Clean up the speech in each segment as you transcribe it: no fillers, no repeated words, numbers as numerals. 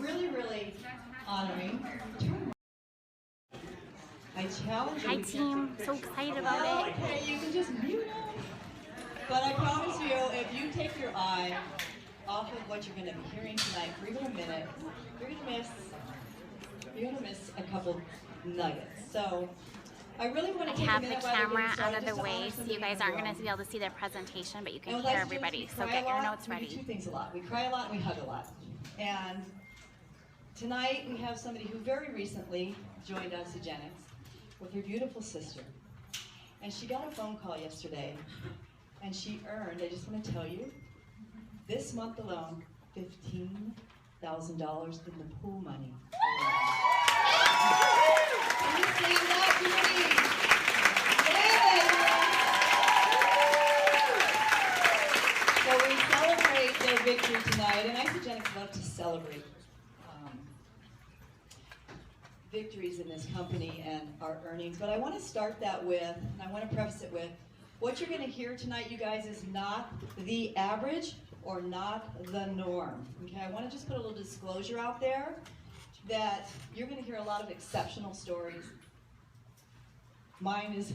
really, really honoring. I challenge you. Hi team, so excited about it. Okay, you can just mute it. But I promise you, if you take your eye off of what you're going to be hearing tonight for even a minute, you're going to miss a couple nuggets. So I really want to have the camera out of the way so you guys aren't going to be able to see their presentation, but you can hear everybody. So get your notes ready. We do two things a lot. We cry a lot and we hug a lot. And tonight we have somebody who very recently joined Isagenix with her beautiful sister. And she got a phone call yesterday, and she earned, I just want to tell you, this month alone, $15,000 in the pool money. Can you stand up, Judy? So we celebrate their victory tonight, and Isagenix love to celebrate victories in this company and our earnings. But I want to start that with, and I want to preface it with, what you're going to hear tonight, you guys, is not the average or not the norm. Okay, I want to just put a little disclosure out there that you're going to hear a lot of exceptional stories. Mine is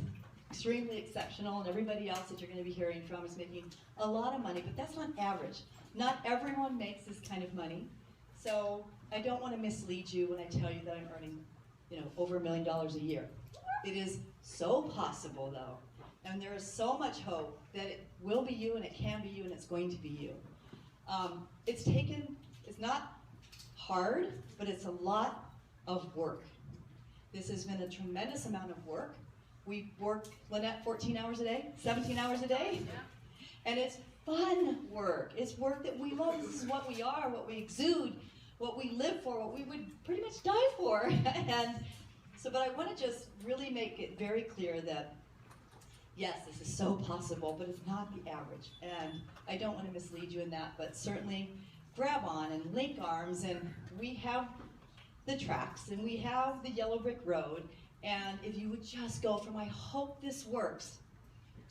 extremely exceptional, and everybody else that you're going to be hearing from is making a lot of money, but that's not average. Not everyone makes this kind of money. So I don't want to mislead you when I tell you that I'm earning, over $1 million a year. It is so possible, though, and there is so much hope that it will be you, and it can be you, and it's going to be you. It's not hard, but it's a lot of work. This has been a tremendous amount of work. We work, Lynette, 14 hours a day, 17 hours a day, and it's fun work. It's work that we love. This is what we are, what we exude, what we live for, what we would pretty much die for. And so, but I want to just really make it very clear that, yes, this is so possible, but it's not the average. And I don't want to mislead you in that, but certainly grab on and link arms, and we have the tracks, and we have the yellow brick road, and if you would just go from, I hope this works,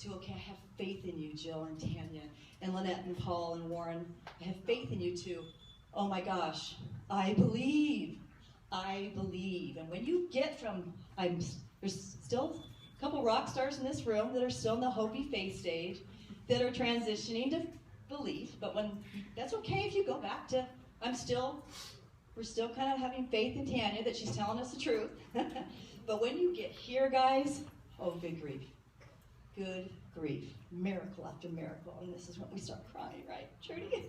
to, okay, I have faith in you, Jill and Tanya, and Lynette and Paul and Warren, I have faith in you too. Oh my gosh, I believe. And when you get from, there's still a couple rock stars in this room that are still in the Hopi faith stage, that are transitioning to belief, but that's okay if you go back to, we're still kind of having faith in Tanya that she's telling us the truth. But when you get here, guys, oh, good grief. Good grief. Miracle after miracle. And this is when we start crying, right, Trudy?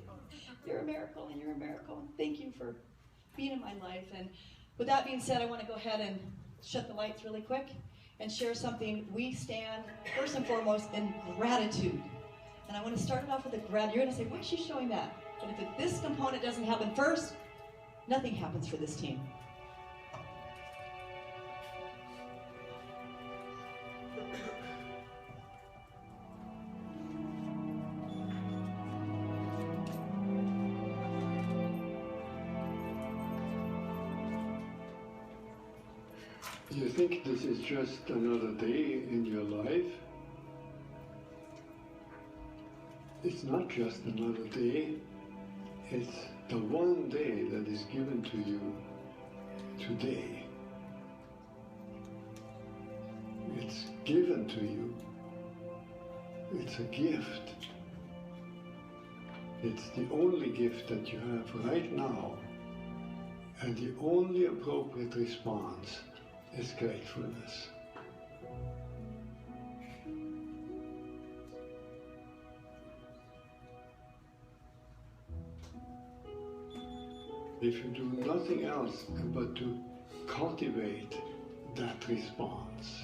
You're a miracle, and you're a miracle. Thank you for being in my life. And with that being said, I want to go ahead and shut the lights really quick and share something. We stand, first and foremost, in gratitude. And I want to start it off with a gratitude. You're going to say, why is she showing that? But if this component doesn't happen first, nothing happens for this team. You think this is just another day in your life? It's not just another day. It's the one day that is given to you today. It's given to you. It's a gift. It's the only gift that you have right now, and the only appropriate response is gratefulness. If you do nothing else but to cultivate that response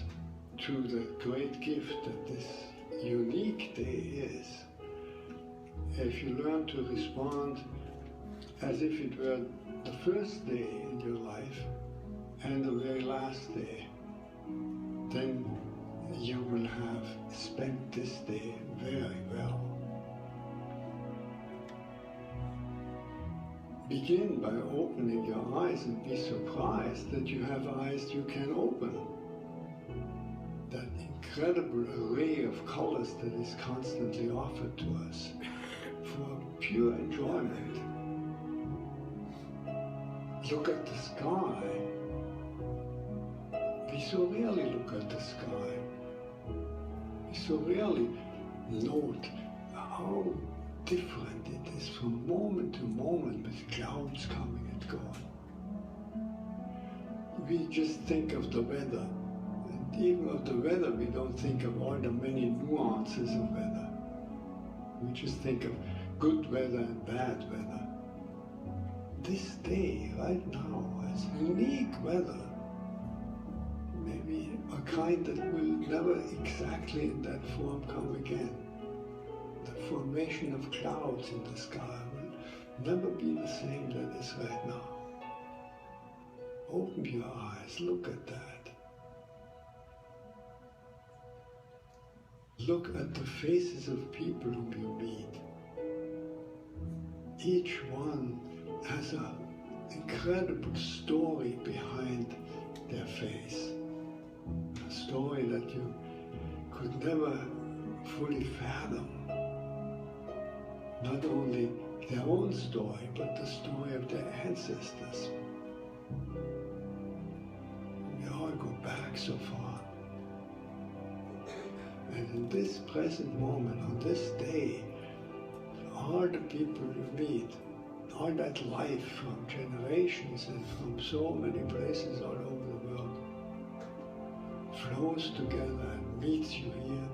to the great gift that this unique day is, if you learn to respond as if it were the first day in your life and the very last day, then you will have spent this day very well. Begin by opening your eyes and be surprised that you have eyes you can open. That incredible array of colors that is constantly offered to us for pure enjoyment. look at the sky, we so rarely look at the sky. We so rarely note how different it is from moment to moment with clouds coming and going. We just think of the weather, and even of the weather we don't think of all the many nuances of weather. We just think of good weather and bad weather. This day, right now, has unique weather, maybe a kind that will never exactly in that form come again. The formation of clouds in the sky will never be the same that is right now. Open your eyes, look at that. Look at the faces of people whom you meet. Each one has an incredible story behind their face. A story that you could never fully fathom. Not only their own story, but the story of their ancestors. We all go back so far. And in this present moment, on this day, all the people you meet, all that life from generations and from so many places all over the world, flows together and meets you here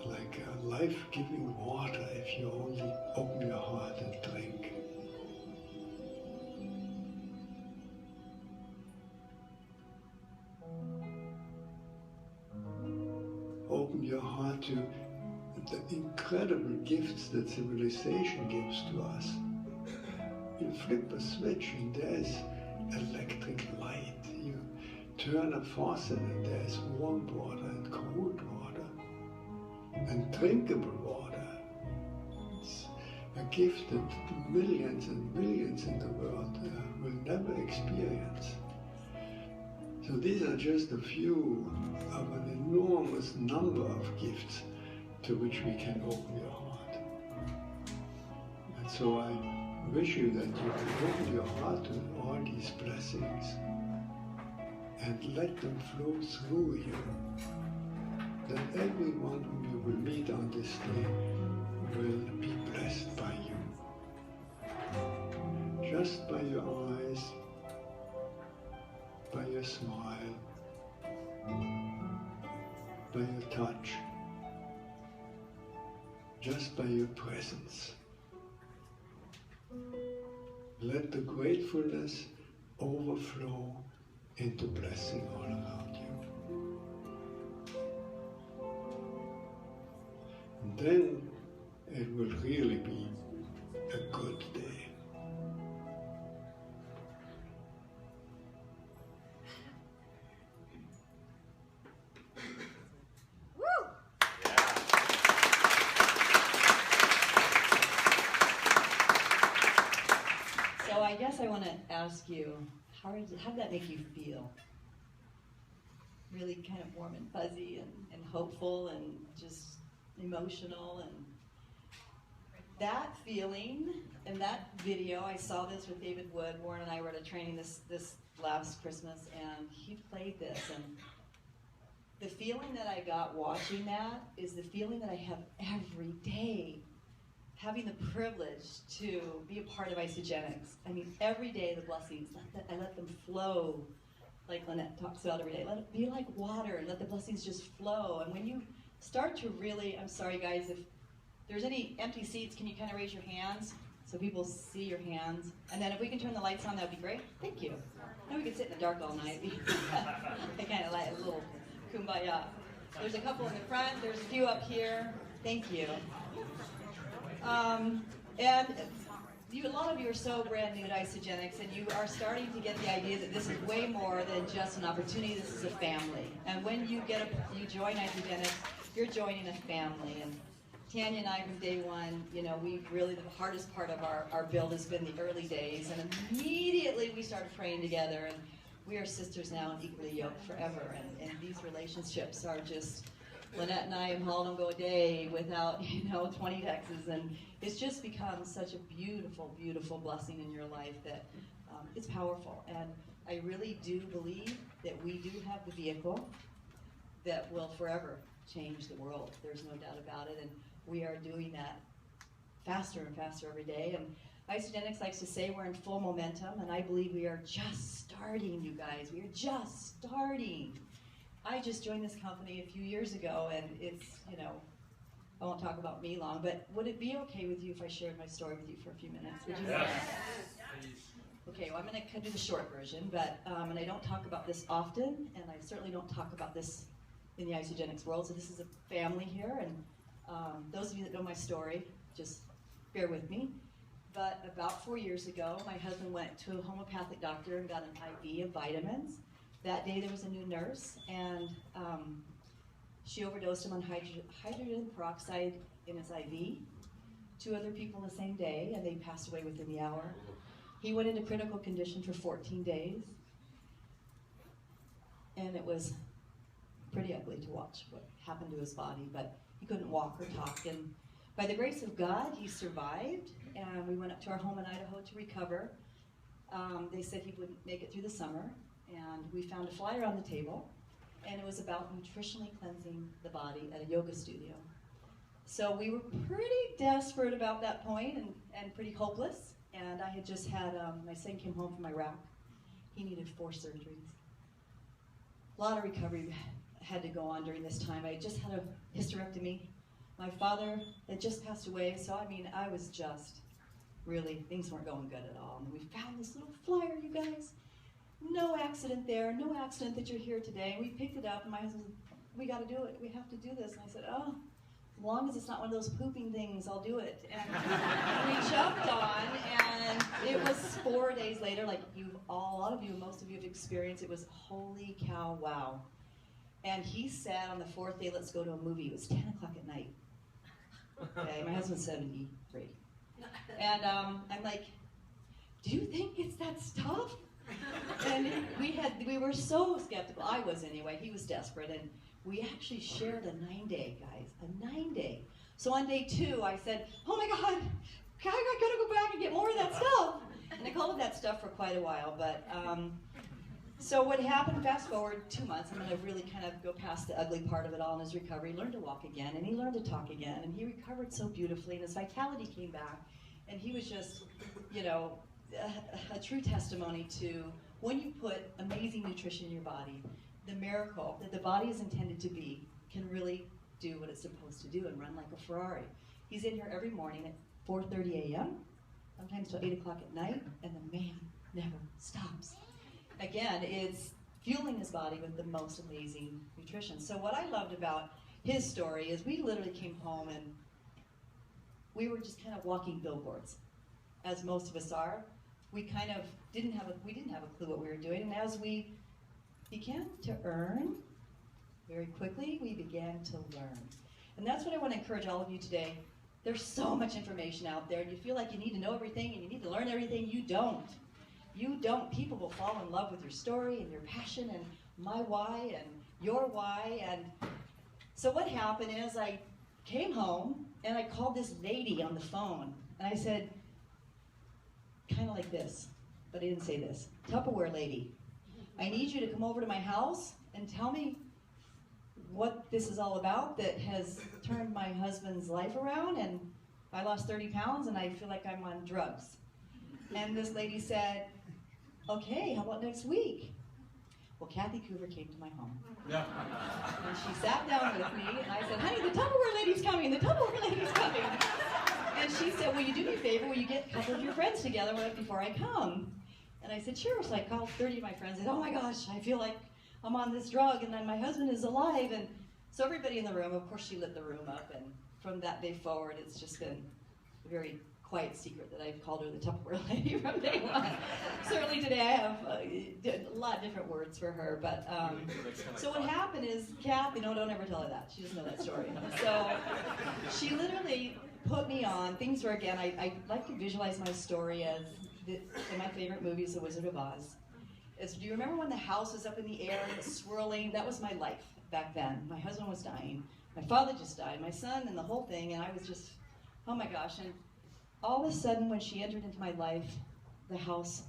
like a life-giving water if you only open your heart and drink. Open your heart to the incredible gifts that civilization gives to us. You flip a switch and there's electric light. You turn a faucet and there's warm water and cold water and drinkable water. It's a gift that millions and millions in the world will never experience. So these are just a few of an enormous number of gifts to which we can open your heart. And so I wish you that you can open your heart to all these blessings and let them flow through you. That everyone whom you will meet on this day will be blessed by you. Just by your eyes, by your smile, by your touch, just by your presence. Let the gratefulness overflow into blessing all around you. And then it will really be a good day. I guess I want to ask you, how did that make you feel? Really kind of warm and fuzzy and hopeful and just emotional, and that feeling and that video, I saw this with David Wood. Warren and I were at a training this last Christmas, and he played this, and the feeling that I got watching that is the feeling that I have every day. Having the privilege to be a part of Isagenix. I mean, every day the blessings, I let them flow, like Lynette talks about every day. Let it be like water and let the blessings just flow. And when you start to really, I'm sorry guys, if there's any empty seats, can you kind of raise your hands so people see your hands? And then if we can turn the lights on, that would be great. Thank you. Now we can sit in the dark all night. I kind of like a little kumbaya. There's a couple in the front, there's a few up here. Thank you. And a lot of you are so brand new to Isagenix, and you are starting to get the idea that this is way more than just an opportunity. This is a family. And when you join Isagenix, you're joining a family. And Tanya and I, from day one, you know, we really, the hardest part of our build has been the early days. And immediately we started praying together, and we are sisters now and equally yoked forever. And these relationships are just Lynette and I in Hall don't go a day without, 20 texts, and it's just become such a beautiful, beautiful blessing in your life that it's powerful. And I really do believe that we do have the vehicle that will forever change the world. There's no doubt about it, and we are doing that faster and faster every day. And Isagenix likes to say we're in full momentum, and I believe we are just starting, you guys. We are just starting. I just joined this company a few years ago, and it's, I won't talk about me long, but would it be okay with you if I shared my story with you for a few minutes? Would you? Yes. Okay, well, I'm going to do the short version, but and I don't talk about this often, and I certainly don't talk about this in the Isagenix world, so this is a family here, and those of you that know my story, just bear with me. But about 4 years ago, my husband went to a homeopathic doctor and got an IV of vitamins. That day there was a new nurse, and she overdosed him on hydrogen peroxide in his IV. 2 other people the same day, and they passed away within the hour. He went into critical condition for 14 days, and it was pretty ugly to watch what happened to his body, but he couldn't walk or talk, and by the grace of God, he survived, and we went up to our home in Idaho to recover. They said he wouldn't make it through the summer, and we found a flyer on the table, and it was about nutritionally cleansing the body at a yoga studio. So we were pretty desperate about that point and pretty hopeless, and I had just had, my son came home from Iraq. He needed 4 surgeries. A lot of recovery had to go on during this time. I just had a hysterectomy. My father had just passed away, so I was just really, things weren't going good at all. And we found this little flyer, you guys. No accident there, no accident that you're here today. And we picked it up, and my husband said, we got to do it, we have to do this. And I said, oh, as long as it's not one of those pooping things, I'll do it. And we jumped on, and it was 4 days later, like a lot of you, most of you have experienced, it was holy cow, wow. And he said on the 4th day, let's go to a movie. It was 10 o'clock at night. Okay, my husband's 73. And I'm like, do you think it's that stuff? And we were so skeptical. I was anyway. He was desperate, and we actually shared a 9-day, guys, a 9-day. So on day 2, I said, oh my God, I gotta go back and get more of that stuff. And I called it that stuff for quite a while, but so what happened, fast forward 2 months, I'm gonna really kind of go past the ugly part of it all in his recovery. He learned to walk again, and he learned to talk again, and he recovered so beautifully, and his vitality came back, and he was just, a true testimony to when you put amazing nutrition in your body, the miracle that the body is intended to be can really do what it's supposed to do and run like a Ferrari. He's in here every morning at 4:30 a.m., sometimes till 8 o'clock at night, and the man never stops. Again, it's fueling his body with the most amazing nutrition. So what I loved about his story is we literally came home and we were just kind of walking billboards, as most of us are. We kind of didn't have a clue what we were doing, and as we began to earn, very quickly we began to learn. And that's what I want to encourage all of you today. There's so much information out there, and you feel like you need to know everything and you need to learn everything. You don't. You don't. People will fall in love with your story and your passion and my why and your why. And so what happened is I came home and I called this lady on the phone, and I said, kind of like this, but I didn't say this. Tupperware lady, I need you to come over to my house and tell me what this is all about that has turned my husband's life around, and I lost 30 pounds and I feel like I'm on drugs. And this lady said, okay, how about next week? Well, Kathy Coover came to my home. Yeah. And she sat down with me, and I said, honey, the Tupperware lady's coming, the Tupperware lady's coming. And she said, will you do me a favor, will you get a couple of your friends together right before I come? And I said, sure. So I called 30 of my friends and said, oh my gosh, I feel like I'm on this drug, and then my husband is alive. And so everybody in the room, of course she lit the room up, and from that day forward, it's just been a very quiet secret that I've called her the Tupperware lady from day one. Certainly today I have a lot of different words for her, but so what happened is, Kathy, no, don't ever tell her that. She doesn't know that story. So she literally put me on, things were, again, I like to visualize my story as, in my favorite movie is The Wizard of Oz. Do you remember when the house was up in the air and it was swirling? That was my life back then. My husband was dying. my father just died, my son, and the whole thing, and I was just, oh my gosh. And all of a sudden, when she entered into my life, the house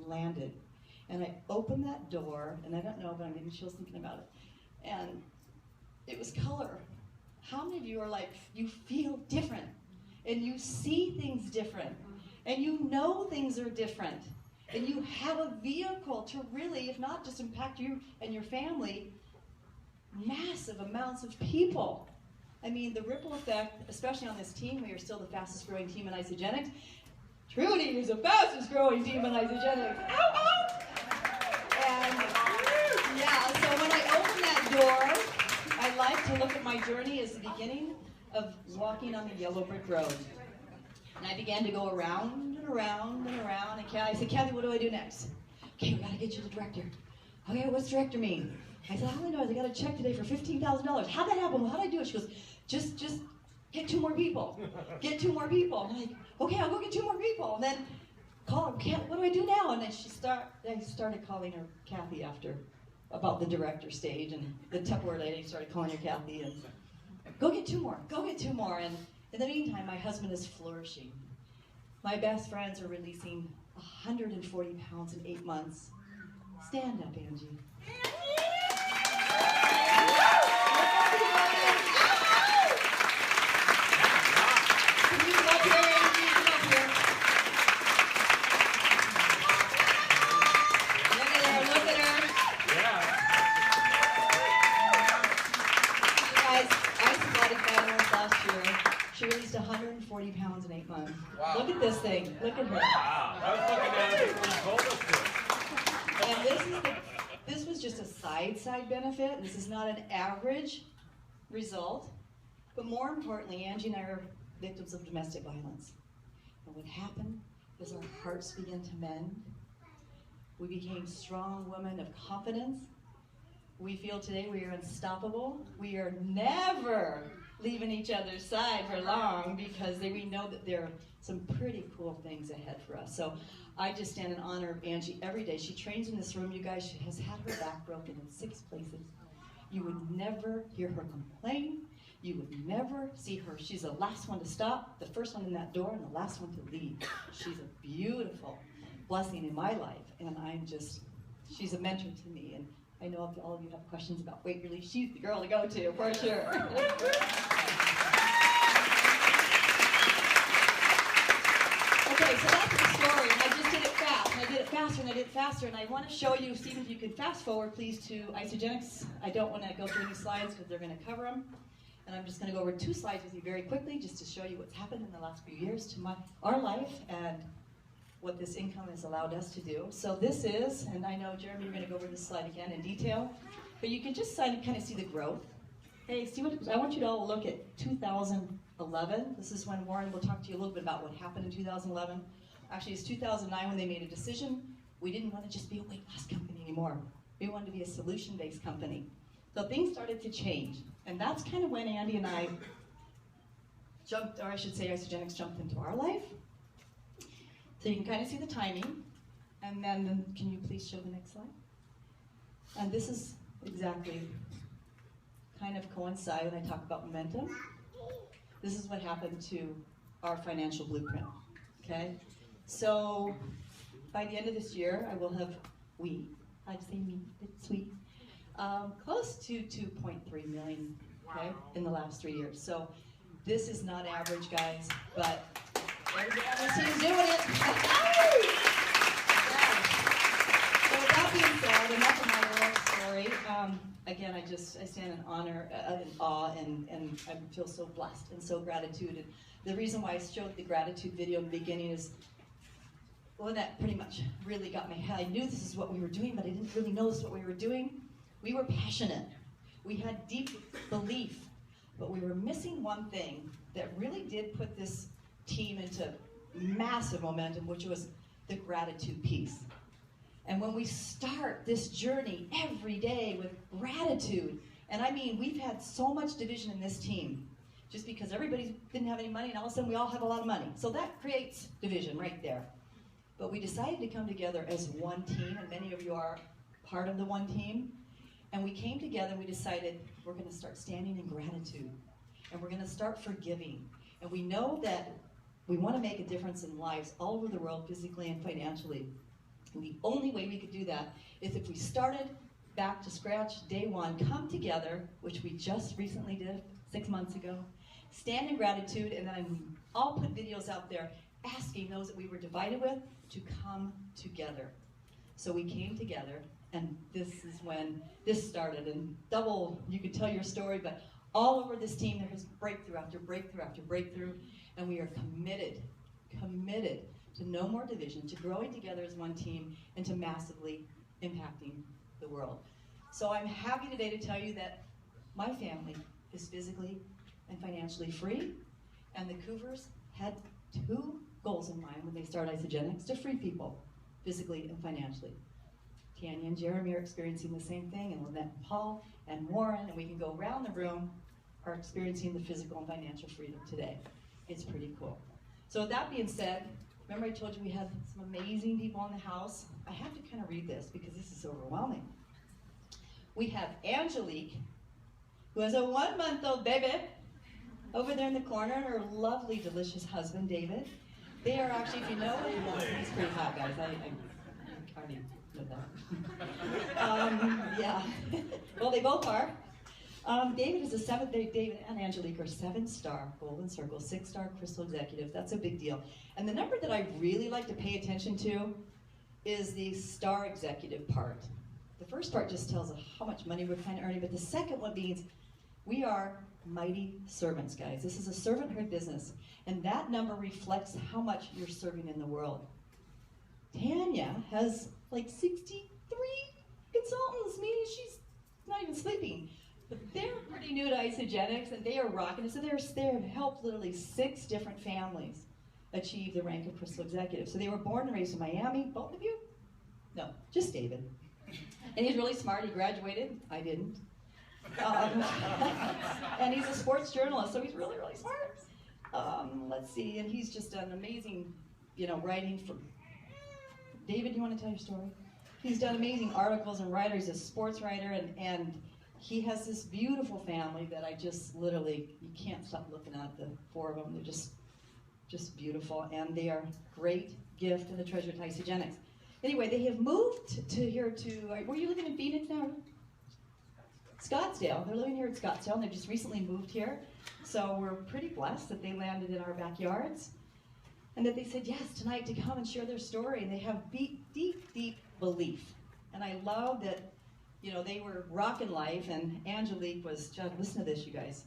landed. And I opened that door, and I don't know, but I'm getting chills thinking about it. And it was color. How many of you are like, you feel different, and you see things different, and you know things are different, and you have a vehicle to really, if not just impact you and your family, massive amounts of people. I mean, the ripple effect, especially on this team, we are still the fastest growing team in Isagenix. Trudy is the fastest growing team in Isagenix. Ow, ow! And yeah, so when I opened that door, I like to look at my journey as the beginning of walking on the yellow brick road. And I began to go around and around and around. And I said, Kathy, what do I do next? Okay, we got to get you the director. Okay, what's director mean? I said, all I know is I got a check today for $15,000. How'd that happen? How'd I do it? She goes, just get 2 more people. Get 2 more people. And I'm like, okay, I'll go get 2 more people. And then call her, what do I do now? And then I started calling her Kathy after about the director stage, and the Tupperware lady started calling her Kathy, and go get 2 more, go get 2 more. And in the meantime, my husband is flourishing. My best friends are releasing 140 pounds in 8 months. Stand up, Angie. She released 140 pounds in 8 months. Wow. Look at this thing. Look at her. Wow. I was looking at it when you told us this. And this was just a side benefit. This is not an average result. But more importantly, Angie and I are victims of domestic violence. And what happened is our hearts began to mend. We became strong women of confidence. We feel today we are unstoppable. We are never leaving each other's side for long, because we know that there are some pretty cool things ahead for us. So I just stand in honor of Angie every day. She trains in this room. You guys, she has had her back broken in 6 places. You would never hear her complain. You would never see her. She's the last one to stop, the first one in that door, and the last one to leave. She's a beautiful blessing in my life, and she's a mentor to me. And I know if all of you have questions about weight relief, she's the girl to go to, for sure. Okay, so that's the story. And I just did it fast. And I did it faster, and I did it faster. And I want to show you, Stephen, if you could fast forward, please, to Isagenix. I don't want to go through any slides because they're going to cover them. And I'm just going to go over 2 slides with you very quickly, just to show you what's happened in the last few years to our life and what this income has allowed us to do. So this is, and I know, Jeremy, you're going to go over this slide again in detail, but you can just kind of see the growth. Hey, I want you to all look at 2011. This is when Warren will talk to you a little bit about what happened in 2011. Actually, it's 2009 when they made a decision. We didn't want to just be a weight loss company anymore. We wanted to be a solution-based company. So things started to change. And that's kind of when Andy and I jumped, or I should say Isagenix jumped into our life. So you can kind of see the timing, and then can you please show the next slide? And this is exactly kind of coincide when I talk about momentum. This is what happened to our financial blueprint, okay? So by the end of this year, I will have, I'd say me, it's sweet, close to 2.3 million, okay, in the last 3 years. So this is not average, guys, but everybody on this team's doing it. So with that being said, enough of my own story. Again, I stand in honor, in awe, and I feel so blessed and so gratitude. And the reason why I showed the gratitude video in the beginning is, well, that pretty much really got my head. I knew this is what we were doing, but I didn't really know this is what we were doing. We were passionate. We had deep belief, but we were missing one thing that really did put this team into massive momentum, which was the gratitude piece. And when we start this journey every day with gratitude, and I mean, we've had so much division in this team, just because everybody didn't have any money, and all of a sudden we all have a lot of money. So that creates division right there. But we decided to come together as one team, and many of you are part of the one team. And we came together and we decided we're going to start standing in gratitude. And we're going to start forgiving. And we know that we want to make a difference in lives all over the world, physically and financially. And the only way we could do that is if we started back to scratch, day one, come together, which we just recently did 6 months ago, stand in gratitude, and then I'll put videos out there asking those that we were divided with to come together. So we came together, and this is when this started. And double, you could tell your story, but all over this team there is breakthrough after breakthrough after breakthrough, and we are committed to no more division, to growing together as one team, and to massively impacting the world. So I'm happy today to tell you that my family is physically and financially free, and the Cougars had 2 goals in mind when they started Isagenix: to free people physically and financially. Tanya and Jeremy are experiencing the same thing, and Lynette and Paul and Warren, and we can go around the room, are experiencing the physical and financial freedom today. It's pretty cool. So with that being said, remember I told you we had some amazing people in the house? I have to kind of read this because this is overwhelming. We have Angelike, who has a 1-month-old baby over there in the corner, and her lovely, delicious husband, David. They are actually, if you know him, he's pretty hot, guys. I already know that. Yeah. Well, they both are. David is David and Angelike are 7-star Golden Circle, 6-star Crystal Executive. That's a big deal. And the number that I really like to pay attention to is the Star Executive part. The first part just tells us how much money we're kind of earning, but the second one means we are mighty servants, guys. This is a servanthood business, and that number reflects how much you're serving in the world. Tanya has like 63 consultants, meaning she's not even sleeping. But they're pretty new to Isagenix, and they are rocking it. So they have helped literally 6 different families achieve the rank of Crystal Executive. So they were born and raised in Miami. Both of you? No, just David. And he's really smart. He graduated. I didn't. And he's a sports journalist, so he's really, really smart. Let's see, and he's just done amazing, writing for... David, do you want to tell your story? He's done amazing articles and writers. He's a sports writer, and he has this beautiful family that I just literally, you can't stop looking at the 4 of them. They're just beautiful, and they are a great gift and a treasure to Isagenix. Anyway, they have moved to here to, were you living in Phoenix now? Scottsdale. They're living here in Scottsdale, and they just recently moved here. So we're pretty blessed that they landed in our backyards, and that they said yes tonight to come and share their story. And they have deep, deep belief. And I love that, they were rocking life, and Angelike was, John, listen to this, you guys.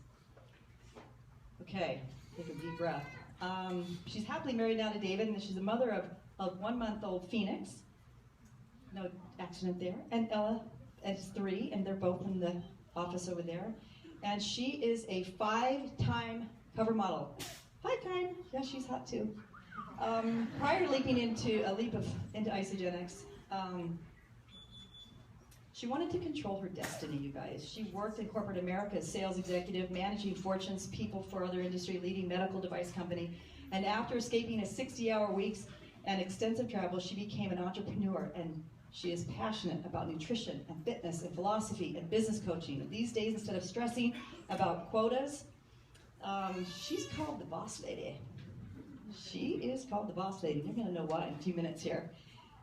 Okay, take a deep breath. She's happily married now to David, and she's a mother of 1-month-old Phoenix. No accident there. And Ella is 3, and they're both in the office over there. And she is a 5-time cover model. 5-time, yeah, she's hot too. Prior to leaping into Isagenix, she wanted to control her destiny, you guys. She worked in corporate America as sales executive, managing fortunes, people for other industry, leading medical device company. And after escaping a 60-hour weeks and extensive travel, she became an entrepreneur, and she is passionate about nutrition and fitness and philosophy and business coaching. And these days, instead of stressing about quotas, she's called the boss lady. She is called the boss lady. You're going to know why in a few minutes here.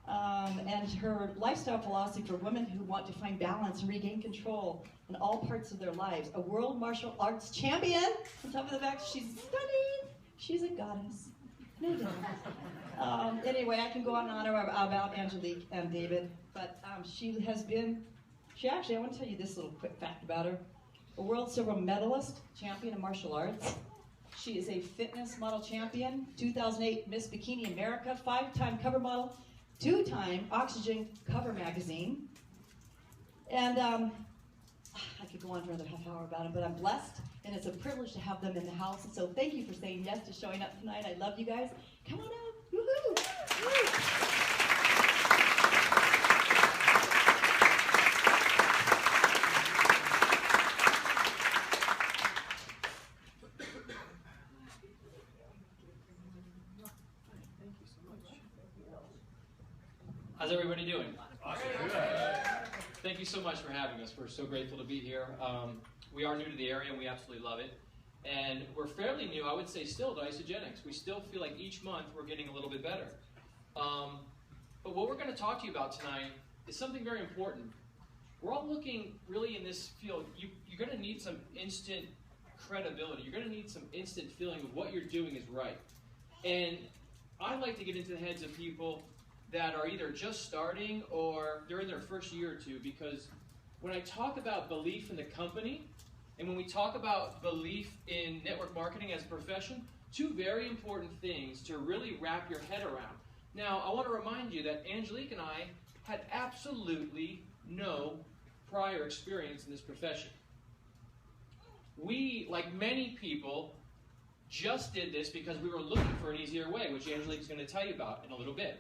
And her lifestyle philosophy for women who want to find balance and regain control in all parts of their lives. A world martial arts champion. On top of the fact she's stunning. She's a goddess. No doubt. Anyway, I can go on and on about Angelike and David, but she actually, I want to tell you this little quick fact about her. A world silver medalist, champion in martial arts. She is a fitness model champion, 2008 Miss Bikini America, 5-time cover model, 2-time Oxygen cover magazine. And I could go on for another half hour about them, but I'm blessed, and it's a privilege to have them in the house. And so thank you for saying yes to showing up tonight. I love you guys. Come on up. Woohoo! Woo! How's everybody doing? Awesome. Thank you so much for having us. We're so grateful to be here. We are new to the area, and we absolutely love it. And we're fairly new, I would say, still to Isagenix. We still feel like each month we're getting a little bit better. But what we're going to talk to you about tonight is something very important. We're all looking really in this field. You're going to need some instant credibility. You're going to need some instant feeling of what you're doing is right. And I like to get into the heads of people that are either just starting or they're in their first year or two, because when I talk about belief in the company and when we talk about belief in network marketing as a profession, two very important things to really wrap your head around. Now, I want to remind you that Angelique and I had absolutely no prior experience in this profession. We, like many people, just did this because we were looking for an easier way, which Angelique is going to tell you about in a little bit.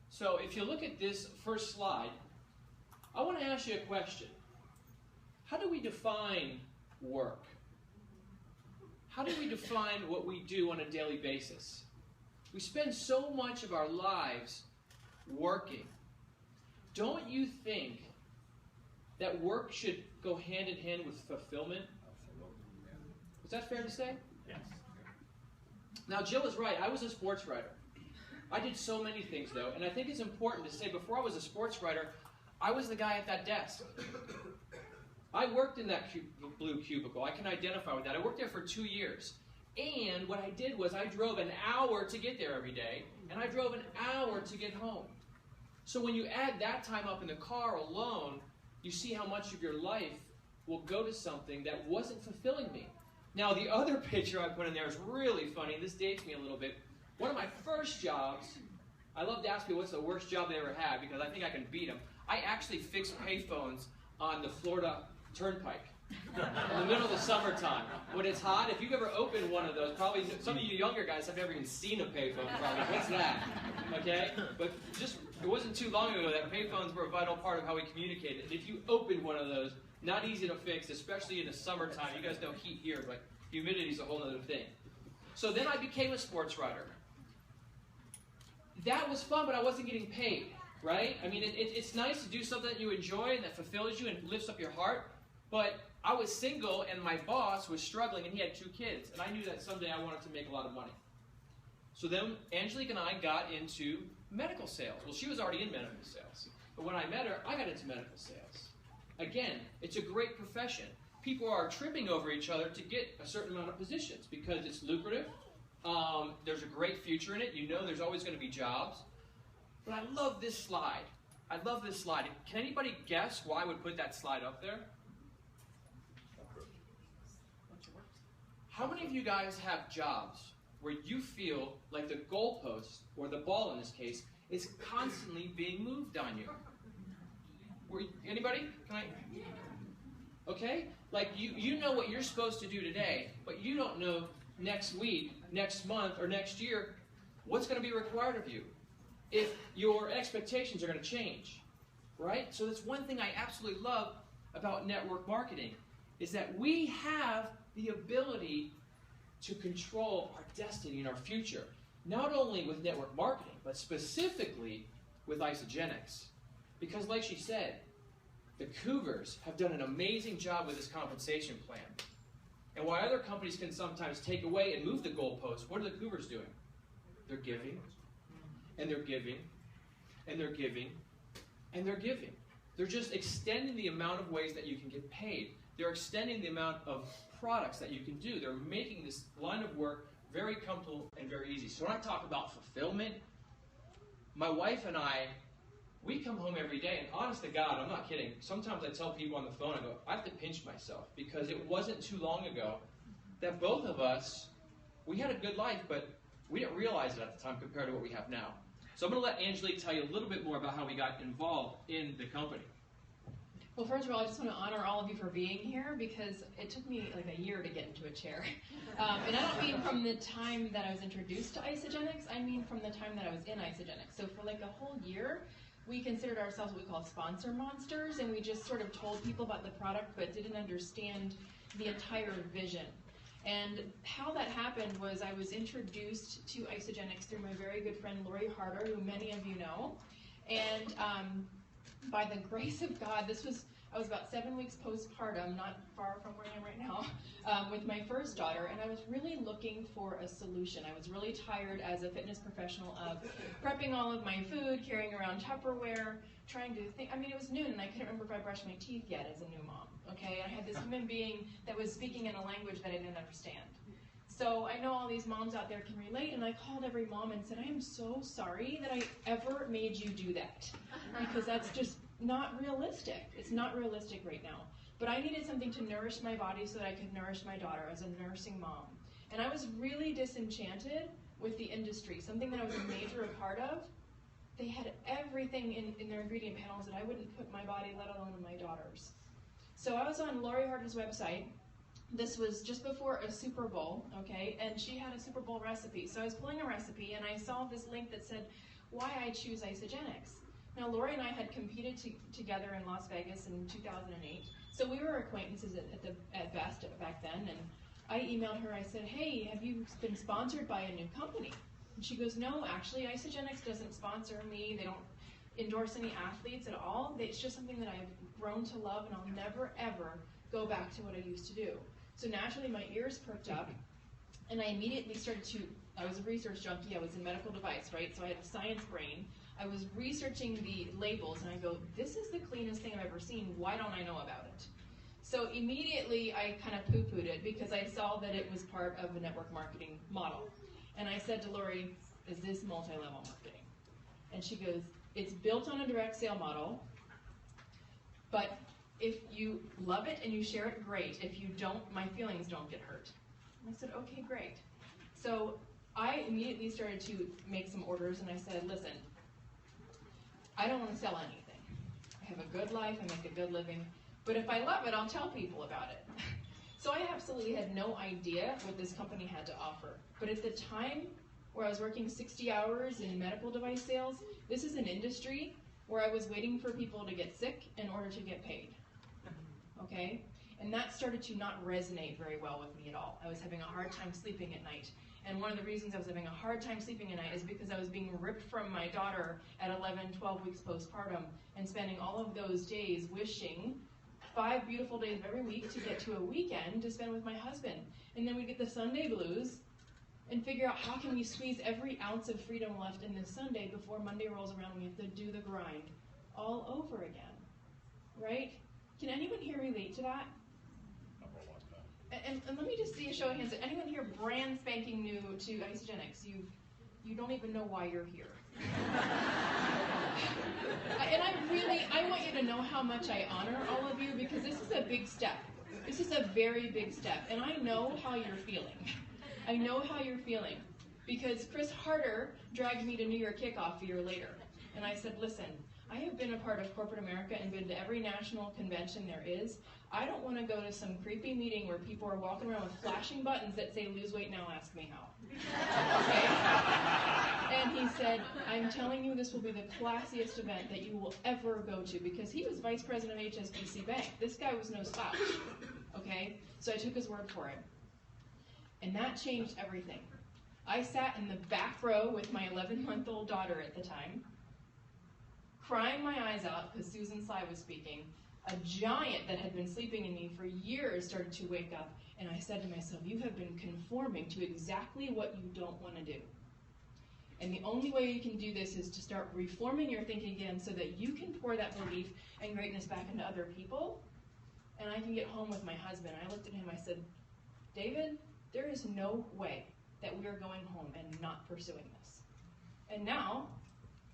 So if you look at this first slide, I want to ask you a question. How do we define work? How do we define what we do on a daily basis? We spend so much of our lives working. Don't you think that work should go hand in hand with fulfillment? Is that fair to say? Yes. Now, Jill is right. I was a sports writer. I did so many things, though, and I think it's important to say before I was a sports writer, I was the guy at that desk. I worked in that blue cubicle. I can identify with that. I worked there for 2 years. And what I did was I drove an hour to get there every day, and I drove an hour to get home. So when you add that time up in the car alone, you see how much of your life will go to something that wasn't fulfilling me. Now, the other picture I put in there is really funny. This dates me a little bit. One of my first jobs, I love to ask people what's the worst job they ever had because I think I can beat them. I actually fixed payphones on the Florida Turnpike in the middle of the summertime. When it's hot, if you've ever opened one of those, probably some of you younger guys have never even seen a payphone probably. What's that? Okay? But just, it wasn't too long ago that payphones were a vital part of how we communicated. And if you opened one of those, not easy to fix, especially in the summertime. You guys know heat here, but humidity is a whole other thing. So then I became a sports writer. That was fun, but I wasn't getting paid, right? I mean, it's nice to do something that you enjoy and that fulfills you and lifts up your heart, but I was single and my boss was struggling and he had 2 kids, and I knew that someday I wanted to make a lot of money. So then Angelique and I got into medical sales. Well, she was already in medical sales, but when I met her, I got into medical sales. Again, it's a great profession. People are tripping over each other to get a certain amount of positions because it's lucrative. There's a great future in it. You know there's always going to be jobs. But I love this slide. I love this slide. Can anybody guess why I would put that slide up there? How many of you guys have jobs where you feel like the goalpost, or the ball in this case, is constantly being moved on you? Anybody? Can I? Okay? Like you know what you're supposed to do today, but you don't know next week, next month, or next year what's going to be required of you. If your expectations are going to change, right? So that's one thing I absolutely love about network marketing, is that we have the ability to control our destiny and our future, not only with network marketing, but specifically with Isagenix. Because like she said, the Cougars have done an amazing job with this compensation plan. And while other companies can sometimes take away and move the goalposts, what are the Cougars doing? They're giving, and they're giving, and they're giving, and they're giving. They're just extending the amount of ways that you can get paid. They're extending the amount of products that you can do. They're making this line of work very comfortable and very easy. So when I talk about fulfillment, my wife and I, we come home every day, and honest to God, I'm not kidding. Sometimes I tell people on the phone, I go, I have to pinch myself, because it wasn't too long ago that both of us, we had a good life, but we didn't realize it at the time compared to what we have now. So I'm going to let Angelique tell you a little bit more about how we got involved in the company. Well, first of all, I just want to honor all of you for being here, because it took me like a year to get into a chair. And I don't mean from the time that I was introduced to Isagenix, I mean from the time that I was in Isagenix. So for like a whole year, we considered ourselves what we call sponsor monsters, and we just sort of told people about the product but didn't understand the entire vision. And how that happened was I was introduced to Isagenix through my very good friend Lori Harder, who many of you know. And by the grace of God, I was about 7 weeks postpartum, not far from where I am right now, with my first daughter, and I was really looking for a solution. I was really tired as a fitness professional of prepping all of my food, carrying around Tupperware, trying to think. I mean, it was noon, and I couldn't remember if I brushed my teeth yet as a new mom, okay? I had this human being that was speaking in a language that I didn't understand. So I know all these moms out there can relate, and I called every mom and said, I am so sorry that I ever made you do that, because that's just not realistic. It's not realistic right now. But I needed something to nourish my body so that I could nourish my daughter as a nursing mom. And I was really disenchanted with the industry, something that I was a major part of. They had everything in their ingredient panels that I wouldn't put in my body, let alone in my daughter's. So I was on Lori Harden's website. This was just before a Super Bowl, okay, and she had a Super Bowl recipe. So I was pulling a recipe, and I saw this link that said, why I choose Isagenix. Now, Lori and I had competed together in Las Vegas in 2008, so we were acquaintances at best back then, and I emailed her. I said, hey, have you been sponsored by a new company? And she goes, no, actually, Isagenix doesn't sponsor me. They don't endorse any athletes at all. It's just something that I've grown to love, and I'll never, ever go back to what I used to do. So naturally, my ears perked up, and I immediately started to, I was a research junkie. I was in medical device, right? So I had a science brain. I was researching the labels, and I go, this is the cleanest thing I've ever seen. Why don't I know about it? So immediately, I kind of poo-pooed it because I saw that it was part of a network marketing model. And I said to Lori, is this multi-level marketing? And she goes, it's built on a direct sale model, but if you love it and you share it, great. If you don't, my feelings don't get hurt. And I said, okay, great. So I immediately started to make some orders, and I said, listen, I don't want to sell anything. I have a good life, I make a good living, but if I love it, I'll tell people about it. So I absolutely had no idea what this company had to offer. But at the time where I was working 60 hours in medical device sales, this is an industry where I was waiting for people to get sick in order to get paid. Okay? And that started to not resonate very well with me at all. I was having a hard time sleeping at night. And one of the reasons I was having a hard time sleeping at night is because I was being ripped from my daughter at 11, 12 weeks postpartum and spending all of those days wishing 5 beautiful days of every week to get to a weekend to spend with my husband. And then we get the Sunday blues and figure out how can we squeeze every ounce of freedom left in this Sunday before Monday rolls around and we have to do the grind all over again, right? Can anyone here relate to that? And let me just see a show of hands. Anyone here brand spanking new to Isagenix? You don't even know why you're here. And I want you to know how much I honor all of you because this is a big step. This is a very big step. And I know how you're feeling. I know how you're feeling because Chris Harder dragged me to New York kickoff a year later. And I said, listen, I have been a part of corporate America and been to every national convention there is. I don't want to go to some creepy meeting where people are walking around with flashing buttons that say, lose weight now, ask me how. Okay? And he said, I'm telling you this will be the classiest event that you will ever go to because he was vice president of HSBC Bank. This guy was no slouch. Okay? So I took his word for it. And that changed everything. I sat in the back row with my 11-month-old daughter at the time, crying my eyes out because Susan Sly was speaking. A giant that had been sleeping in me for years started to wake up, and I said to myself, you have been conforming to exactly what you don't want to do. And the only way you can do this is to start reforming your thinking again so that you can pour that belief and greatness back into other people, and I can get home with my husband. I looked at him, I said, David, there is no way that we are going home and not pursuing this. And now,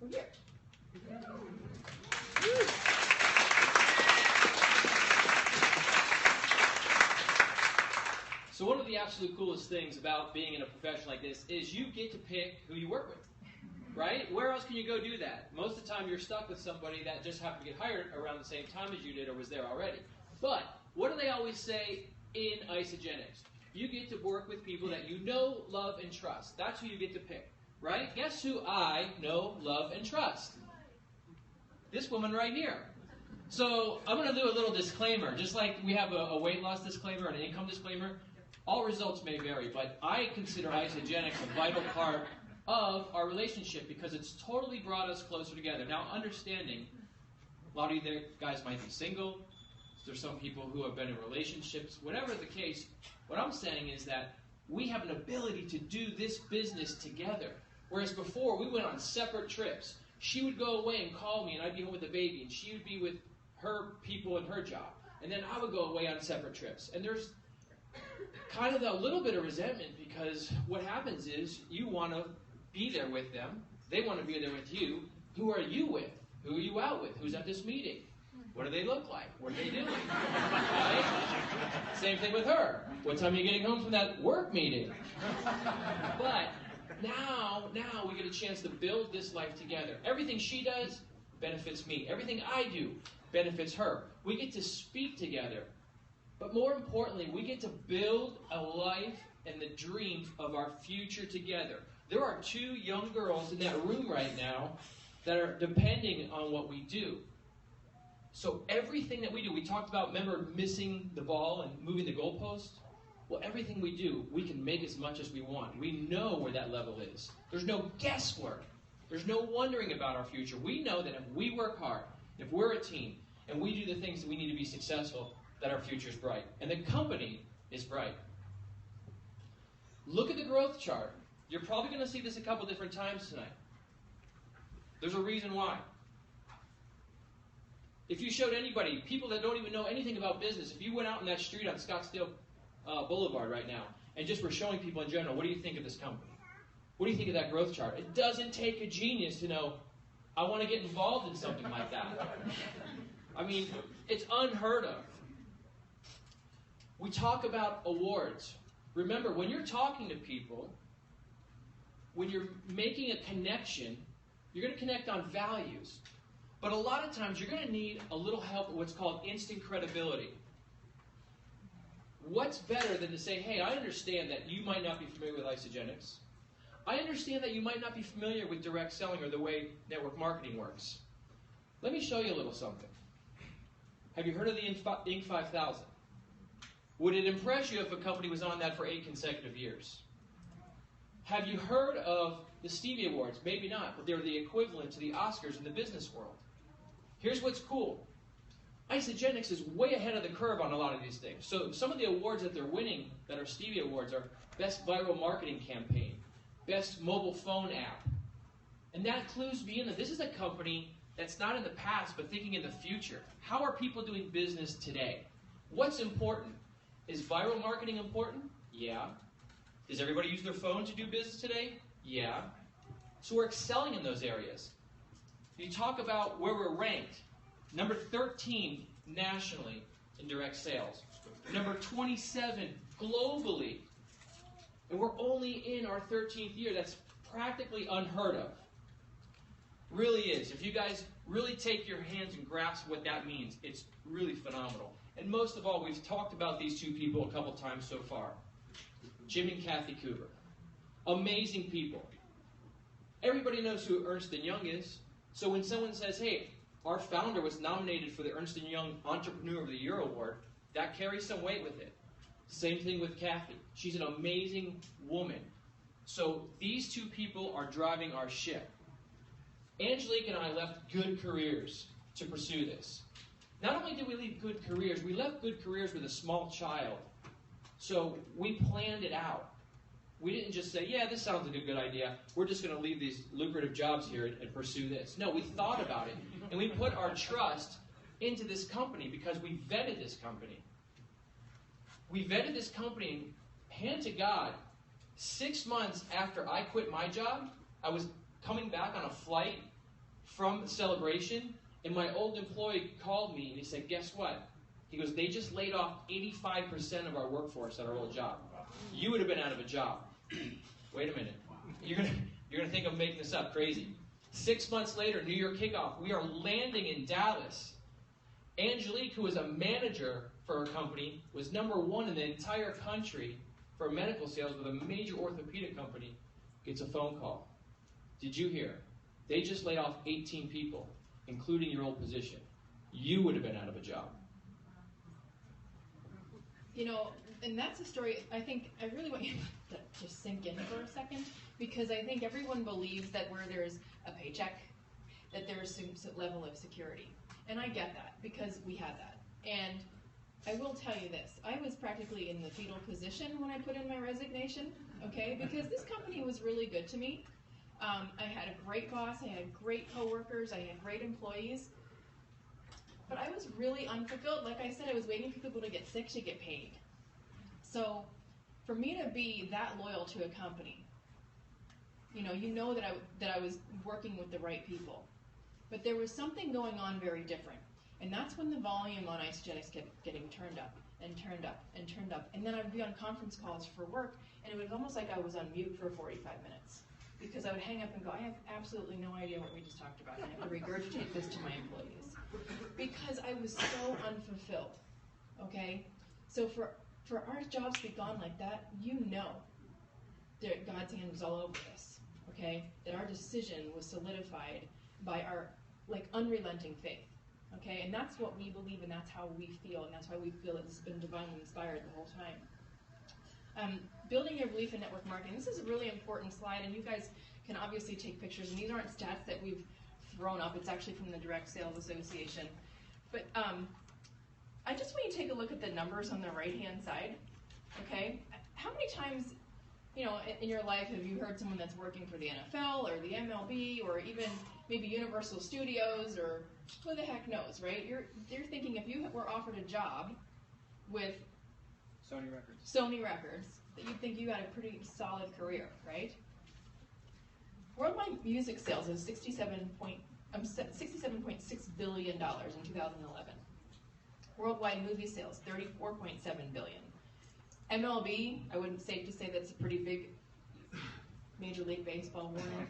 we're here. So one of the absolute coolest things about being in a profession like this is you get to pick who you work with, right? Where else can you go do that? Most of the time you're stuck with somebody that just happened to get hired around the same time as you did or was there already. But what do they always say in Isagenix? You get to work with people that you know, love, and trust. That's who you get to pick, right? Guess who I know, love, and trust? This woman right here. So I'm going to do a little disclaimer. Just like we have a weight loss disclaimer and an income disclaimer, all results may vary, but I consider Isagenix a vital part of our relationship because it's totally brought us closer together. Now, understanding A lot of you guys might be single. There's some people who have been in relationships. Whatever the case, what I'm saying is that we have an ability to do this business together. Whereas before, we went on separate trips. She would go away and call me, and I'd be home with the baby, and she would be with her people and her job. And then I would go away on separate trips. And there's kind of a little bit of resentment, because what happens is you want to be there with them. They want to be there with you. Who are you with? Who are you out with? Who's at this meeting? What do they look like? What are they doing? Right? Same thing with her. What time are you getting home from that work meeting? But now we get a chance to build this life together. Everything she does benefits me. Everything I do benefits her. We get to speak together. But more importantly, we get to build a life and the dreams of our future together. There are 2 young girls in that room right now that are depending on what we do. So everything that we do, we talked about, remember, missing the ball and moving the goalpost? Well, everything we do, we can make as much as we want. We know where that level is. There's no guesswork. There's no wondering about our future. We know that if we work hard, if we're a team, and we do the things that we need to be successful, that our future is bright. And the company is bright. Look at the growth chart. You're probably going to see this a couple different times tonight. There's a reason why. If you showed anybody, people that don't even know anything about business, if you went out on that street on Scottsdale Boulevard right now and just were showing people in general, what do you think of this company? What do you think of that growth chart? It doesn't take a genius to know, I want to get involved in something like that. I mean, it's unheard of. We talk about awards. Remember, when you're talking to people, when you're making a connection, you're going to connect on values. But a lot of times, you're going to need a little help with what's called instant credibility. What's better than to say, hey, I understand that you might not be familiar with Isagenix. I understand that you might not be familiar with direct selling or the way network marketing works. Let me show you a little something. Have you heard of the Inc. 5000? Would it impress you if a company was on that for 8 consecutive years? Have you heard of the Stevie Awards? Maybe not, but they're the equivalent to the Oscars in the business world. Here's what's cool. Isagenix is way ahead of the curve on a lot of these things. So some of the awards that they're winning that are Stevie Awards are Best Viral Marketing Campaign, Best Mobile Phone App. And that clues me in that this is a company that's not in the past, but thinking in the future. How are people doing business today? What's important? Is viral marketing important? Yeah. Does everybody use their phone to do business today? Yeah. So we're excelling in those areas. You talk about where we're ranked. Number 13 nationally in direct sales. Number 27 globally. And we're only in our 13th year. That's practically unheard of. Really is. If you guys really take your hands and grasp what that means, it's really phenomenal. And most of all, we've talked about these 2 people a couple times so far. Jim and Kathy Krueger. Amazing people. Everybody knows who Ernst & Young is. So when someone says, hey, our founder was nominated for the Ernst & Young Entrepreneur of the Year Award, that carries some weight with it. Same thing with Kathy. She's an amazing woman. So these 2 people are driving our ship. Angelique and I left good careers to pursue this. Not only did we leave good careers, we left good careers with a small child. So we planned it out. We didn't just say, yeah, this sounds like a good idea. We're just going to leave these lucrative jobs here and pursue this. No, we thought about it, and we put our trust into this company because we vetted this company. We vetted this company, hand to God, 6 months after I quit my job, I was coming back on a flight from Celebration, and my old employee called me, and he said, guess what? He goes, they just laid off 85% of our workforce at our old job. You would have been out of a job. Wait a minute. You're gonna think I'm making this up. Crazy. 6 months later, New Year kickoff, we are landing in Dallas. Angelique, who was a manager for her company, was #1 in the entire country for medical sales with a major orthopedic company, gets a phone call. Did you hear? They just laid off 18 people, including your old position. You would have been out of a job. You know, and that's a story I think I really want you to just sink in for a second, because I think everyone believes that where there's a paycheck, that there's some level of security. And I get that, because we had that. And I will tell you this, I was practically in the fetal position when I put in my resignation, okay, because this company was really good to me. I had a great boss, I had great coworkers, I had great employees, but I was really unfulfilled. Like I said, I was waiting for people to get sick to get paid. So for me to be that loyal to a company, you know that I was working with the right people, but there was something going on very different. And that's when the volume on Isagenix kept getting turned up and turned up and turned up. And then I'd be on conference calls for work, and it was almost like I was on mute for 45 minutes. Because I would hang up and go, I have absolutely no idea what we just talked about. And I have to regurgitate this to my employees. Because I was so unfulfilled, okay? So for our jobs to be gone like that, you know that God's hand was all over this, okay? That our decision was solidified by our unrelenting faith. Okay, and that's what we believe, and that's how we feel, and that's why we feel it's been divinely inspired the whole time. Building your belief in network marketing. This is a really important slide, and you guys can obviously take pictures, and these aren't stats that we've thrown up. It's actually from the Direct Sales Association. But I just want you to take a look at the numbers on the right-hand side, okay? How many times, in your life have you heard someone that's working for the NFL or the MLB or even maybe Universal Studios or who the heck knows, right? You're thinking if you were offered a job with Sony Records, that you'd think you had a pretty solid career, right? Worldwide music sales is $67.6 billion in 2011. Worldwide movie sales, $34.7 billion. MLB, I wouldn't safe to say that's a pretty big Major League Baseball winner.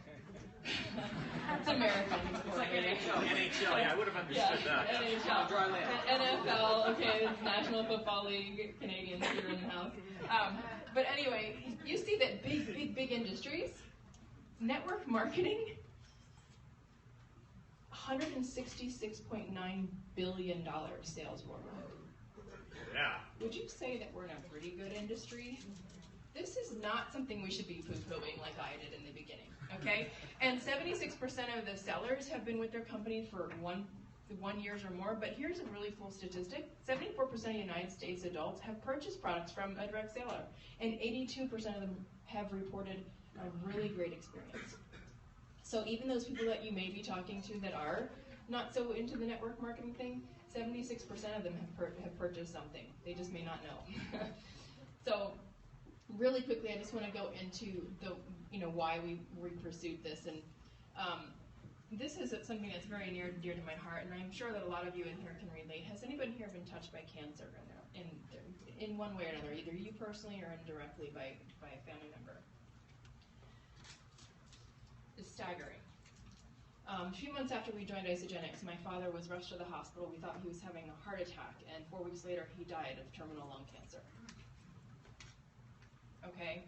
It's American sport. It's like NHL, yeah, I would have understood that. NHL, NFL, okay, it's National Football League, Canadians here in the house. But anyway, you see that big industries, network marketing, $166.9 billion sales worldwide. Yeah. Would you say that we're in a pretty good industry? This is not something we should be poo-pooing like I did in the beginning, okay? And 76% of the sellers have been with their company for one years or more, but here's a really cool statistic. 74% of United States adults have purchased products from a direct seller, and 82% of them have reported a really great experience. So even those people that you may be talking to that are not so into the network marketing thing, 76% of them have purchased something. They just may not know. So really quickly, I just want to go into the why we pursued this, and this is something that's very near and dear to my heart, and I'm sure that a lot of you in here can relate. Has anybody here been touched by cancer in one way or another, either you personally or indirectly by a family member? It's staggering. A few months after we joined Isagenix, my father was rushed to the hospital. We thought he was having a heart attack, and 4 weeks later, he died of terminal lung cancer. Okay?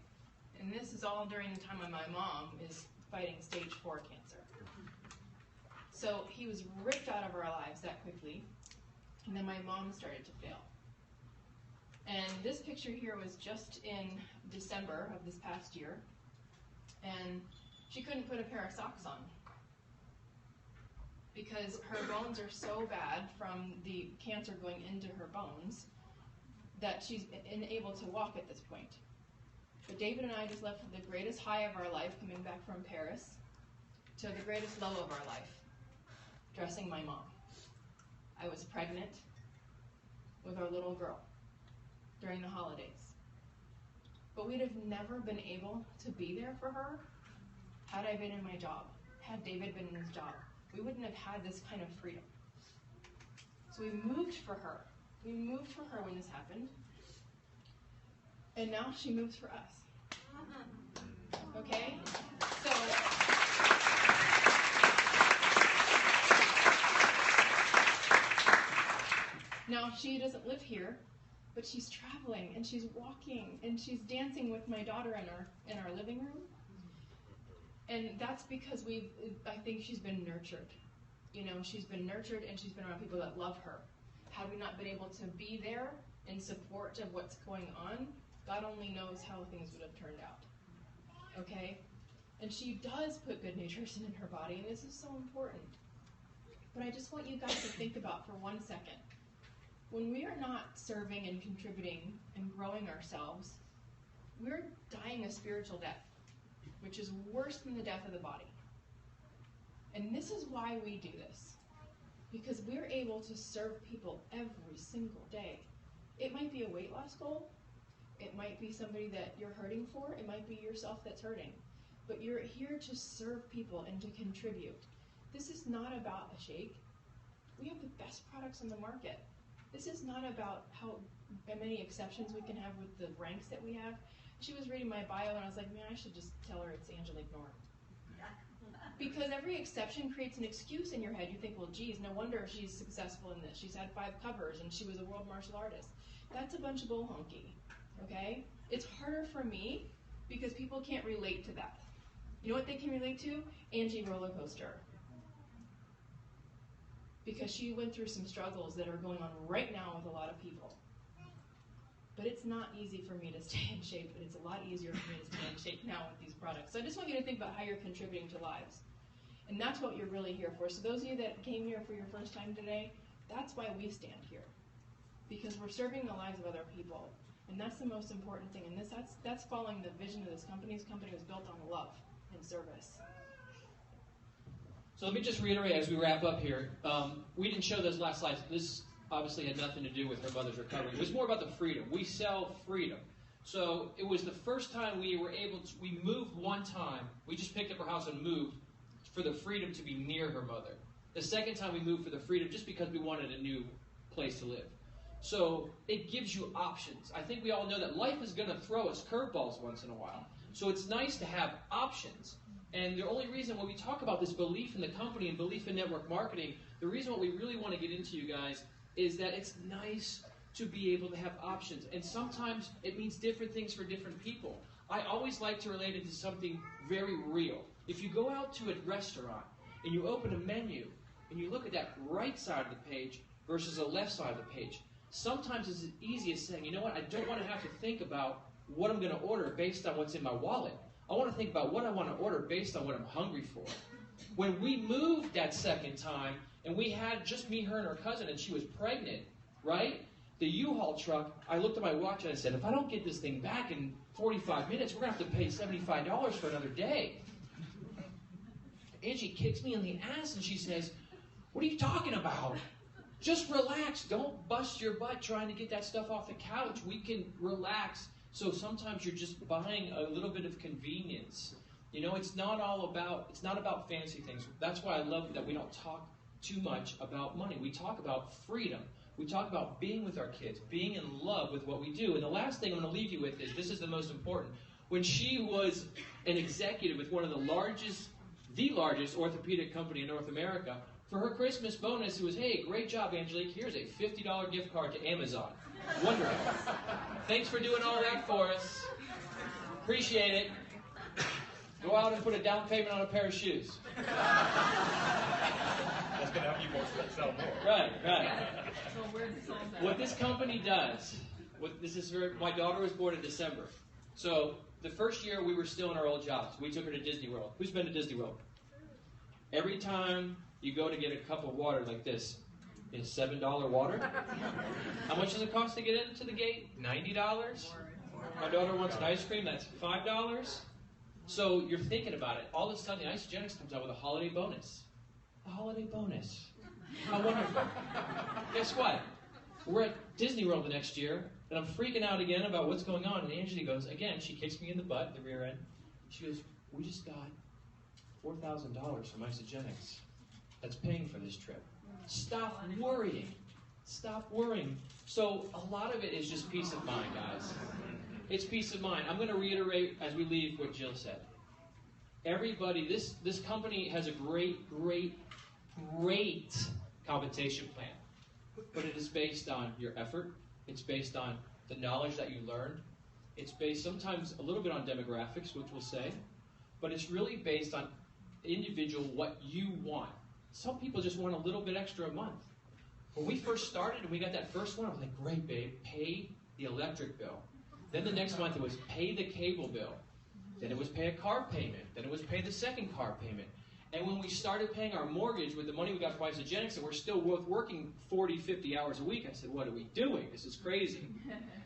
And this is all during the time when my mom is fighting stage 4 cancer. So he was ripped out of our lives that quickly, and then my mom started to fail. And this picture here was just in December of this past year, and she couldn't put a pair of socks on because her bones are so bad from the cancer going into her bones that she's unable to walk at this point. But David and I just left the greatest high of our life coming back from Paris to the greatest low of our life, dressing my mom. I was pregnant with our little girl during the holidays. But we'd have never been able to be there for her had I been in my job, had David been in his job. We wouldn't have had this kind of freedom. So we moved for her. We moved for her when this happened. And now she moves for us. Okay? So now she doesn't live here, but she's traveling and she's walking and she's dancing with my daughter in our living room. And that's because I think she's been nurtured. She's been nurtured and she's been around people that love her. Had we not been able to be there in support of what's going on, God only knows how things would have turned out. Okay? And she does put good nutrition in her body, and this is so important. But I just want you guys to think about for 1 second. When we are not serving and contributing and growing ourselves, we're dying a spiritual death, which is worse than the death of the body. And this is why we do this. Because we're able to serve people every single day. It might be a weight loss goal. It might be somebody that you're hurting for. It might be yourself that's hurting. But you're here to serve people and to contribute. This is not about a shake. We have the best products on the market. This is not about how many exceptions we can have with the ranks that we have. She was reading my bio and I was like, man, I should just tell her it's Angelike Norrie. Because every exception creates an excuse in your head. You think, well, geez, no wonder she's successful in this. She's had 5 covers and she was a world martial artist. That's a bunch of bull honky, okay? It's harder for me because people can't relate to that. You know what they can relate to? Angie roller coaster. Because she went through some struggles that are going on right now with a lot of people. But it's not easy for me to stay in shape, but it's a lot easier for me to stay in shape now with these products. So I just want you to think about how you're contributing to lives. And that's what you're really here for. So those of you that came here for your first time today, that's why we stand here. Because we're serving the lives of other people. And that's the most important thing. And that's following the vision of this company. This company was built on love and service. So let me just reiterate as we wrap up here. We didn't show those last slides. This obviously had nothing to do with her mother's recovery. It was more about the freedom. We sell freedom. So it was the first time we were able to, we moved one time. We just picked up her house and moved for the freedom to be near her mother. The second time we moved for the freedom just because we wanted a new place to live. So it gives you options. I think we all know that life is going to throw us curveballs once in a while. So it's nice to have options. And the only reason when we talk about this belief in the company and belief in network marketing, the reason what we really want to get into, you guys, is that it's nice to be able to have options. And sometimes it means different things for different people. I always like to relate it to something very real. If you go out to a restaurant and you open a menu and you look at that right side of the page versus the left side of the page, sometimes it's as easy as saying, you know what, I don't want to have to think about what I'm going to order based on what's in my wallet. I want to think about what I want to order based on what I'm hungry for. When we moved that second time, and we had just me, her, and her cousin, and she was pregnant, right? The U-Haul truck, I looked at my watch and I said, if I don't get this thing back in 45 minutes, we're going to have to pay $75 for another day. Angie kicks me in the ass and she says, what are you talking about? Just relax. Don't bust your butt trying to get that stuff off the couch. We can relax. So sometimes you're just buying a little bit of convenience. You know, it's not about fancy things. That's why I love that we don't talk too much about money. We talk about freedom. We talk about being with our kids, being in love with what we do. And the last thing I'm going to leave you with is, this is the most important. When she was an executive with one of the largest orthopedic company in North America, for her Christmas bonus, it was, hey, great job, Angelique. Here's a $50 gift card to Amazon. Wonderful. Thanks for doing all that for us. Appreciate it. Go out and put a down payment on a pair of shoes. That's going to help you sell more. Right. So where's the song at? What this company does, my daughter was born in December. So the first year we were still in our old jobs. We took her to Disney World. Who's been to Disney World? Every time you go to get a cup of water like this, is $7 water? How much does it cost to get into the gate? $90? My daughter wants an ice cream, that's $5. So you're thinking about it. All this time, the Isagenix comes out with a holiday bonus. A holiday bonus. How wonderful. Guess what? We're at Disney World the next year, and I'm freaking out again about what's going on. And Angie goes, again, she kicks me in the butt, the rear end. She goes, we just got $4,000 from Isagenix. That's paying for this trip. Stop worrying. Stop worrying. So a lot of it is just peace of mind, guys. It's peace of mind. I'm going to reiterate as we leave what Jill said. Everybody, this company has a great compensation plan. But it is based on your effort. It's based on the knowledge that you learned. It's based sometimes a little bit on demographics, which we'll say. But it's really based on individual, what you want. Some people just want a little bit extra a month. When we first started and we got that first one, I was like, great, babe, pay the electric bill. Then the next month it was pay the cable bill. Then it was pay a car payment. Then it was pay the second car payment. And when we started paying our mortgage with the money we got from Isagenix, and we're still working 40, 50 hours a week, I said, what are we doing? This is crazy.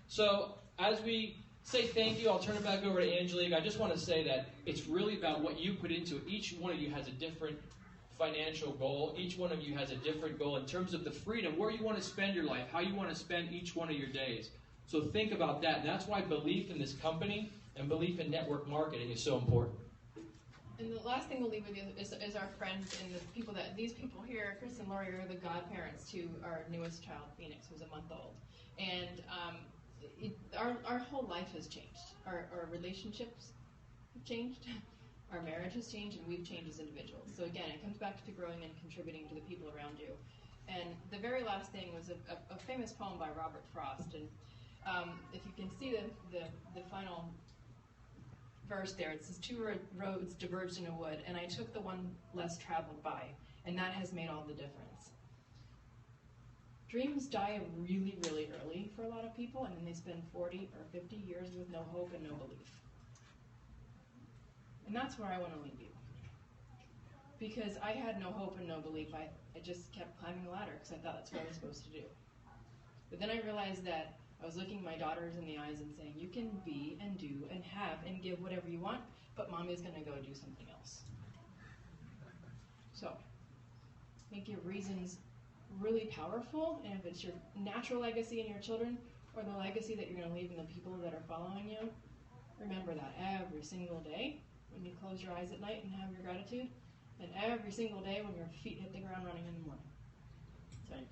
So as we say thank you, I'll turn it back over to Angelike. I just want to say that it's really about what you put into it. Each one of you has a different financial goal. Each one of you has a different goal in terms of the freedom, where you want to spend your life, how you want to spend each one of your days. So think about that. And that's why belief in this company and belief in network marketing is so important. And the last thing we'll leave with you is our friends and the people these people here, Chris and Lori, are the godparents to our newest child, Phoenix, who's a month old. And our whole life has changed. Our relationships have changed. Our marriage has changed, and we've changed as individuals. So again, it comes back to growing and contributing to the people around you. And the very last thing was a famous poem by Robert Frost. And if you can see the final verse there, it says, 2 roads diverged in a wood, and I took the one less traveled by, and that has made all the difference. Dreams die really, really early for a lot of people, and then they spend 40 or 50 years with no hope and no belief. And that's where I want to leave you. Because I had no hope and no belief. I just kept climbing the ladder because I thought that's what I was supposed to do. But then I realized that I was looking my daughters in the eyes and saying, you can be and do and have and give whatever you want, but Mommy's going to go do something else. So, make your reasons really powerful, and if it's your natural legacy in your children or the legacy that you're going to leave in the people that are following you, remember that every single day when you close your eyes at night and have your gratitude, and every single day when your feet hit the ground running in the morning. Sorry.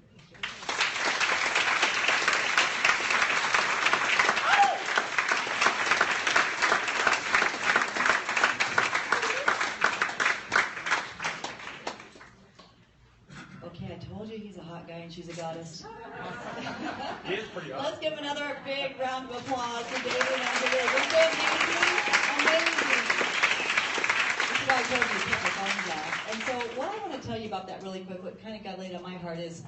Okay, I told you he's a hot guy and she's a goddess. He is pretty awesome. Let's give another big round of applause to David and Angelike. We're so amazing. This is why I told you to keep the phones off. And so what I want to tell you about that really quick, what kind of got laid on my heart is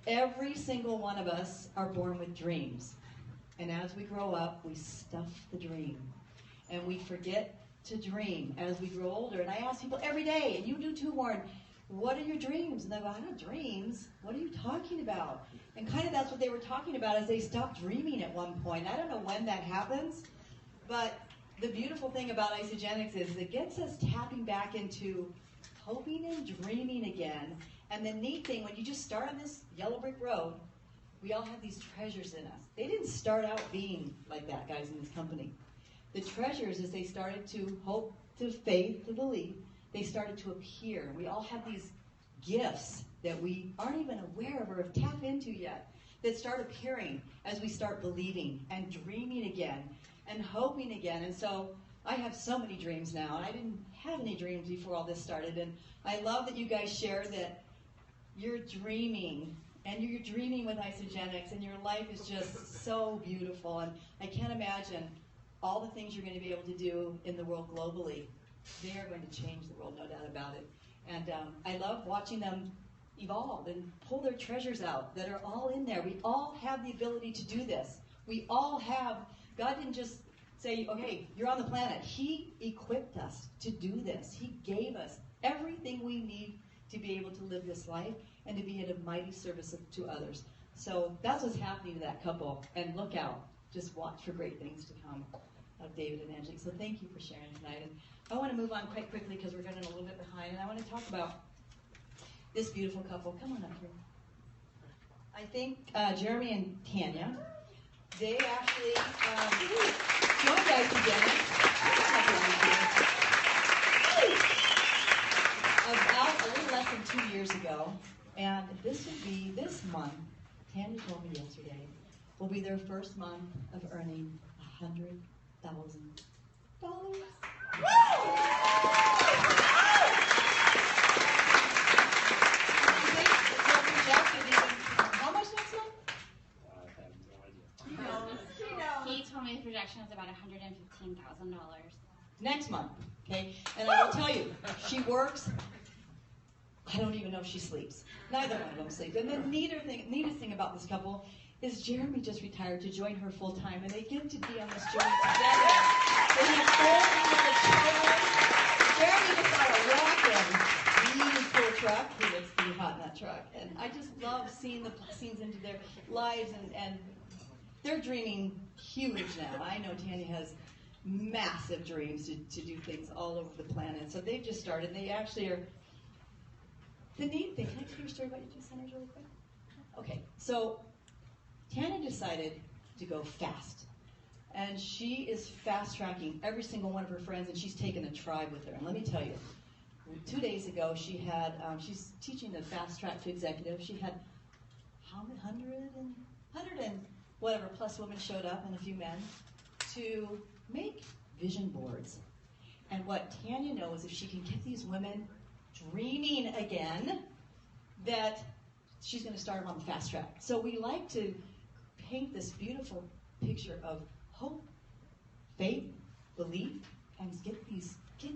every single one of us are born with dreams. And as we grow up, we stuff the dream. And we forget to dream as we grow older. And I ask people every day, and you do too, Warren, what are your dreams? And they go, I don't have dreams. What are you talking about? And kind of that's what they were talking about as they stopped dreaming at one point. I don't know when that happens, but the beautiful thing about Isagenix is it gets us tapping back into hoping and dreaming again. And the neat thing, when you just start on this yellow brick road, we all have these treasures in us. They didn't start out being like that, guys, in this company. The treasures, as they started to hope, to faith, to believe, they started to appear. We all have these gifts that we aren't even aware of or have tapped into yet that start appearing as we start believing and dreaming again and hoping again. And so I have so many dreams now, and I didn't have any dreams before all this started. And I love that you guys share that you're dreaming, and you're dreaming with Isagenix, and your life is just so beautiful. And I can't imagine all the things you're going to be able to do in the world globally. They are going to change the world, no doubt about it. And I love watching them evolve and pull their treasures out that are all in there. We all have the ability to do this. We all have, God didn't just say, okay, you're on the planet. He equipped us to do this. He gave us everything we need to be able to live this life and to be at a mighty service to others. So that's what's happening to that couple. And look out. Just watch for great things to come of David and Angelike. So thank you for sharing tonight. And I want to move on quite quickly because we're running a little bit behind. And I want to talk about this beautiful couple. Come on up here. I think Jeremy and Tanya, they actually joined Isagenix about a little less than 2 years ago. And this would be this month, Tanya told me yesterday, will be their first month of earning $100,000. How much next month? I have no idea. He told me the projection was about $115,000. Next month, okay? And I will tell you, she works. I don't even know if she sleeps. Neither one of them sleep. And the neatest thing about this couple is Jeremy just retired to join her full time, and they get to be on this journey together. They have 4 little children. Jeremy just got a rockin', really cool truck. He looks pretty hot in that truck. And I just love seeing the blessings into their lives, and they're dreaming huge now. I know Tanya has massive dreams to do things all over the planet. So they've just started. They actually are, the neat thing, can I tell you a story about your two centers really quick? Okay, so Tanya decided to go fast. And she is fast-tracking every single one of her friends, and she's taken a tribe with her. And let me tell you, 2 days ago, she had, she's teaching the fast track to executive. She had how many, 100 and whatever plus women showed up, and a few men, to make vision boards. And what Tanya knows, if she can get these women dreaming again, that she's going to start them on the fast track. So we like to paint this beautiful picture of hope, faith, belief, and get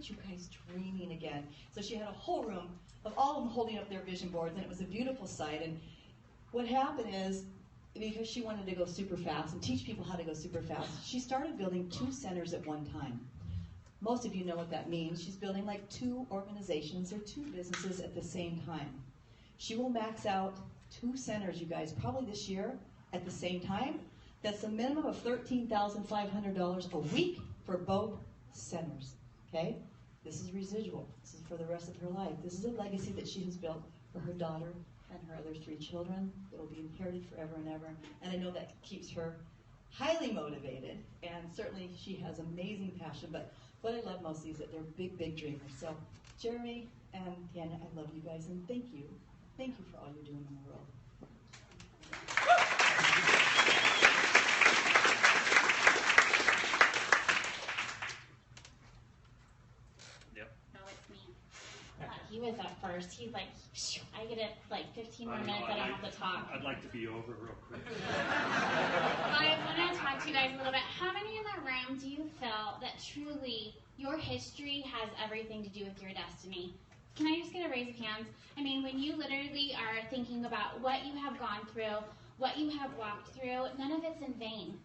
you guys dreaming again. So she had a whole room of all of them holding up their vision boards, and it was a beautiful sight. And what happened is, because she wanted to go super fast and teach people how to go super fast, she started building 2 centers at one time. Most of you know what that means. She's building like 2 organizations or 2 businesses at the same time. She will max out 2 centers, you guys, probably this year at the same time. That's a minimum of $13,500 a week for both centers, okay? This is residual. This is for the rest of her life. This is a legacy that she has built for her daughter and her other 3 children. It'll be inherited forever and ever. And I know that keeps her highly motivated, and certainly she has amazing passion. But what I love most is that they're big, big dreamers. So Jeremy and Tanya, I love you guys, and thank you. Thank you for all you're doing in the world. He was up first. He's like, I get it like 15 more minutes. I don't have to talk. I'd like to be over real quick. I want to talk to you guys a little bit. How many in the room do you feel that truly your history has everything to do with your destiny? Can I just get a raise of hands? I mean, when you literally are thinking about what you have gone through, what you have walked through, none of it's in vain.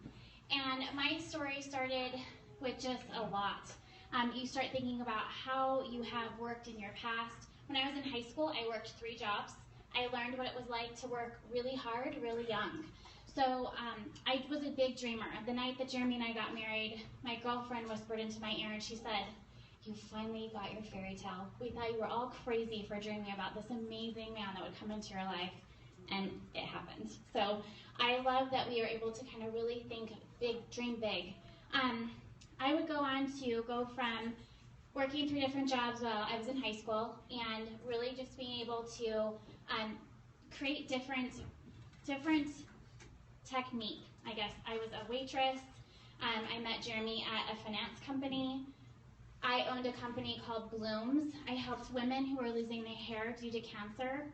And my story started with just a lot. You start thinking about how you have worked in your past. When I was in high school, I worked 3 jobs. I learned what it was like to work really hard, really young. So I was a big dreamer. The night that Jeremy and I got married, my girlfriend whispered into my ear and she said, "You finally got your fairy tale. We thought you were all crazy for dreaming about this amazing man that would come into your life." And it happened. So I love that we were able to kind of really think big, dream big. I would go on to go from working 3 different jobs while I was in high school and really just being able to create different technique, I guess. I was a waitress. I met Jeremy at a finance company. I owned a company called Blooms. I helped women who were losing their hair due to cancer.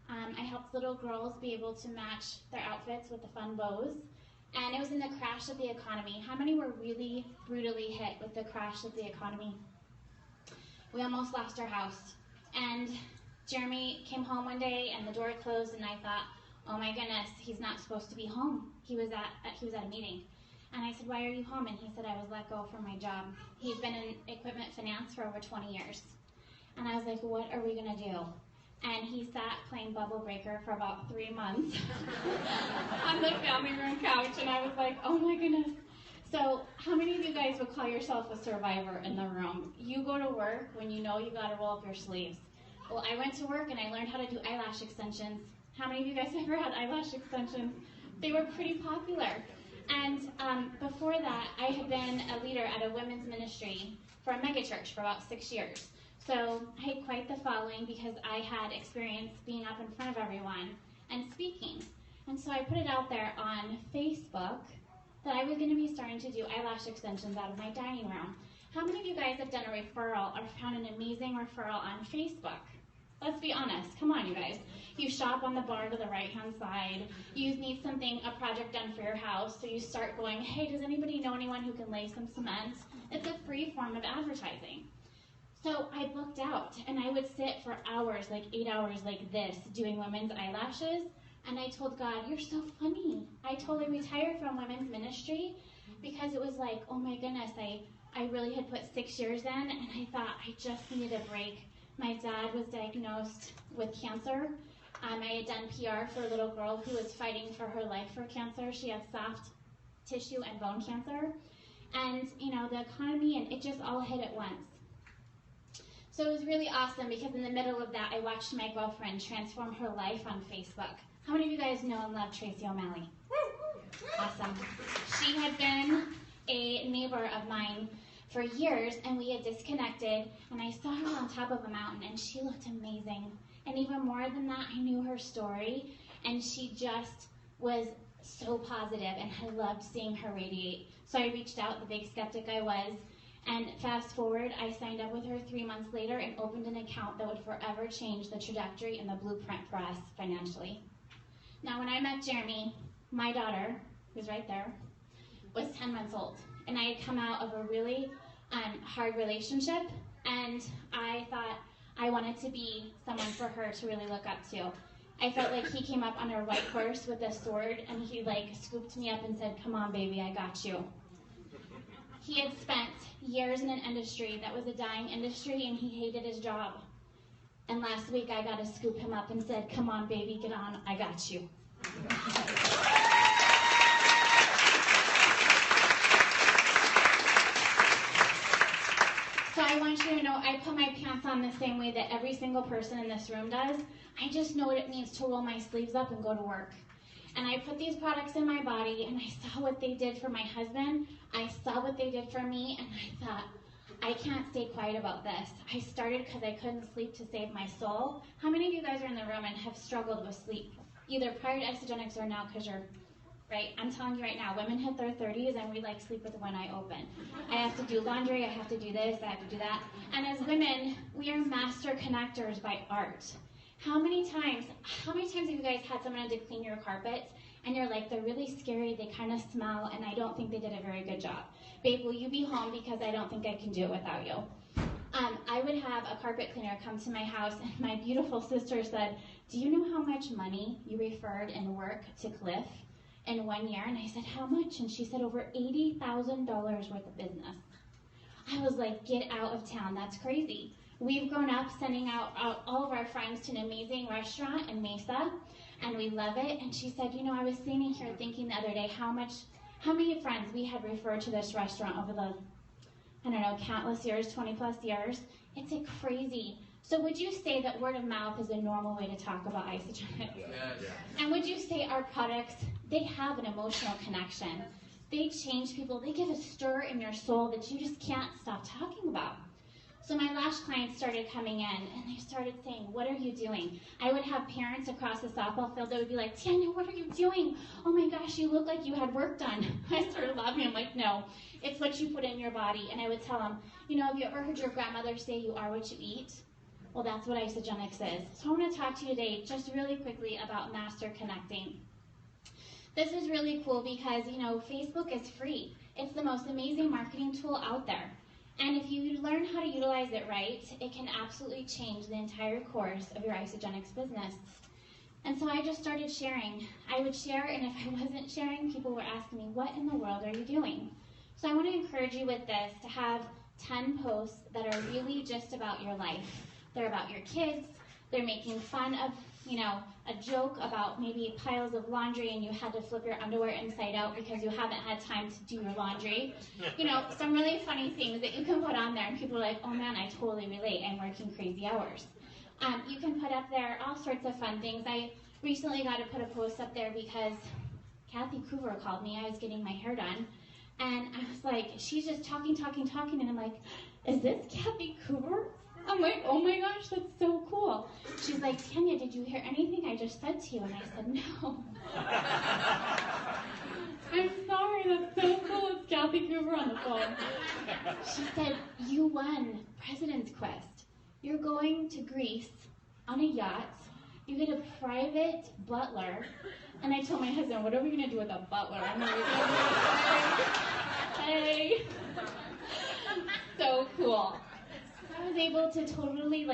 I helped little girls be able to match their outfits with the fun bows. And it was in the crash of the economy. How many were really brutally hit with the crash of the economy? We almost lost our house. And Jeremy came home one day and the door closed and I thought, oh my goodness, he's not supposed to be home. He was at a meeting. And I said, "Why are you home?" And he said, "I was let go from my job." He's been in equipment finance for over 20 years. And I was like, what are we gonna do? And he sat playing Bubble Breaker for about 3 months on the family room couch, and I was like, oh my goodness. So how many of you guys would call yourself a survivor in the room? You go to work when you know you gotta roll up your sleeves. Well, I went to work and I learned how to do eyelash extensions. How many of you guys ever had eyelash extensions? They were pretty popular. And before that, I had been a leader at a women's ministry for a megachurch for about 6 years. So I had quite the following because I had experience being up in front of everyone and speaking. And so I put it out there on Facebook that I was going to be starting to do eyelash extensions out of my dining room. How many of you guys have done a referral or found an amazing referral on Facebook? Let's be honest. Come on, you guys. You shop on the bar to the right-hand side. You need a project done for your house, so you start going, hey, does anybody know anyone who can lay some cement? It's a free form of advertising. So I booked out, and I would sit for hours, like 8 hours like this, doing women's eyelashes, and I told God, you're so funny. I totally retired from women's ministry because it was like, oh my goodness, I I really had put 6 years in, and I thought I just needed a break. My dad was diagnosed with cancer. I had done PR for a little girl who was fighting for her life for cancer. She had soft tissue and bone cancer. And, the economy, and it just all hit at once. So it was really awesome because in the middle of that, I watched my girlfriend transform her life on Facebook. How many of you guys know and love Tracy O'Malley? Awesome. She had been a neighbor of mine for years, and we had disconnected, and I saw her on top of a mountain, and she looked amazing. And even more than that, I knew her story, and she just was so positive, and I loved seeing her radiate. So I reached out, the big skeptic I was, and fast forward, I signed up with her 3 months later and opened an account that would forever change the trajectory and the blueprint for us financially. Now, when I met Jeremy, my daughter, who's right there, was 10 months old, and I had come out of a really hard relationship, and I thought I wanted to be someone for her to really look up to. I felt like he came up on a white horse with a sword, and he scooped me up and said, "Come on, baby, I got you." He had spent years in an industry that was a dying industry, and he hated his job. And last week I got to scoop him up and said, "Come on, baby, get on, I got you." So I want you to know I put my pants on the same way that every single person in this room does. I just know what it means to roll my sleeves up and go to work. And I put these products in my body, and I saw what they did for my husband. I saw what they did for me, and I thought, I can't stay quiet about this. I started because I couldn't sleep to save my soul. How many of you guys are in the room and have struggled with sleep, either prior to Isagenix or now because you're, right? I'm telling you right now, women hit their 30s, and we sleep with one eye open. I have to do laundry, I have to do this, I have to do that. And as women, we are master connectors by art. How many times have you guys had someone to clean your carpets, and you're like, they're really scary, they kind of smell, and I don't think they did a very good job. Babe, will you be home because I don't think I can do it without you? I would have a carpet cleaner come to my house, and my beautiful sister said, "Do you know how much money you referred in work to Cliff in 1 year?" And I said, "How much?" And she said, "Over $80,000 worth of business." I was like, get out of town, that's crazy. We've grown up sending out all of our friends to an amazing restaurant in Mesa, and we love it. And she said, I was sitting here thinking the other day how many friends we had referred to this restaurant over the, countless years, 20 plus years. It's crazy. So would you say that word of mouth is a normal way to talk about Isagenix? Yes. And would you say our products, they have an emotional connection. They change people. They give a stir in your soul that you just can't stop talking about. So my lash clients started coming in, and they started saying, "What are you doing?" I would have parents across the softball field that would be like, "Tanya, what are you doing? Oh my gosh, you look like you had work done." I started laughing. I'm like, "No, it's what you put in your body." And I would tell them, have you ever heard your grandmother say you are what you eat? Well, that's what Isagenix is. So I want to talk to you today just really quickly about master connecting. This is really cool because, Facebook is free. It's the most amazing marketing tool out there. And if you learn how to utilize it right, it can absolutely change the entire course of your Isagenix business. And so I just started sharing. I would share, and if I wasn't sharing, people were asking me, "What in the world are you doing?" So I want to encourage you with this to have 10 posts that are really just about your life. They're about your kids. They're making fun of, a joke about maybe piles of laundry and you had to flip your underwear inside out because you haven't had time to do your laundry. Some really funny things that you can put on there, and people are like, "Oh man, I totally relate. I'm working crazy hours." You can put up there all sorts of fun things. I recently got to put a post up there because Kathy Krueger called me. I was getting my hair done, and I was like, she's just talking, and I'm like, "Is this Kathy Krueger?" I'm like, "Oh my gosh, that's so cool." She's like, "Tanya, did you hear anything I just said to you?" And I said, "No." "I'm sorry, that's so cool. It's Kathy Krueger on the phone." She said, "You won President's Quest. You're going to Greece on a yacht. You get a private butler." And I told my husband, "What are we going to do with a butler?" I'm like, "Hey." So cool. I was able to totally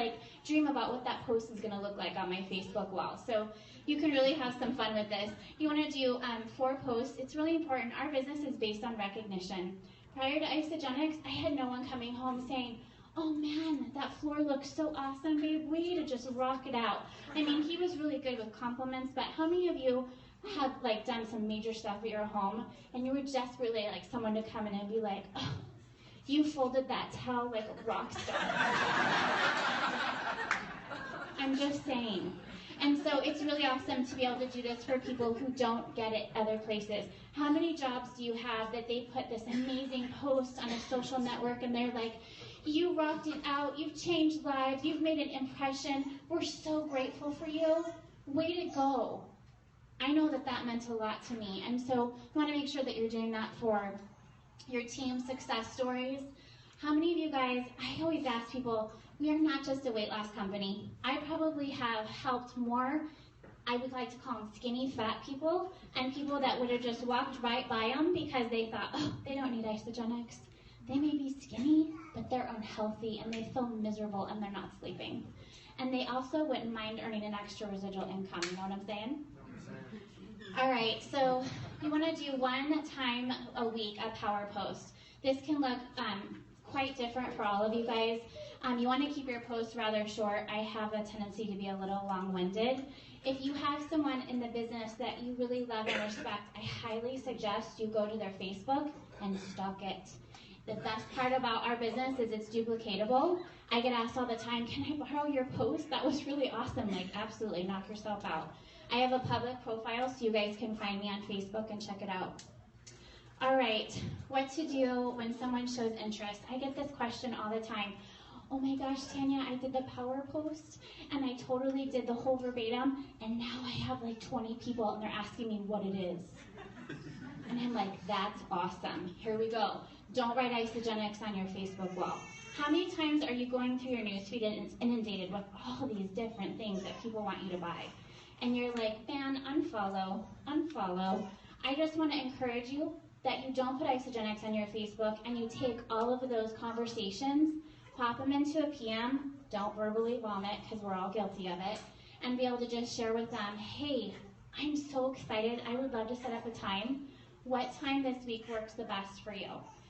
dream about what that post is going to look like on my Facebook wall. So you can really have some fun with this. You want to do 4 posts. It's really important. Our business is based on recognition. Prior to Isagenix, I had no one coming home saying, oh man, that floor looks so awesome, babe, way to just rock it out. I mean, he was really good with compliments, but how many of you have like done some major stuff at your home and you were desperately like someone to come in and be like, oh, you folded that towel like a rock star. I'm just saying. And so it's really awesome to be able to do this for people who don't get it other places. How many jobs do you have that they put this amazing post on a social network and they're like, you rocked it out, you've changed lives, you've made an impression, we're so grateful for you, way to go. I know that that meant a lot to me, and so I want to make sure that you're doing that for your team success stories. How many of you guys, I always ask people, we are not just a weight loss company. I probably have helped more, I would like to call them skinny fat people, and people that would have just walked right by them because they thought, oh, they don't need Isagenix. They may be skinny, but they're unhealthy and they feel miserable and they're not sleeping. And they also wouldn't mind earning an extra residual income, you know what I'm saying? All right, so you want to do one time a week a power post. This can look quite different for all of you guys. You want to keep your posts rather short. I have a tendency to be a little long-winded. If you have someone in the business that you really love and respect, I highly suggest you go to their Facebook and stalk it. The best part about our business is it's duplicatable. I get asked all the time, can I borrow your post? That was really awesome. Like, absolutely, knock yourself out. I have a public profile so you guys can find me on Facebook and check it out. All right, what to do when someone shows interest. I get this question all the time. Oh my gosh, Tanya, I did the power post and I totally did the whole verbatim and now I have like 20 people and they're asking me what it is. And I'm like, that's awesome. Here we go. Don't write Isagenix on your Facebook wall. How many times are you going through your newsfeed and it's inundated with all these different things that people want you to buy? And you're like, man, unfollow, unfollow. I just want to encourage you that you don't put Isagenix on your Facebook and you take all of those conversations, pop them into a PM, don't verbally vomit because we're all guilty of it, and be able to just share with them, hey, I'm so excited, I would love to set up a time. What time this week works the best for you?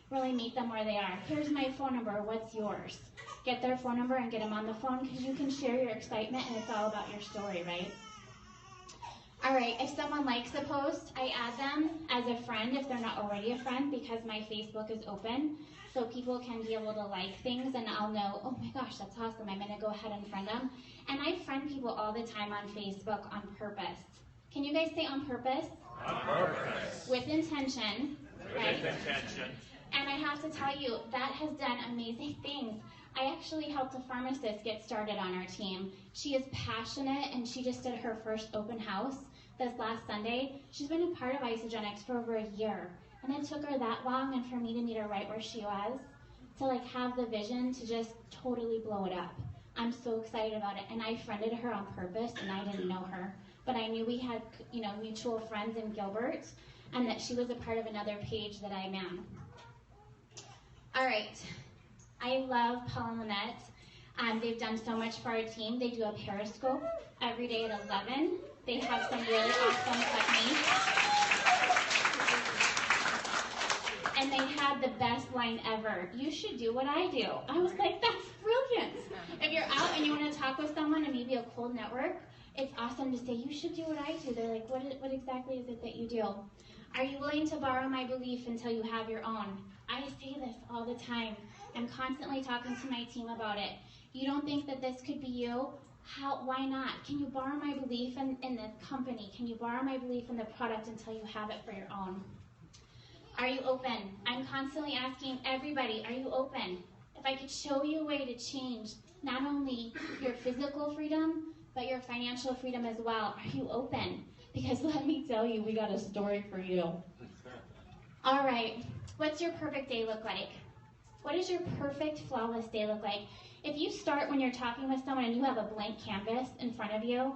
Really meet them where they are. Here's my phone number, what's yours? Get their phone number and get them on the phone because you can share your excitement and it's all about your story, right? All right, if someone likes a post, I add them as a friend if they're not already a friend because my Facebook is open so people can be able to like things and I'll know, oh my gosh, that's awesome, I'm gonna go ahead and friend them. And I friend people all the time on Facebook on purpose. Can you guys say on purpose? On purpose. With intention, right? With intention. And I have to tell you, that has done amazing things. I actually helped a pharmacist get started on our team. She is passionate and she just did her first open house this last Sunday. She's been a part of Isagenix for over a year. And it took her that long and for me to meet her right where she was, to like have the vision to just totally blow it up. I'm so excited about it. And I friended her on purpose and I didn't know her. But I knew we had, mutual friends in Gilbert and that she was a part of another page that I man. All right. I love Paul and Lynette. They've done so much for our team. They do a Periscope every day at 11. They have some really awesome techniques. And they had the best line ever. You should do what I do. I was like, that's brilliant. If you're out and you want to talk with someone and maybe a cold network, it's awesome to say, you should do what I do. They're like, what exactly is it that you do? Are you willing to borrow my belief until you have your own? I say this all the time. I'm constantly talking to my team about it. You don't think that this could be you? Why not? Can you borrow my belief in the company? Can you borrow my belief in the product until you have it for your own? Are you open? I'm constantly asking everybody, are you open? If I could show you a way to change not only your physical freedom, but your financial freedom as well, are you open? Because let me tell you, we got a story for you. All right, what's your perfect day look like? What does your perfect, flawless day look like? If you start when you're talking with someone and you have a blank canvas in front of you,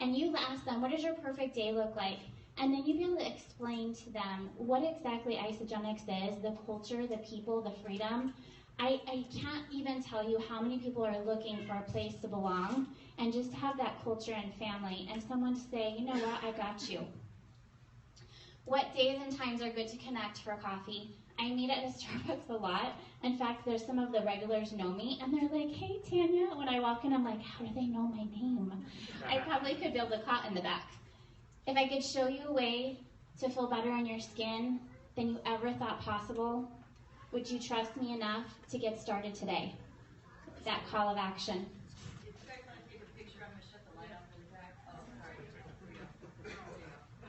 and you ask them, what does your perfect day look like? And then you be able to explain to them what exactly Isagenix is, the culture, the people, the freedom. I can't even tell you how many people are looking for a place to belong and just have that culture and family, and someone to say, you know what, I got you. What days and times are good to connect for coffee? I meet at a Starbucks a lot. In fact, there's some of the regulars know me, and they're like, hey, Tanya. When I walk in, I'm like, how do they know my name? I probably could build a cot in the back. If I could show you a way to feel better on your skin than you ever thought possible, would you trust me enough to get started today? That call of action. If you guys want to take a picture, I'm going to shut the light off in the back. Oh,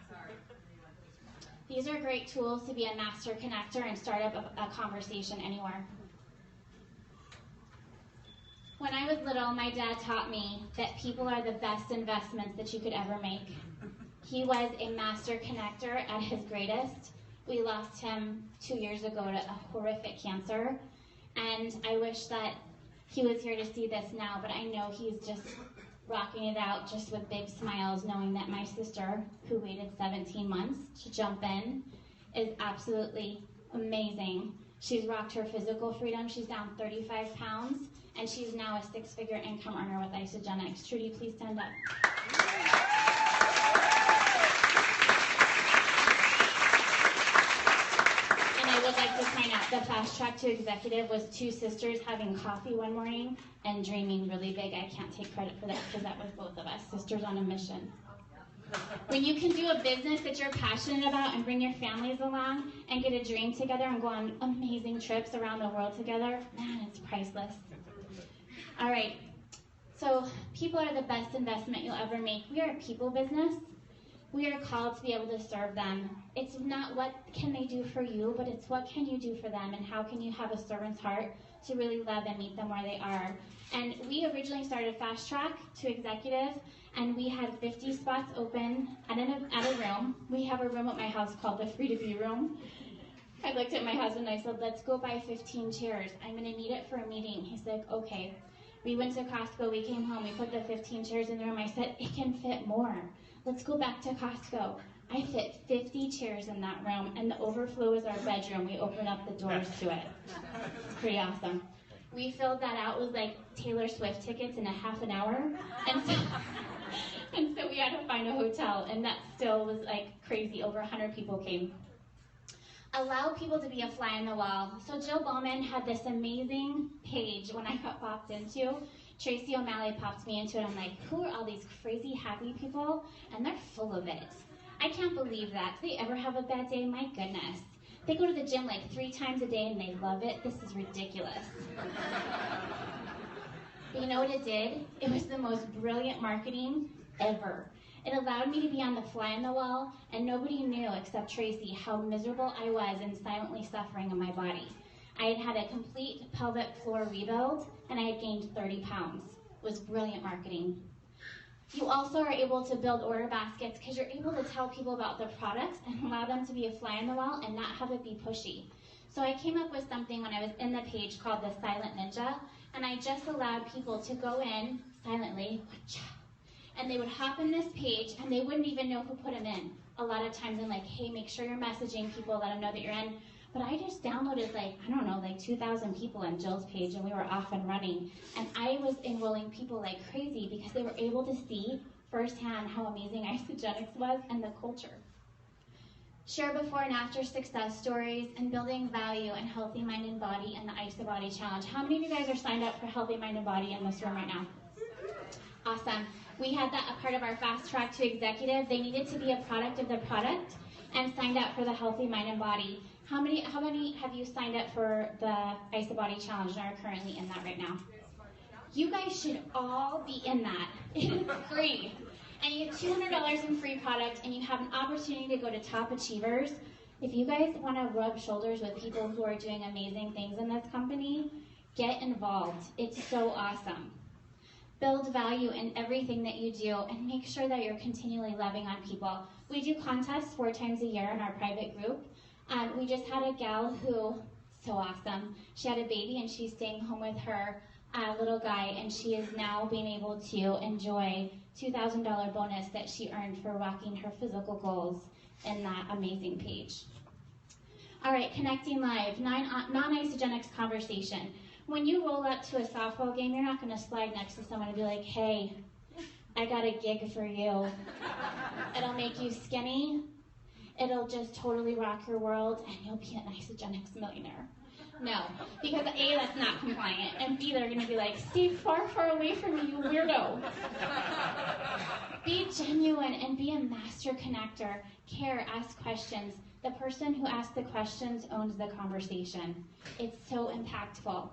sorry. These are great tools to be a master connector and start up a conversation anywhere. When I was little, my dad taught me that people are the best investments that you could ever make. He was a master connector at his greatest. We lost him 2 years ago to a horrific cancer, and I wish that he was here to see this now, but I know he's just rocking it out just with big smiles, knowing that my sister, who waited 17 months to jump in, is absolutely amazing. She's rocked her physical freedom. She's down 35 pounds, and she's now a six-figure income earner with Isagenix. Trudy, please stand up. I would like to point out the fast track to executive was two sisters having coffee one morning and dreaming really big. I can't take credit for that because that was both of us, sisters on a mission. When you can do a business that you're passionate about and bring your families along and get a dream together and go on amazing trips around the world together, man, it's priceless. All right, so people are the best investment you'll ever make. We are a people business. We are called to be able to serve them. It's not what can they do for you, but it's what can you do for them and how can you have a servant's heart to really love and meet them where they are. And we originally started Fast Track to Executive, and we had 50 spots open at a room. We have a room at my house called the Free to Be Room. I looked at my husband and I said, let's go buy 15 chairs. I'm going to need it for a meeting. He's like, okay. We went to Costco, we came home, we put the 15 chairs in the room. I said, it can fit more. Let's go back to Costco. I fit 50 chairs in that room, and the overflow is our bedroom. We opened up the doors to it. It's pretty awesome. We filled that out with like Taylor Swift tickets in a half an hour, and so we had to find a hotel, and that still was like crazy. Over 100 people came. Allow people to be a fly on the wall. So Jill Bauman had this amazing page when I got popped into. Tracy O'Malley popped me into it. I'm like, who are all these crazy happy people? And they're full of it. I can't believe that. Do they ever have a bad day? My goodness. They go to the gym like 3 times a day and they love it. This is ridiculous. But you know what it did? It was the most brilliant marketing ever. It allowed me to be on the fly on the wall, and nobody knew except Tracy how miserable I was and silently suffering in my body. I had had a complete pelvic floor rebuild, and I had gained 30 pounds. It was brilliant marketing. You also are able to build order baskets because you're able to tell people about the products and allow them to be a fly on the wall and not have it be pushy. So I came up with something when I was in the page called the Silent Ninja, and I just allowed people to go in silently, and they would hop in this page, and they wouldn't even know who put them in. A lot of times I'm like, hey, make sure you're messaging people, let them know that you're in. But I just downloaded like 2,000 people on Jill's page, and we were off and running. And I was enrolling people like crazy because they were able to see firsthand how amazing Isagenix was and the culture. Share before and after success stories and building value and healthy mind and body in the IsaBody Challenge. How many of you guys are signed up for Healthy Mind and Body in this room right now? Awesome. We had that a part of our Fast Track to Executive. They needed to be a product of the product and signed up for the Healthy Mind and Body. How many have you signed up for the IsaBody Challenge and are currently in that right now? You guys should all be in that. It is free. And you get $200 in free product, and you have an opportunity to go to Top Achievers. If you guys want to rub shoulders with people who are doing amazing things in this company, get involved. It's so awesome. Build value in everything that you do, and make sure that you're continually loving on people. We do contests 4 times a year in our private group. We just had a gal who, so awesome, she had a baby and she's staying home with her little guy, and she is now being able to enjoy $2,000 bonus that she earned for rocking her physical goals in that amazing page. All right, connecting live, non-Isagenix conversation. When you roll up to a softball game, you're not going to slide next to someone and be like, hey, I got a gig for you. It'll make you skinny. it'll just totally rock your world and you'll be an Isagenix millionaire. No, because A, that's not compliant, and B, they're going to be like, stay far, far away from me, you weirdo. Be genuine and be a master connector. Care, ask questions. The person who asks the questions owns the conversation. It's so impactful.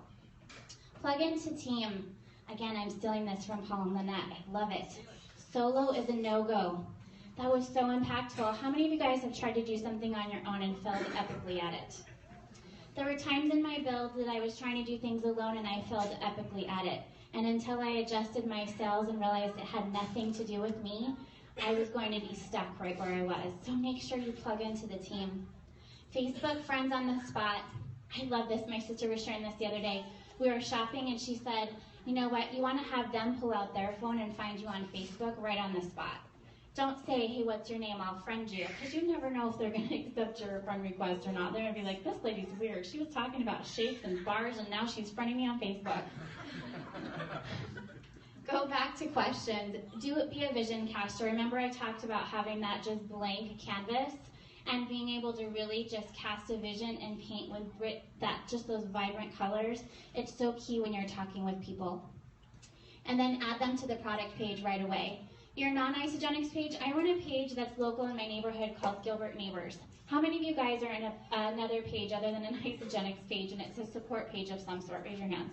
Plug into team. Again, I'm stealing this from Paul and Lynette. I love it. Solo is a no-go. That was so impactful. How many of you guys have tried to do something on your own and failed epically at it? There were times in my build that I was trying to do things alone and I failed epically at it. And until I adjusted my sails and realized it had nothing to do with me, I was going to be stuck right where I was. So make sure you plug into the team. Facebook friends on the spot. I love this. My sister was sharing this the other day. We were shopping and she said, you know what, you want to have them pull out their phone and find you on Facebook right on the spot. Don't say, hey, what's your name? I'll friend you. Because you never know if they're going to accept your friend request or not. They're going to be like, this lady's weird. She was talking about shakes and bars, and now she's friending me on Facebook. Go back to questions. Be a vision caster. Remember I talked about having that just blank canvas and being able to really just cast a vision and paint with just those vibrant colors. It's so key when you're talking with people. And then add them to the product page right away. Your non-Isagenix page, I run a page that's local in my neighborhood called Gilbert Neighbors. How many of you guys are in another page other than an Isagenix page and it's a support page of some sort? Raise your hands.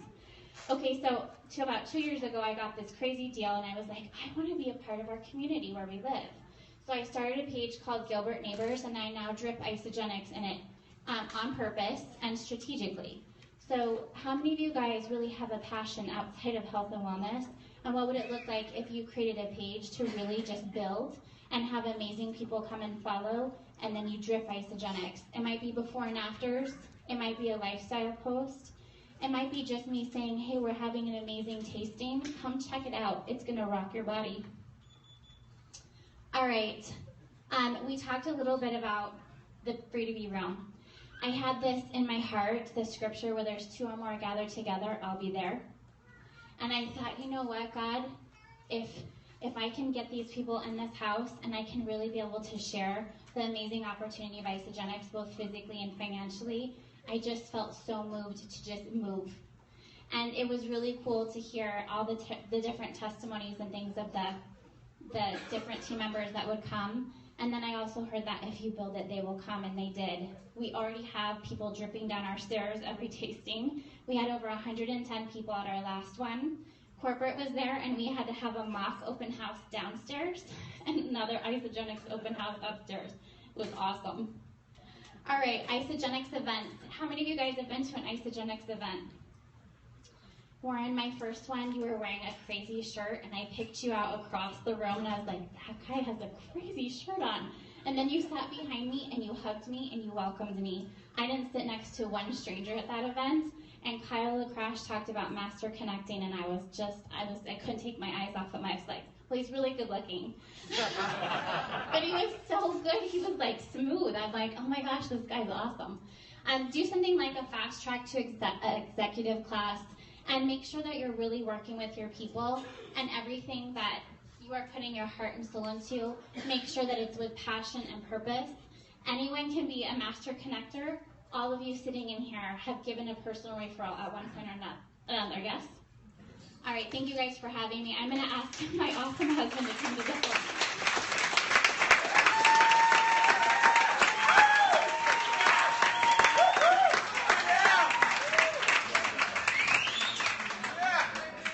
Okay, so about 2 years ago, I got this crazy deal and I was like, I want to be a part of our community where we live. So I started a page called Gilbert Neighbors and I now drip Isagenix in it on purpose and strategically. So how many of you guys really have a passion outside of health and wellness? And what would it look like if you created a page to really just build and have amazing people come and follow, and then you drip Isagenix? It might be before and afters. It might be a lifestyle post. It might be just me saying, hey, we're having an amazing tasting. Come check it out. It's going to rock your body. All right. We talked a little bit about the free to be realm. I had this in my heart, the scripture where there's two or more gathered together, I'll be there. And I thought, you know what, God, if I can get these people in this house and I can really be able to share the amazing opportunity of Isagenix, both physically and financially, I just felt so moved to just move. And it was really cool to hear all the different testimonies and things of the different team members that would come. And then I also heard that if you build it, they will come, and they did. We already have people dripping down our stairs every tasting. We had over 110 people at our last one. Corporate was there, and we had to have a mock open house downstairs and another Isagenix open house upstairs. It was awesome. All right, Isagenix events. How many of you guys have been to an Isagenix event? Warren, my first one, you were wearing a crazy shirt, and I picked you out across the room, and I was like, that guy has a crazy shirt on. And then you sat behind me, and you hugged me, and you welcomed me. I didn't sit next to one stranger at that event, and Kyle LaCrash talked about master connecting, and I couldn't take my eyes off him. I was like, well, he's really good looking. But he was so good. He was like smooth. I was like, oh my gosh, this guy's awesome. Do something like a fast track to executive class, and make sure that you're really working with your people, and everything that you are putting your heart and soul into, make sure that it's with passion and purpose. Anyone can be a master connector. All of you sitting in here have given a personal referral at one point or another, yes? All right, thank you guys for having me. I'm going to ask my awesome husband to come to the floor.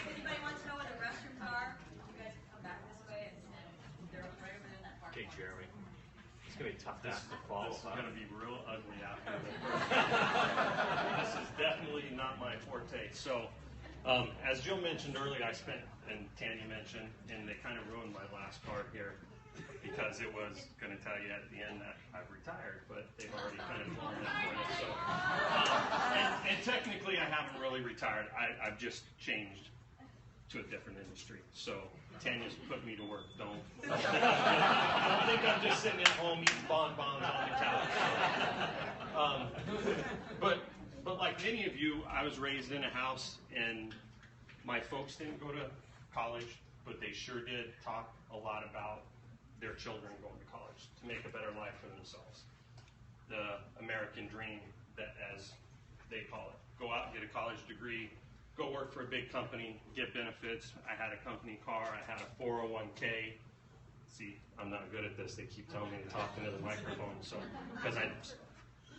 Anybody want to know where the restrooms are? You guys can come back this way, and they're right over there in that park. Okay, Jeremy. It's going to be tough to follow. This is going to be real ugly out here. This is definitely not my forte. So, as Jill mentioned earlier, and Tanya mentioned, and they kind of ruined my last card here because it was going to tell you at the end that I've retired, but they've already kind of blown that for you. So, and technically, I haven't really retired. I've just changed to a different industry. So Tanya's put me to work. Don't think I'm just sitting at home eating bonbons on the couch. But like many of you, I was raised in a house, and my folks didn't go to college, but they sure did talk a lot about their their children going to college, to make a better life for themselves. The American dream, that as they call it. Go out, get a college degree, go work for a big company, get benefits. I had a company car, I had a 401k. See, I'm not good at this. They keep telling me to talk into the microphone, so because I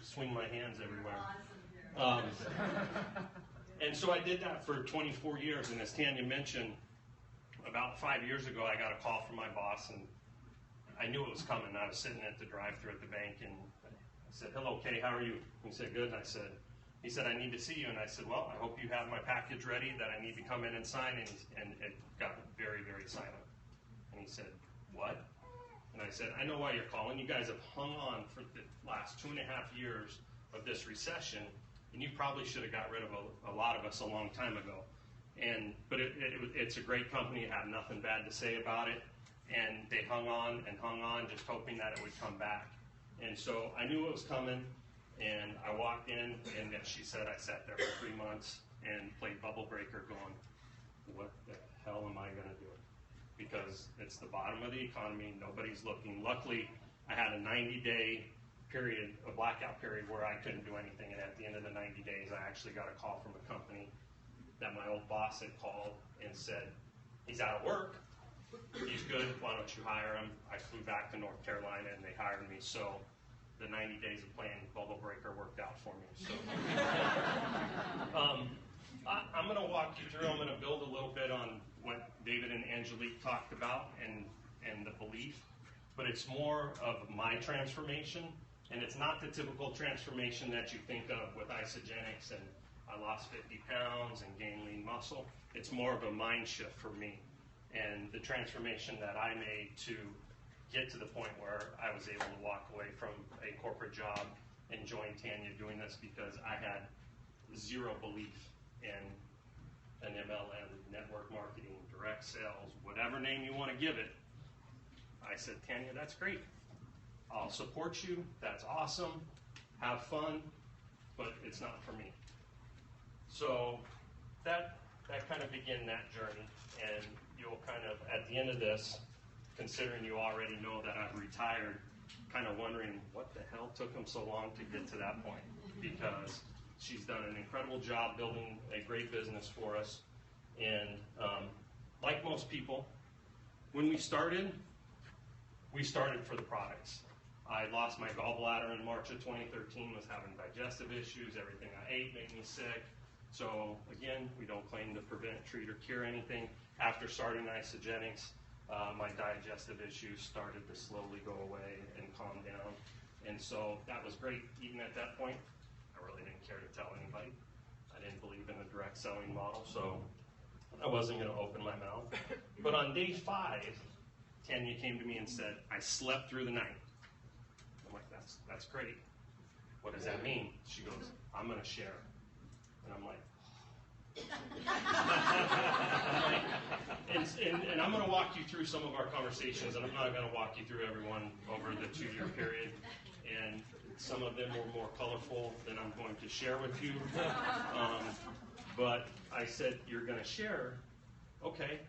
swing my hands everywhere. And so I did that for 24 years, and as Tanya mentioned, about 5 years ago, I got a call from my boss, and I knew it was coming. I was sitting at the drive-thru at the bank, and I said, "Hello, Kay, how are you?" He said, "Good." And he said, "I need to see you." And I said, "Well, I hope you have my package ready that I need to come in and sign." And it got very, very silent. And he said, "What?" And I said, "I know why you're calling. You guys have hung on for the last 2.5 years of this recession, and you probably should have got rid of a lot of us a long time ago. But it's a great company. I have nothing bad to say about it." And they hung on, just hoping that it would come back. And so I knew it was coming, and I walked in, and as she said, I sat there for 3 months and played Bubble Breaker going, what the hell am I going to do? Because it's the bottom of the economy, nobody's looking. Luckily, I had a 90-day period, a blackout period, where I couldn't do anything, and at the end of the 90 days, I actually got a call from a company that my old boss had called and said, "He's out of work. He's good, why don't you hire him?" I flew back to North Carolina and they hired me, so the 90 days of playing Bubble Breaker worked out for me. So I'm going to walk you through, I'm going to build a little bit on what David and Angelique talked about and the belief, but it's more of my transformation, and it's not the typical transformation that you think of with Isagenix and I lost 50 pounds and gained lean muscle. It's more of a mind shift for me. And the transformation that I made to get to the point where I was able to walk away from a corporate job and join Tanya doing this, because I had zero belief in an MLM, network marketing, direct sales, whatever name you want to give it. I said, "Tanya, that's great. I'll support you. That's awesome. Have fun, but it's not for me." So that kind of began that journey, and you'll kind of, at the end of this, considering you already know that I've retired, kind of wondering what the hell took them so long to get to that point, because she's done an incredible job building a great business for us. And like most people, when we started for the products. I lost my gallbladder in March of 2013, was having digestive issues, everything I ate made me sick. So again, we don't claim to prevent, treat, or cure anything. After starting Isagenix, my digestive issues started to slowly go away and calm down. And so that was great. Even at that point, I really didn't care to tell anybody. I didn't believe in a direct selling model, so I wasn't going to open my mouth. But on day 5, Tanya came to me and said, "I slept through the night." I'm like, that's great. What does that mean? She goes, "I'm going to share." And I'm like, and I'm going to walk you through some of our conversations, and I'm not going to walk you through everyone over the 2-year period. And some of them were more colorful than I'm going to share with you. But I said, "You're going to share? Okay.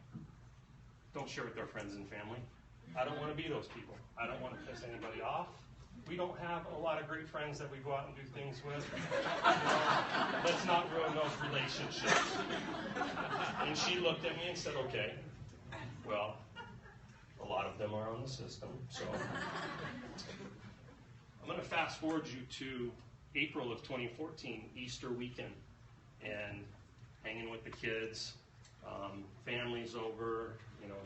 Don't share with their friends and family. I don't want to be those people. I don't want to piss anybody off. We don't have a lot of great friends that we go out and do things with. Let's not ruin those relationships." And she looked at me and said, "Okay, well, a lot of them are on the system, so." I'm going to fast forward you to April of 2014, Easter weekend, and hanging with the kids, families over,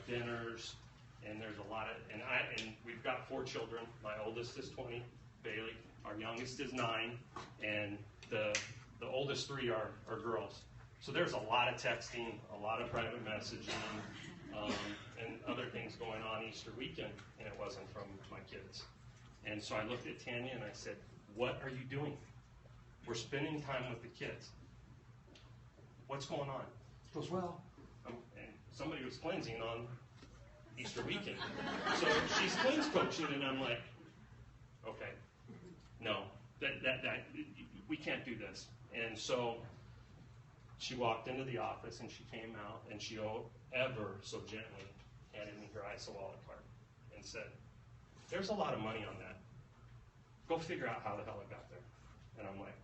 dinners, and there's a lot of, and we've got 4 children. My oldest is 20, Bailey. Our youngest is 9, and the oldest 3 are girls. So there's a lot of texting, a lot of private messaging, and other things going on Easter weekend, and it wasn't from my kids. And so I looked at Tanya and I said, "What are you doing? We're spending time with the kids. What's going on?" She goes, "Well," and somebody was cleansing on Easter weekend. So she's cleanse coaching, and I'm like, "Okay, no, that we can't do this." And so she walked into the office and she came out and she ever so gently handed me her ISO wallet card and said, there's a lot of money on that. Go figure out how the hell it got there. And I'm like,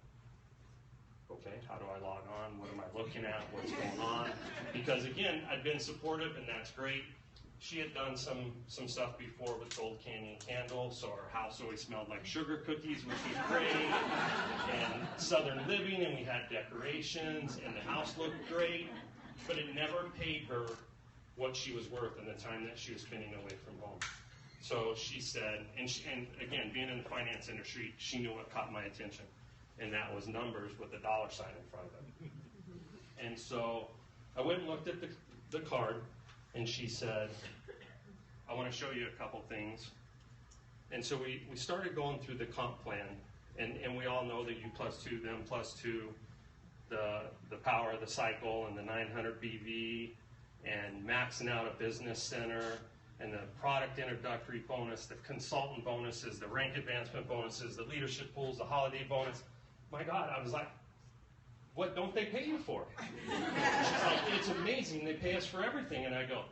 okay, how do I log on? What am I looking at? What's going on? Because again, I'd been supportive, and that's great. She had done some stuff before with Gold Canyon candles, so our house always smelled like sugar cookies, which was great, and Southern living, and we had decorations, and the house looked great, but it never paid her what she was worth in the time that she was spending away from home. So she said, and again, being in the finance industry, she knew what caught my attention, and that was numbers with a dollar sign in front of them. And so I went and looked at the card, and she said, I want to show you a couple things. And so we started going through the comp plan, and we all know the U+2, them +2, the power of the cycle, and the 900 BV, and maxing out a business center, and the product introductory bonus, the consultant bonuses, the rank advancement bonuses, the leadership pools, the holiday bonus. My God, I was like, what don't they pay you for? She's like, it's amazing, they pay us for everything. And I go,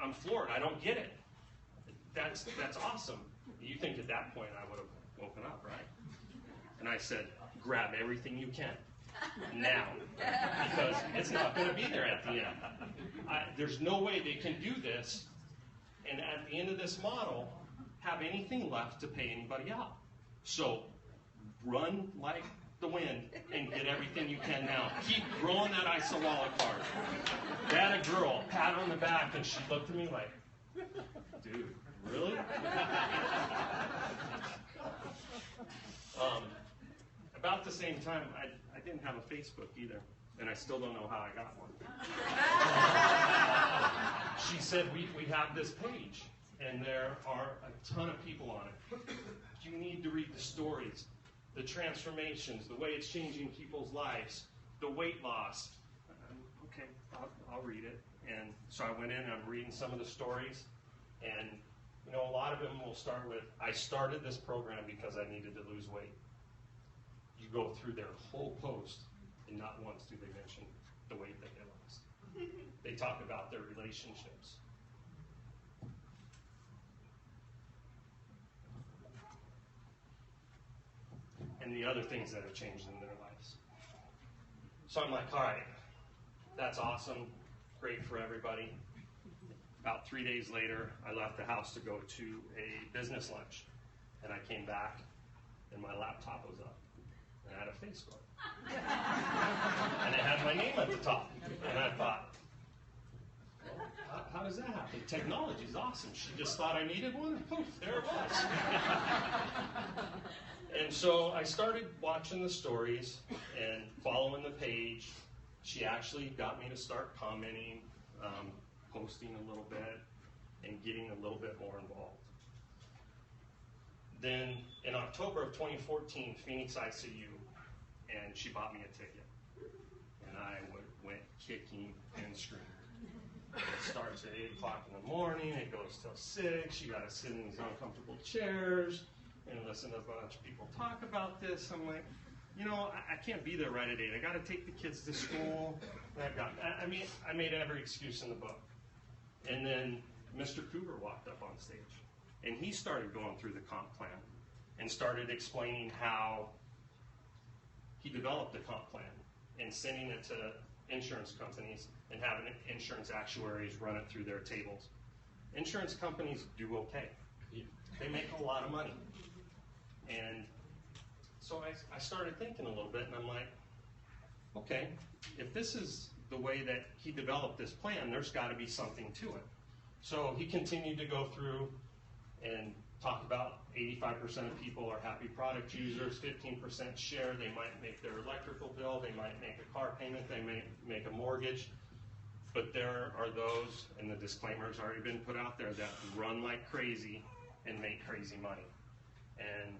I'm floored, I don't get it. That's awesome. You think at that point I would have woken up, right? And I said, grab everything you can, now, because it's not going to be there at the end. There's no way they can do this, and at the end of this model, have anything left to pay anybody out. So run like the wind and get everything you can now. Keep growing that Isawala card. That a girl, pat on the back, and she looked at me like, dude, really? About the same time, I didn't have a Facebook either, and I still don't know how I got one. She said, we have this page, and there are a ton of people on it. You need to read the stories, the transformations, the way it's changing people's lives, the weight loss. Okay, I'll read it. And so I went in and I'm reading some of the stories, and you know, a lot of them will start with, I started this program because I needed to lose weight. You go through their whole post, and not once do they mention the weight that they lost. They talk about their relationships. And the other things that have changed in their lives. So I'm like, all right, that's awesome, great for everybody. About 3 days later, I left the house to go to a business lunch. And I came back, and my laptop was up. And I had a Facebook. And it had my name at the top. And I thought, how does that happen? Technology's awesome. She just thought I needed one, and poof, there it was. And so I started watching the stories and following the page. She actually got me to start commenting, posting a little bit, and getting a little bit more involved. Then in October of 2014, Phoenix ICU, and she bought me a ticket. And I went kicking and screaming. It starts at 8 o'clock in the morning, it goes till 6, you gotta sit in these uncomfortable chairs and listen to a bunch of people talk about this. I'm like, you know, I can't be there right at 8. I gotta take the kids to school. I made every excuse in the book. And then Mr. Krueger walked up on stage, and he started going through the comp plan and started explaining how he developed the comp plan and sending it to insurance companies and having insurance actuaries run it through their tables. Insurance companies do okay. They make a lot of money. And so I started thinking a little bit, and I'm like, okay, if this is the way that he developed this plan, there's got to be something to it. So he continued to go through and talk about 85% of people are happy product users, 15% share, they might make their electrical bill, they might make a car payment, they may make a mortgage, but there are those, and the disclaimer's already been put out there, that run like crazy and make crazy money. And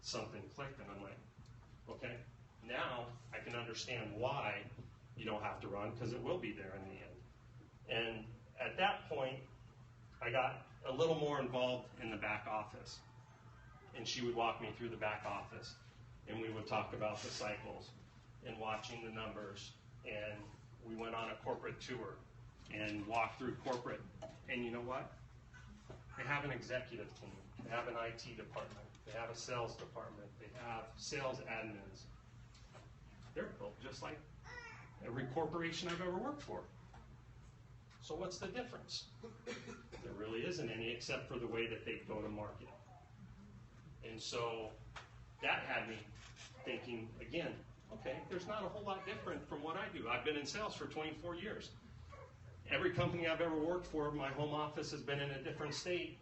something clicked, and I'm like, okay, now I can understand why you don't have to run, because it will be there in the end. And at that point, I got a little more involved in the back office. And she would walk me through the back office, and we would talk about the cycles and watching the numbers. And we went on a corporate tour and walked through corporate. And you know what? They have an executive team. They have an IT department. They have a sales department. They have sales admins. They're built just like every corporation I've ever worked for. So what's the difference? There really isn't any, except for the way that they go to market. And so that had me thinking, again, okay, there's not a whole lot different from what I do. I've been in sales for 24 years. Every company I've ever worked for, my home office has been in a different state.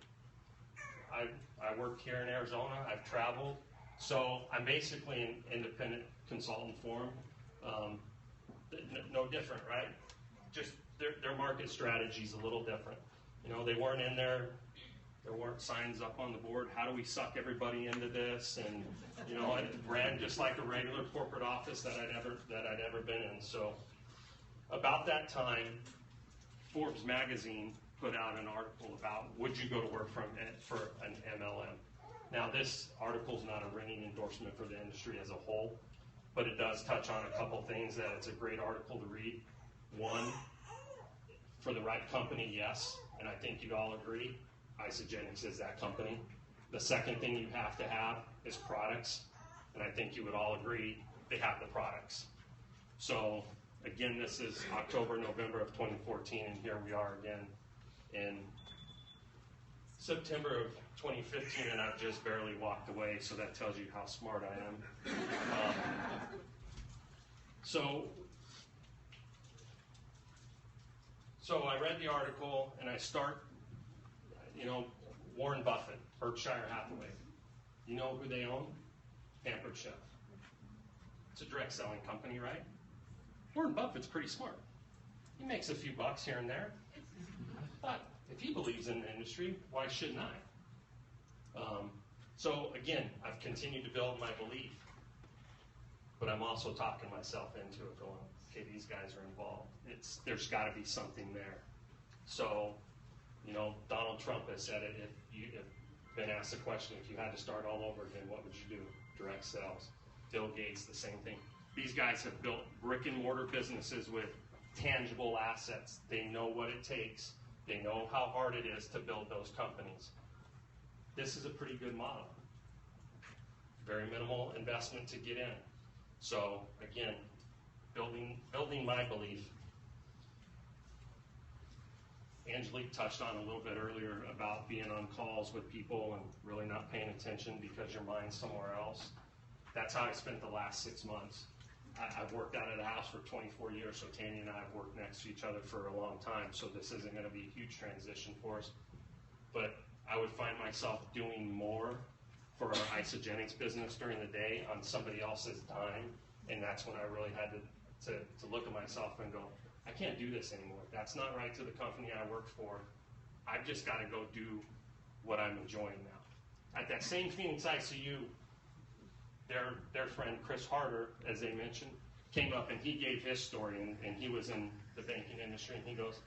I work here in Arizona. I've traveled. So I'm basically an independent consultant for them. No different, right? Just their market strategy is a little different. You know, they weren't in there. There weren't signs up on the board. How do we suck everybody into this? And you know, it ran just like a regular corporate office that I'd ever been in. So about that time, Forbes magazine put out an article about would you go to work for an MLM. Now this article is not a ringing endorsement for the industry as a whole, but it does touch on a couple things that it's a great article to read. One, for the right company, yes, and I think you'd all agree, Isagenix is that company. The second thing you have to have is products, and I think you would all agree they have the products. So again, this is October, November of 2014, and here we are again in September of 2015, and I've just barely walked away, so that tells you how smart I am. So I read the article, and I start, you know, Warren Buffett, Berkshire Hathaway. You know who they own? Pampered Chef. It's a direct selling company, right? Warren Buffett's pretty smart. He makes a few bucks here and there. But if he believes in the industry, why shouldn't I? So again, I've continued to build my belief, but I'm also talking myself into it going, okay, these guys are involved. There's got to be something there. So, you know, Donald Trump has said it, if you've been asked the question, if you had to start all over again, what would you do? Direct sales. Bill Gates, the same thing. These guys have built brick and mortar businesses with tangible assets. They know what it takes. They know how hard it is to build those companies. This is a pretty good model. Very minimal investment to get in. So again, building my belief. Angelique touched on a little bit earlier about being on calls with people and really not paying attention because your mind's somewhere else. That's how I spent the last 6 months. I've worked out of the house for 24 years, so Tanya and I have worked next to each other for a long time, so this isn't going to be a huge transition for us. But I would find myself doing more for our Isagenix business during the day on somebody else's dime, and that's when I really had to look at myself and go, I can't do this anymore. That's not right to the company I work for. I've just got to go do what I'm enjoying now. At that same Phoenix ICU, their friend Chris Harder, as they mentioned, came up and he gave his story, and he was in the banking industry, and he goes,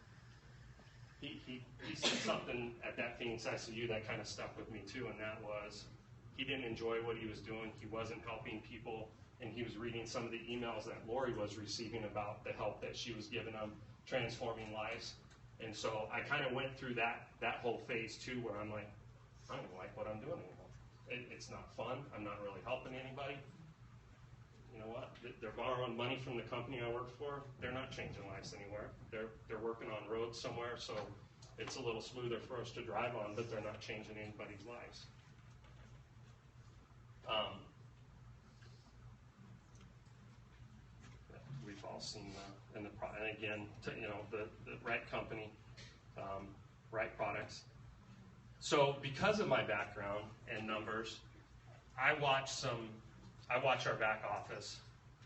he said something at that Phoenix ICU that kind of stuck with me too, and that was he didn't enjoy what he was doing. He wasn't helping people, and he was reading some of the emails that Lori was receiving about the help that she was giving them, transforming lives. And so I kind of went through that whole phase too, where I'm like, I don't like what I'm doing anymore. It's not fun. I'm not really helping anybody. You know what? They're borrowing money from the company I work for. They're not changing lives anywhere. They're working on roads somewhere, so it's a little smoother for us to drive on, but they're not changing anybody's lives. We've all seen and again, you know, the right company, right products. So because of my background and numbers, I watch our back office,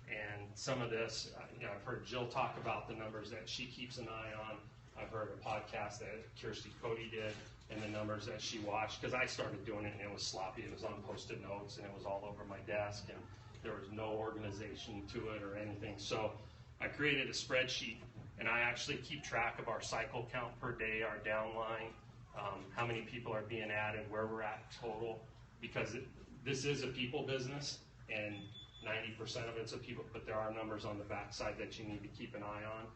and some of this, you know, I've heard Jill talk about the numbers that she keeps an eye on. I've heard a podcast that Kirsty Cody did and the numbers that she watched, because I started doing it and it was sloppy. It was on Post-it notes and it was all over my desk, and there was no organization to it or anything. So I created a spreadsheet, and I actually keep track of our cycle count per day, our downline, how many people are being added, where we're at total, because this is a people business, and 90% of it's a people, but there are numbers on the backside that you need to keep an eye on.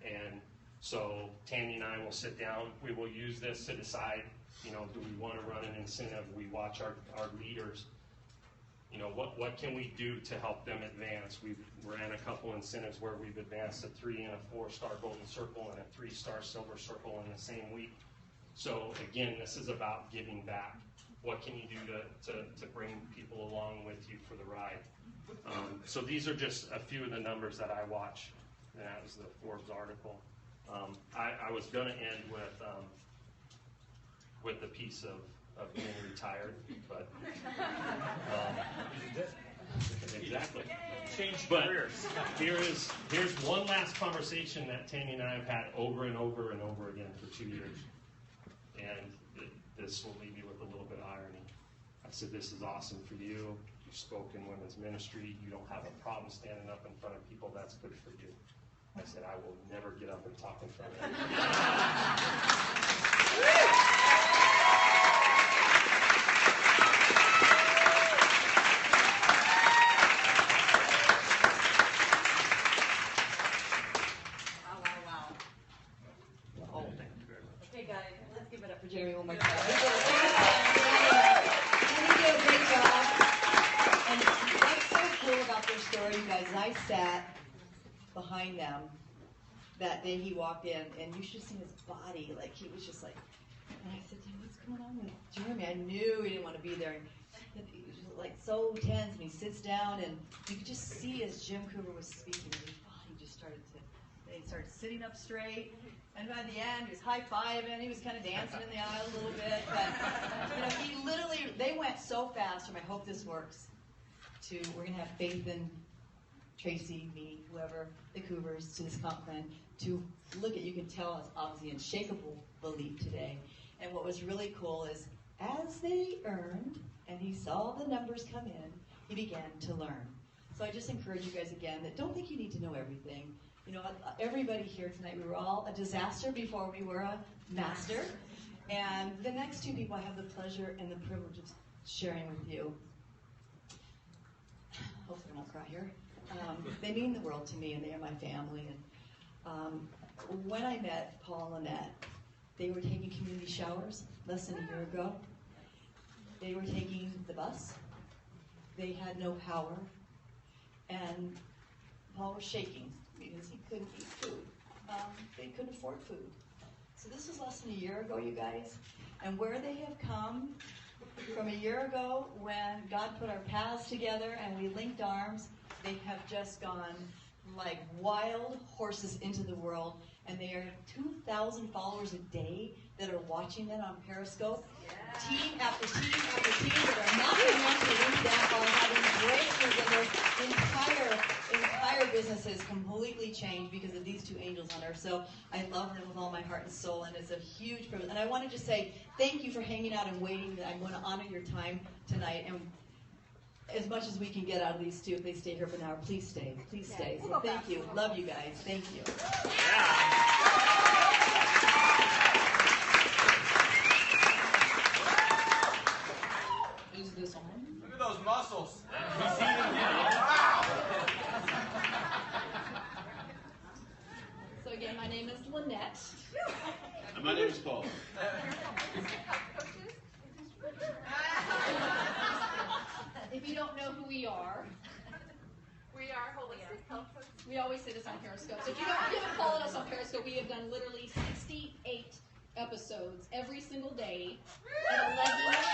And so Tanya and I will sit down. We will use this to decide You know, do we want to run an incentive? We watch our leaders. You know, what can we do to help them advance? We've ran a couple incentives where we've advanced a 3 and a 4-star golden circle and a 3-star silver circle in the same week. So again, this is about giving back. What can you do to bring people along with you for the ride? So these are just a few of the numbers that I watch. And that was the Forbes article. I was going to end with the piece of being retired, but exactly. Change But careers. here's one last conversation that Tanya and I have had over and over and over again for 2 years, and this will leave you with a little bit of irony. I said, "This is awesome for you. You spoke in women's ministry. You don't have a problem standing up in front of people. That's good for you." I said, "I will never get up and talk in front of Wow. Oh, thank you very much. Okay, guys, let's give it up for Jeremy one more time. He did a great job. And what's so cool about their story, you guys, is I sat behind them that day he walked in, and you should have seen his body. Like, he was just like, and I said to him, "What's going on with Jeremy?" I knew he didn't want to be there. And he was just like so tense, and he sits down, and you could just see as Jim Krueger was speaking, his body just started sitting up straight. And by the end, he was high-fiving. He was kind of dancing in the aisle a little bit. But, you know, he literally, they went so fast from "I hope this works" to "we're going to have faith in Tracy, me, whoever, the Cougars," to this comp plan, to look at, you can tell it's obviously unshakable belief today. And what was really cool is as they earned and he saw the numbers come in, he began to learn. So I just encourage you guys again that don't think you need to know everything. You know, everybody here tonight, we were all a disaster before we were a master. And the next two people I have the pleasure and the privilege of sharing with you. Hopefully I won't cry here. They mean the world to me, and they are my family. And when I met Paul and Lynette, they were taking community showers less than a year ago. They were taking the bus. They had no power. And Paul was shaking because he couldn't eat food. They couldn't afford food. So this was less than a year ago, you guys. And where they have come from a year ago when God put our paths together and we linked arms, they have just gone like wild horses into the world. And they are 2,000 followers a day that are watching them on Periscope. Yeah. Team after team after team that are not going to link that are having breakthroughs, and their entire businesses completely changed because of these two angels on earth. So I love them with all my heart and soul, and it's a huge privilege. And I want to just say thank you for hanging out and waiting. I want to honor your time tonight, and as much as we can get out of these two, if they stay here for an hour, please stay. Please stay. So thank you. Love you guys. Thank you. Is this on? Look at those muscles. Wow! So again, my name is Lynette. And my name is Paul. If you don't know who we are holistic health coaches. We always say this on Periscope. So if you haven't followed us on Periscope, we have done literally 68 episodes every single day at 11 a.m.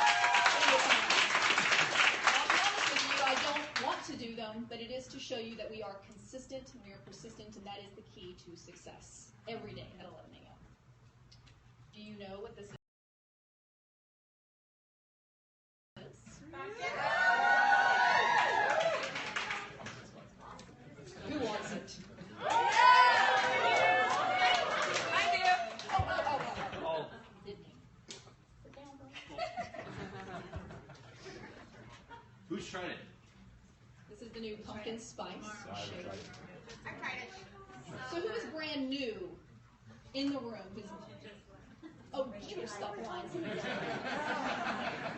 I'll be honest with you, I don't want to do them, but it is to show you that we are consistent and we are persistent, and that is the key to success every day at 11 a.m. Do you know what this is? Who wants it? Who's trying it? This is the new pumpkin spice shake. I tried it. So who is brand new in the room? Oh, you better stop lying. Is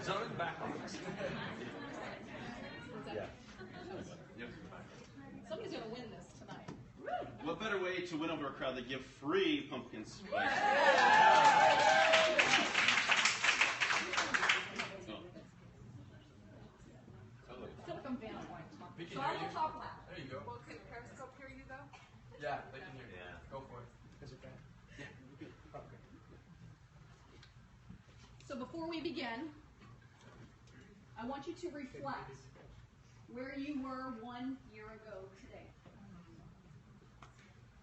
that in the back office? Yep. Somebody's going to win this tonight. What better way to win over a crowd than give free pumpkin spice? before we begin, I want you to reflect where you were 1 year ago today.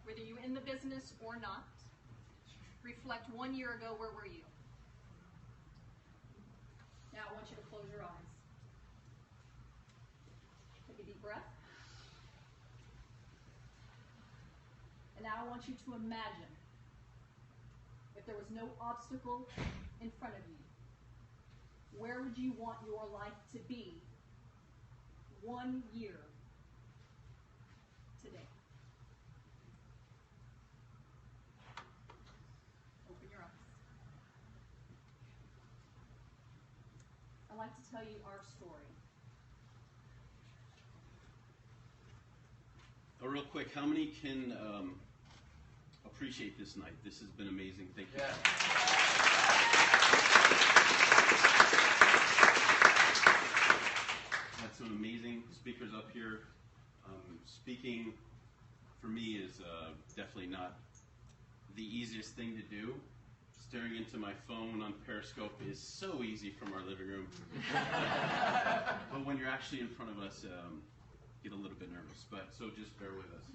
Whether you were in the business or not, reflect 1 year ago, where were you? Now I want you to close your eyes. Take a deep breath. And now I want you to imagine if there was no obstacle in front of you, where would you want your life to be 1 year today? Open your eyes. I'd like to tell you our story. Real quick, how many can appreciate this night? This has been amazing. Thank you. Had some amazing speakers up here. Speaking for me is definitely not the easiest thing to do. Staring into my phone on Periscope is so easy from our living room. But when you're actually in front of us, get a little bit nervous. But so just bear with us.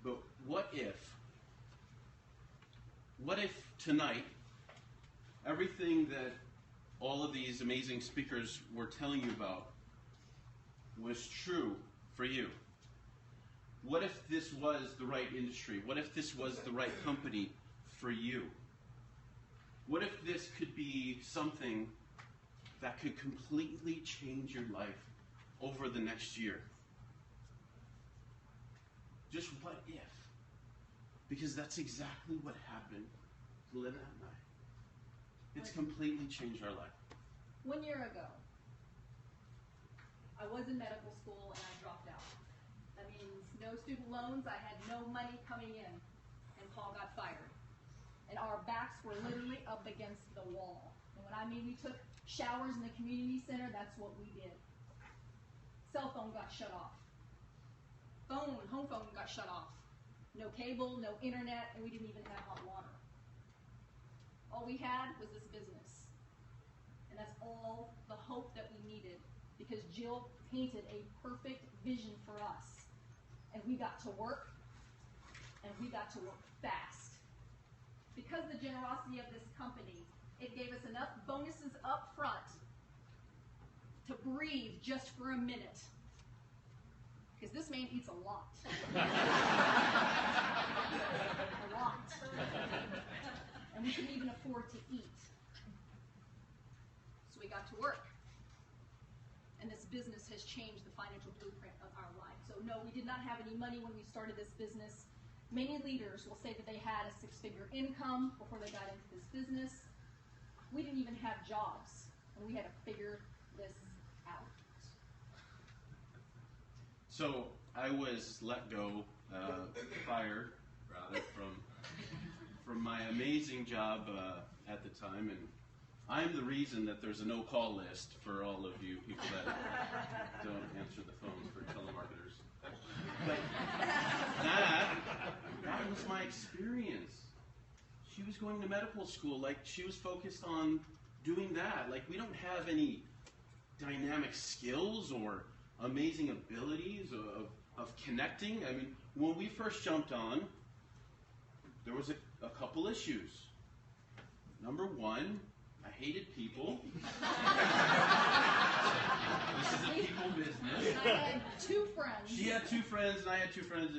But what if tonight, everything that all of these amazing speakers were telling you about was true for you? What if this was the right industry? What if this was the right company for you? What if this could be something that could completely change your life over the next year? Just what if? Because that's exactly what happened to Lynette and I. It's completely changed our life. 1 year ago, I was in medical school and I dropped out. That means no student loans, I had no money coming in, and Paul got fired. And our backs were literally up against the wall. And when I mean we took showers in the community center, that's what we did. Cell phone got shut off. Home phone got shut off. No cable, no internet, and we didn't even have hot water. All we had was this business. And that's all the hope that we needed, because Jill painted a perfect vision for us. And we got to work, and we got to work fast. Because of the generosity of this company, it gave us enough bonuses up front to breathe just for a minute. Because this man eats a lot. A lot. And we couldn't even afford to eat. So we got to work. And this business has changed the financial blueprint of our life. So no, we did not have any money when we started this business. Many leaders will say that they had a six-figure income before they got into this business. We didn't even have jobs, and we had to figure this out. So I was let go, fired rather, from my amazing job at the time, and I'm the reason that there's a no-call list for all of you people that don't answer the phone for telemarketers. But that was my experience. She was going to medical school, like she was focused on doing that. Like we don't have any dynamic skills or amazing abilities of connecting. I mean, when we first jumped on, there was a couple issues. Number one, I hated people. This is a people business. I had two friends. She had two friends, and I had two friends,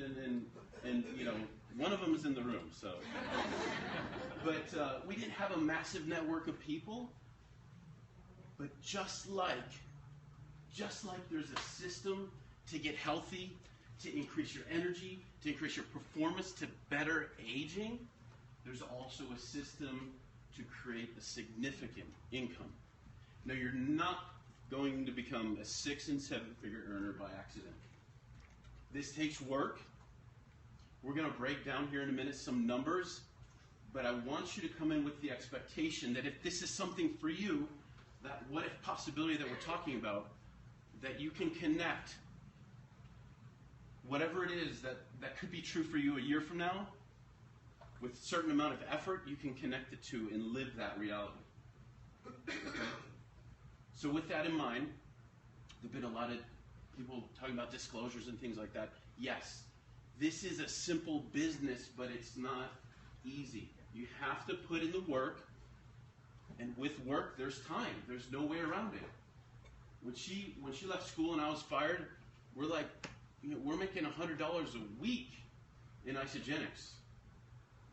and you know, one of them is in the room. So, but we didn't have a massive network of people. But just like there's a system to get healthy, to increase your energy, to increase your performance, to better aging, there's also a system to create a significant income. Now, you're not going to become a 6- and 7-figure earner by accident. This takes work. We're going to break down here in a minute some numbers, but I want you to come in with the expectation that if this is something for you, that what if possibility that we're talking about, that you can connect whatever it is that could be true for you a year from now, with a certain amount of effort, you can connect it to and live that reality. So with that in mind, there've been a lot of people talking about disclosures and things like that. Yes, this is a simple business, but it's not easy. You have to put in the work, and with work, there's time. There's no way around it. When she left school and I was fired, we're like, we're making $100 a week in Isagenix.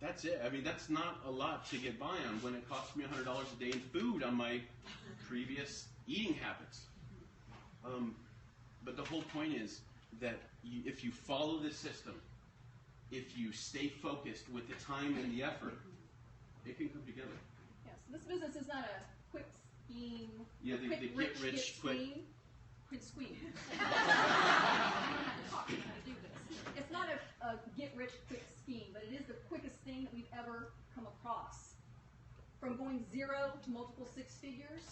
That's it. I mean, that's not a lot to get by on when it costs me $100 a day in food on my previous eating habits. But the whole point is that if you follow this system, if you stay focused with the time and the effort, it can come together. Yes, this business is not a quick scheme. Yeah, the get rich quick. Quick scheme. I don't have to talk about how to do this. It's not a get rich quick scheme, but it is the quickest thing that we've ever come across. From going 0 to multiple 6 figures,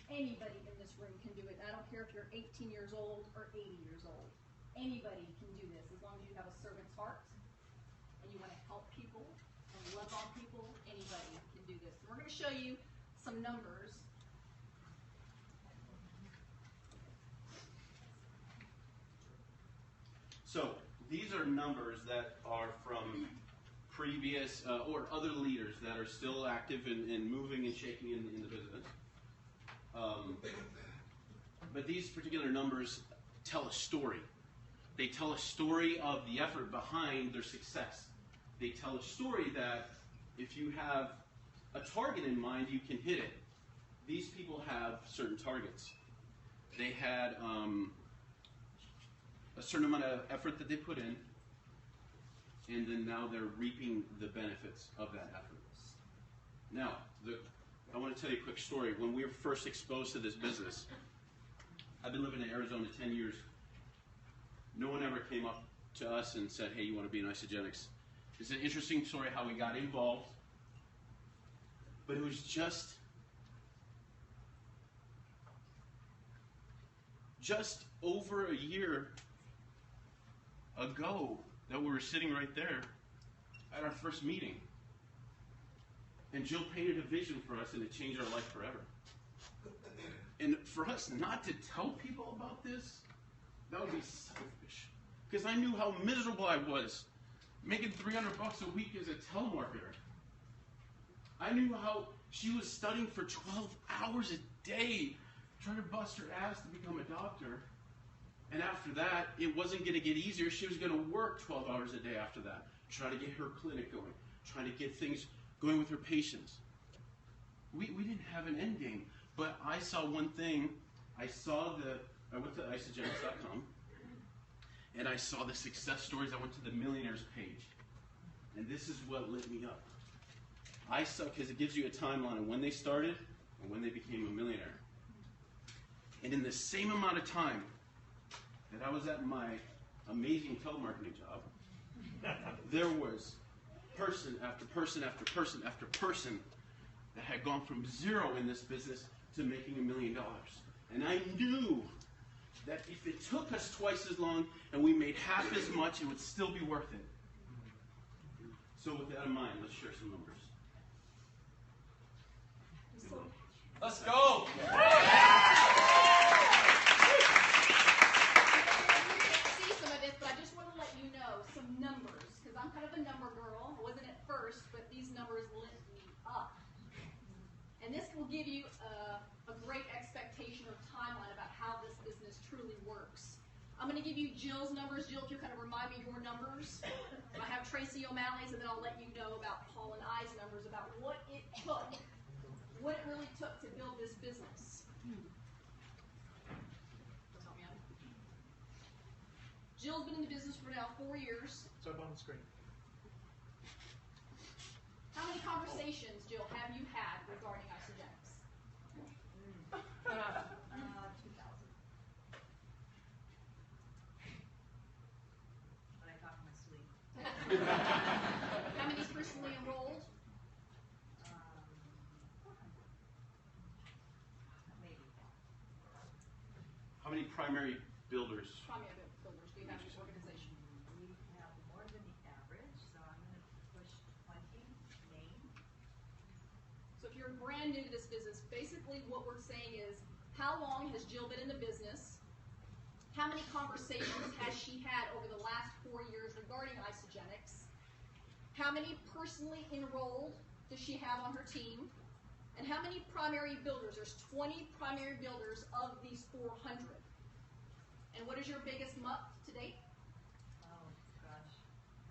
anybody in this room can do it. I don't care if you're 18 years old or 80 years old. Anybody can do this as long as you have a servant's heart and you want to help people and love on people. Anybody can do this. And we're going to show you some numbers. So these are numbers that are from previous or other leaders that are still active and moving and shaking in the business. But these particular numbers tell a story. They tell a story of the effort behind their success. They tell a story that if you have a target in mind, you can hit it. These people have certain targets. They had a certain amount of effort that they put in, and then now they're reaping the benefits of that effort. Now, I want to tell you a quick story. When we were first exposed to this business, I've been living in Arizona 10 years. No one ever came up to us and said, hey, you want to be an Isagenix? It's an interesting story how we got involved, but it was just over a year ago that we were sitting right there at our first meeting. And Jill painted a vision for us, and it changed our life forever. And for us not to tell people about this, that would be selfish. Because I knew how miserable I was, making $300 a week as a telemarketer. I knew how she was studying for 12 hours a day, trying to bust her ass to become a doctor. And after that, it wasn't going to get easier. She was going to work 12 hours a day after that, trying to get her clinic going, trying to get things going with her patients. We didn't have an end game, but I saw one thing. I went to Isagenix.com, and I saw the success stories. I went to the millionaires page, and this is what lit me up. I saw, because it gives you a timeline of when they started and when they became a millionaire. And in the same amount of time that I was at my amazing telemarketing job, there was person after person after person after person that had gone from 0 in this business to making $1 million. And I knew that if it took us twice as long and we made half as much, it would still be worth it. So with that in mind, let's share some numbers. Let's go! See some of this, but I just want to let you know some numbers, because I'm kind of a number girl. I wasn't at first, but these numbers lit me up. And this will give you a great expectation or timeline about how this business truly works. I'm going to give you Jill's numbers. Jill, if you kind of remind me your numbers. I have Tracy O'Malley's, and then I'll let you know about Paul and I's numbers about what it took, what it really took to build this business. Help me out. Jill's been in the business for now 4 years. It's up on the screen. How many conversations, Jill, have you had regarding Isagenix? 2,000. When I talk in my sleep. How many's personally enrolled? Maybe. How many primary builders? Primary builders do you have in this organization? We have more than the average, so I'm going to push 20 main. So if you're brand new to this business, basically what we're saying is How long has Jill been in the business? How many conversations has she had over the last 4 years regarding Isagenix? How many personally enrolled does she have on her team? And how many primary builders? There's 20 primary builders of these 400. And what is your biggest month to date? Oh, gosh.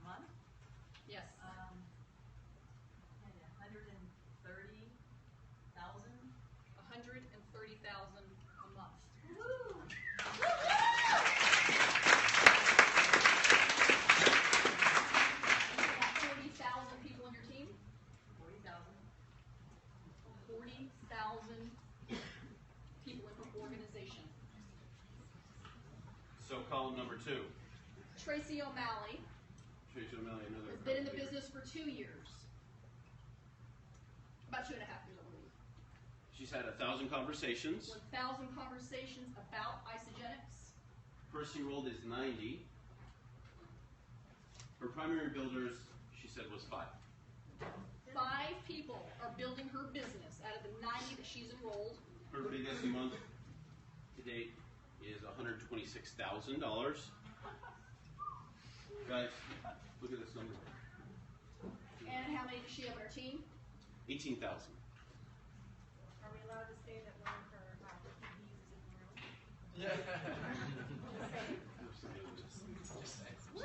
Month? Yes. 130,000. 130,000 a month. Woo! You got 40,000 people on your team? 40,000. 40,000 people in her organization. So column number 2. Tracy O'Malley Tracy O'Malley, another. has been in the business for 2 years. About 2.5 years, I believe. She's had 1,000 conversations. 1,000 conversations about Isagenix. Person enrolled is 90. Her primary builders, she said, was 5. 5 people are building her business out of the 90 that she's enrolled. Her biggest month to date is $126,000. Guys, look at this number. And how many does she have on her team? 18,000. Are we allowed to say that one of her PDs is in the room? Woo!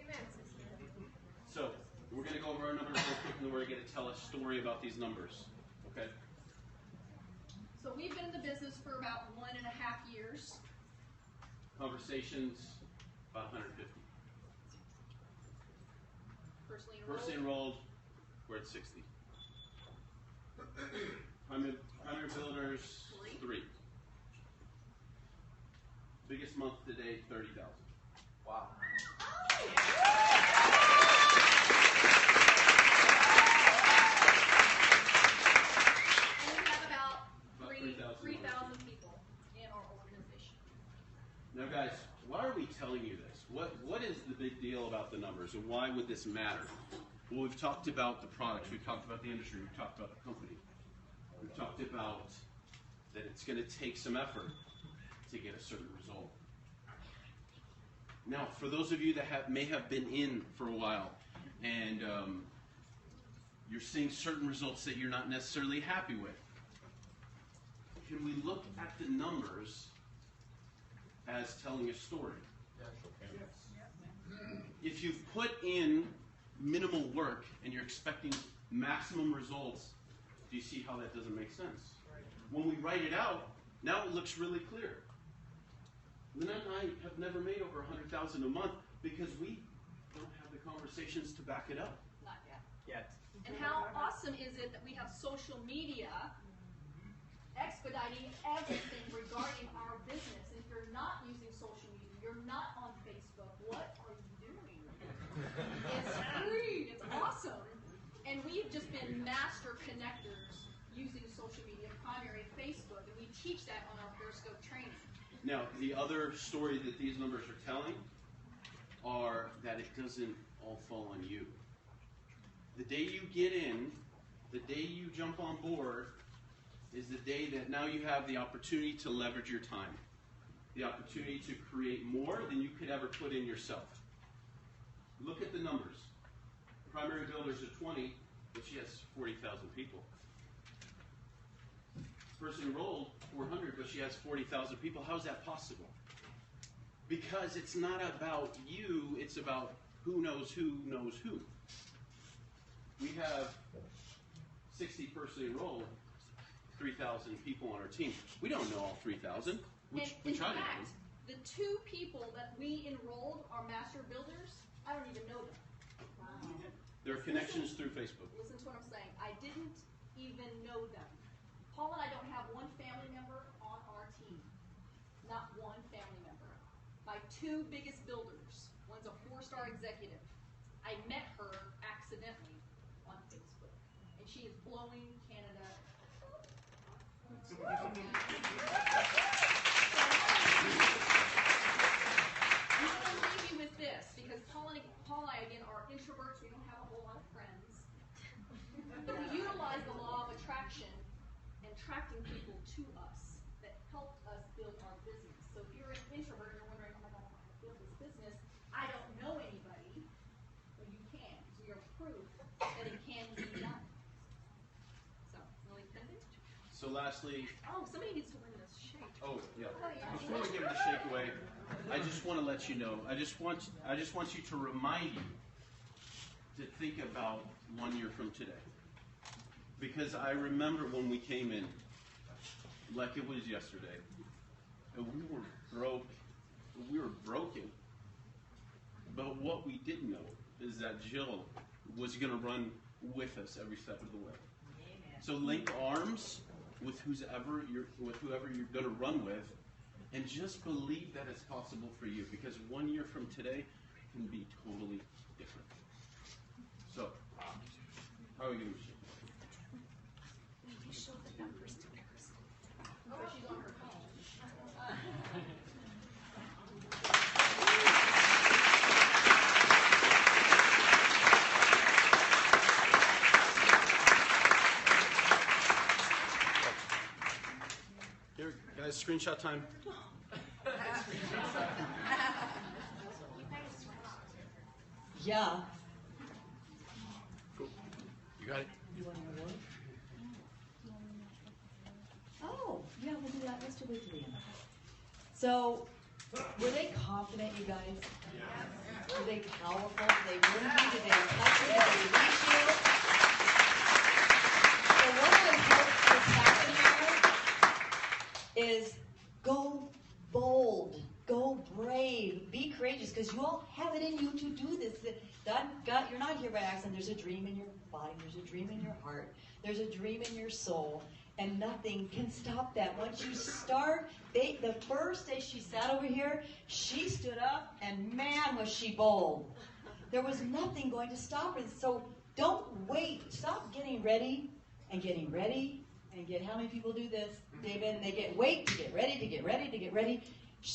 Amen, sister. So, we're going to go over our numbers real quick, and then we're going to tell a story about these numbers. Okay? So we've been in the business for about 1.5 years. Conversations, about 150. Personally enrolled, we're at 60. Primary builders, 3. Biggest month to date, 30,000. Wow. And we have about About 3,000 3,000 people in our organization. Now, guys, why are we telling you this? What is the big deal about the numbers, and why would this matter? Well, we've talked about the products, we've talked about the industry, we've talked about the company. We've talked about that it's going to take some effort to get a certain result. Now, for those of you that may have been in for a while, and you're seeing certain results that you're not necessarily happy with, can we look at the numbers as telling a story? If you've put in minimal work and you're expecting maximum results, do you see how that doesn't make sense? When we write it out, now it looks really clear. Lynette and I have never made over 100,000 a month because we don't have the conversations to back it up. Not yet. Yet. And how awesome is it that we have social media expediting everything regarding our business? If you're not using social media, you're not on Facebook, what are you doing? It's free, it's awesome. And we've just been master connectors using social media, primary Facebook, and we teach that on our Periscope training. Now, the other story that these numbers are telling are that it doesn't all fall on you. The day you get in, the day you jump on board, is the day that now you have the opportunity to leverage your time. The opportunity to create more than you could ever put in yourself. Look at the numbers. Primary builders are 20, but she has 40,000 people. Person enrolled, 400, but she has 40,000 people. How is that possible? Because it's not about you, it's about who knows who knows who. We have 60 person enrolled, 3,000 people on our team. We don't know all 3,000, which we try to do. The 2 people that we enrolled are master builders. I don't even know them. Wow. There are connections through Facebook. Listen to what I'm saying. I didn't even know them. Paul and I don't have one family member on our team. Not one family member. My 2 biggest builders. One's a 4-star executive. I met her accidentally on Facebook. And she is blowing Canada. I'm going to leave you with this, because Paul and I, again, are introverts. We don't have a whole lot of friends. But we utilize the law of attraction and attracting people to us. build our business. So if you're an introvert and you're wondering, oh my God, I want to build this business, I don't know anybody, well, you can. So you're proof that it can be done. So, really excited? So lastly, Oh, somebody needs to win this shake. oh yeah. Oh, yeah. Before we give the shake away, I just want to let you know. I just want you to remind you to think about 1 year from today, because I remember when we came in, like it was yesterday, and we were broke. We were broken. But what we didn't know is that Jill was going to run with us every step of the way. Amen. So link arms with whoever you're going to run with, and just believe that it's possible for you, because 1 year from today can be totally different. So, how are we going to shake? Show the numbers to Paris. Oh, she's on her phone. Here, guys, screenshot time. Yeah. Cool. You got it? You want an award? Oh, yeah, we'll do that. Let's do it to the end. So, were they confident, you guys? Yes. Were they powerful? Did they move you? Did they touch you? Did they reach you? So one of the helps that's happened here is go bold, go brave, be courageous, because you all have it in you to do this. You're not here by accident. There's a dream in your body. There's a dream in your heart. There's a dream in your soul. And nothing can stop that. Once you start, the first day she sat over here, she stood up, and man, was she bold. There was nothing going to stop her. So don't wait. Stop getting ready and getting ready and get. How many people do this, David? And they wait to get ready, to get ready, to get ready.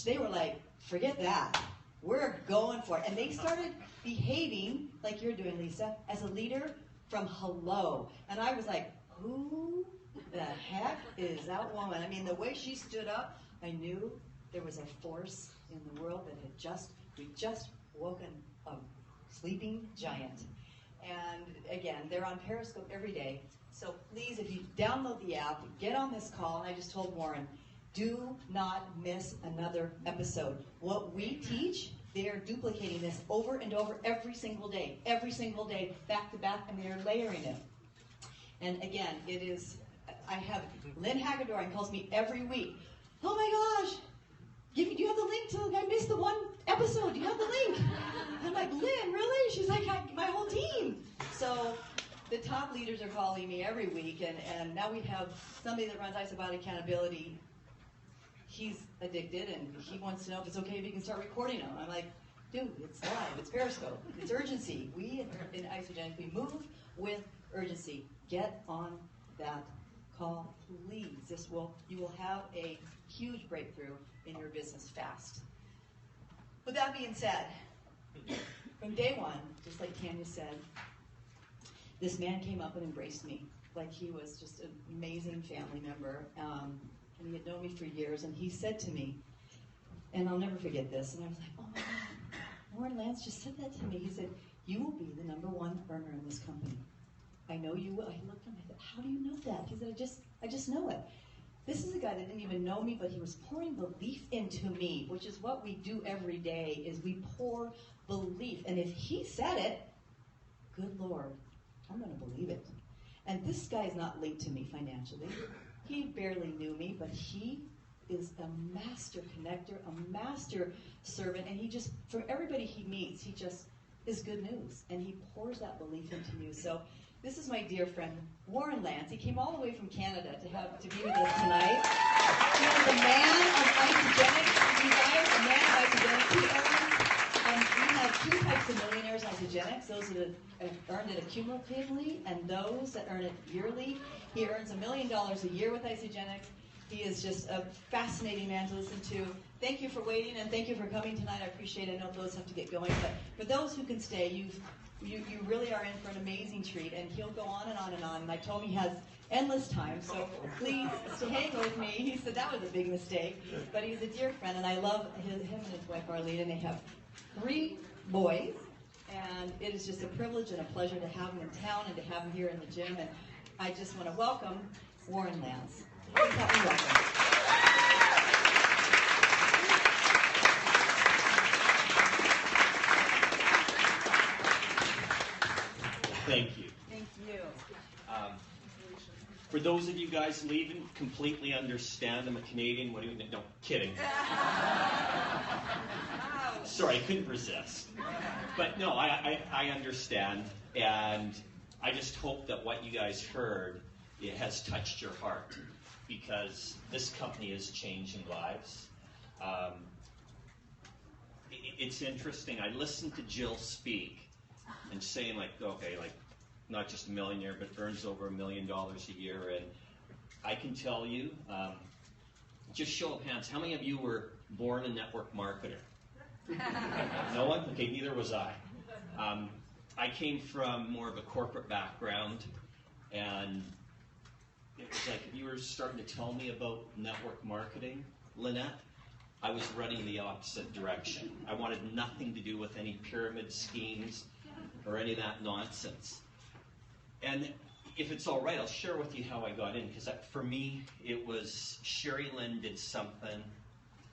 They were like, forget that. We're going for it. And they started behaving like you're doing, Lisa, as a leader from hello. And I was like, who the heck is that woman? I mean, the way she stood up, I knew there was a force in the world that we just woken a sleeping giant. And again, they're on Periscope every day. So please, if you download the app, get on this call. And I just told Warren, do not miss another episode. What we teach, they are duplicating this over and over every single day, back to back, and they are layering it. And again, I have Lynn Hagedorn calls me every week. Oh my gosh, do you have the link to, I missed the one episode, do you have the link? And I'm like, Lynn, really? She's like, my whole team. So the top leaders are calling me every week, and now we have somebody that runs About Accountability. He's addicted, and he wants to know if it's okay if he can start recording them. I'm like, dude, it's live, it's Periscope, it's urgency. We in Isagenix, we move with urgency. Get on that call, please. You will have a huge breakthrough in your business fast. With that being said, from day one, just like Tanya said, this man came up and embraced me like he was just an amazing family member. And he had known me for years, and he said to me, and I'll never forget this, and I was like, oh my God, Warren Lance just said that to me. He said, you will be the #1 earner in this company. I know you will. I looked at him, I said, how do you know that? He said, I just know it. This is a guy that didn't even know me, but he was pouring belief into me, which is what we do every day, is we pour belief. And if he said it, good Lord, I'm going to believe it. And this guy is not linked to me financially. He barely knew me, but he is a master connector, a master servant, and he just, for everybody he meets, he just is good news, and he pours that belief into you. So this is my dear friend, Warren Lance. He came all the way from Canada to be with us tonight. He is a man of Isagenix. You guys, a man of Isagenix. He we have two types of millionaires in Isagenix, those that have earned it accumulatively and those that earn it yearly. He earns $1 million a year with Isagenix. He is just a fascinating man to listen to. Thank you for waiting, and thank you for coming tonight. I appreciate it. I know those have to get going, but for those who can stay, You really are in for an amazing treat, and he'll go on and on and on. And I told him he has endless time, so please hang with me. He said that was a big mistake, but he's a dear friend, and I love him and his wife Arlene, and they have 3 boys, and it is just a privilege and a pleasure to have him in town and to have him here in the gym. And I just want to welcome Warren Lance. Please help me welcome. Thank you. Thank you. For those of you guys leaving, completely understand. I'm a Canadian. What do you? No, kidding. Sorry, I couldn't resist. But no, I understand, and I just hope that what you guys heard, it has touched your heart, because this company is changing lives. It's interesting. I listened to Jill speak and saying, like, okay, like, not just a millionaire, but earns over $1 million a year. And I can tell you, just show of hands, how many of you were born a network marketer? No one? Okay, neither was I. I came from more of a corporate background, and it was like, if you were starting to tell me about network marketing, Lynette, I was running the opposite direction. I wanted nothing to do with any pyramid schemes or any of that nonsense. And if it's all right, I'll share with you how I got in, because for me, it was Sherry Lynn did something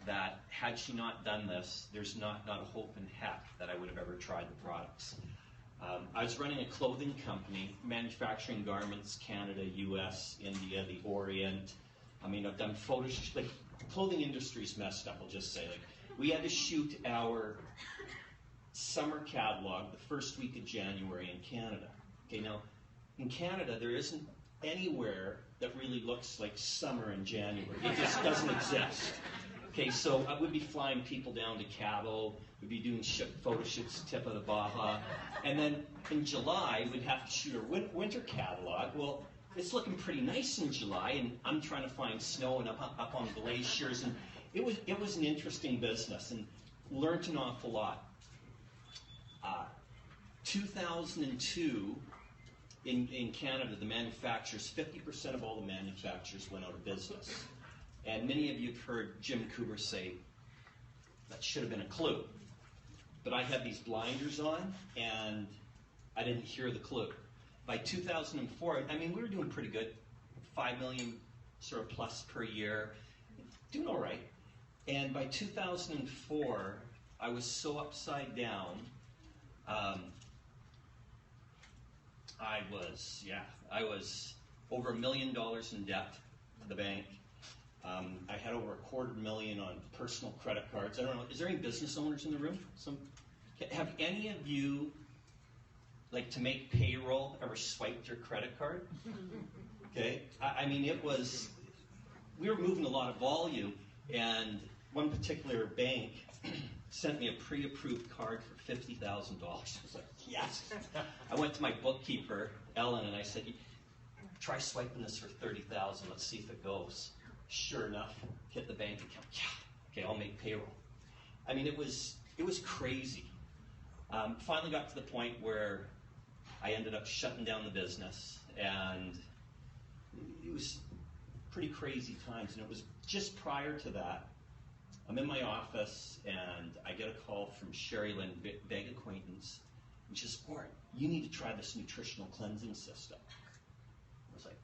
that, had she not done this, there's not a hope in heck that I would have ever tried the products. I was running a clothing company, manufacturing garments, Canada, US, India, the Orient. I mean, I've done photos, like, clothing industry's messed up, I'll just say. Like, we had to shoot our summer catalog the first week of January in Canada. Okay, now, in Canada, there isn't anywhere that really looks like summer in January. It just doesn't exist. Okay, so I would be flying people down to Cabo, we'd be doing photo shoots, tip of the Baja, and then in July, we'd have to shoot our winter catalog. Well, it's looking pretty nice in July, and I'm trying to find snow and up on glaciers, and it was an interesting business, and learned an awful lot. 2002, in Canada, the manufacturers, 50% of all the manufacturers went out of business. And many of you have heard Jim Cooper say, that should have been a clue. But I had these blinders on, and I didn't hear the clue. By 2004, I mean, we were doing pretty good, 5 million sort of plus per year, doing all right. And by 2004, I was so upside down. I was over $1 million in debt to the bank. I had over $250,000 on personal credit cards. I don't know, is there any business owners in the room? Have any of you, like, to make payroll, ever swiped your credit card? Okay, I mean, we were moving a lot of volume, and one particular bank sent me a pre-approved card for $50,000. I was like, yes. I went to my bookkeeper, Ellen, and I said, try swiping this for $30,000. Let's see if it goes. Sure enough, hit the bank account. Yeah, okay, I'll make payroll. I mean, it was crazy. Finally got to the point where I ended up shutting down the business, and it was pretty crazy times. And it was just prior to that, I'm in my office, and I get a call from Sherry Lynn, big acquaintance, and she says, Warren, you need to try this nutritional cleansing system. I was like,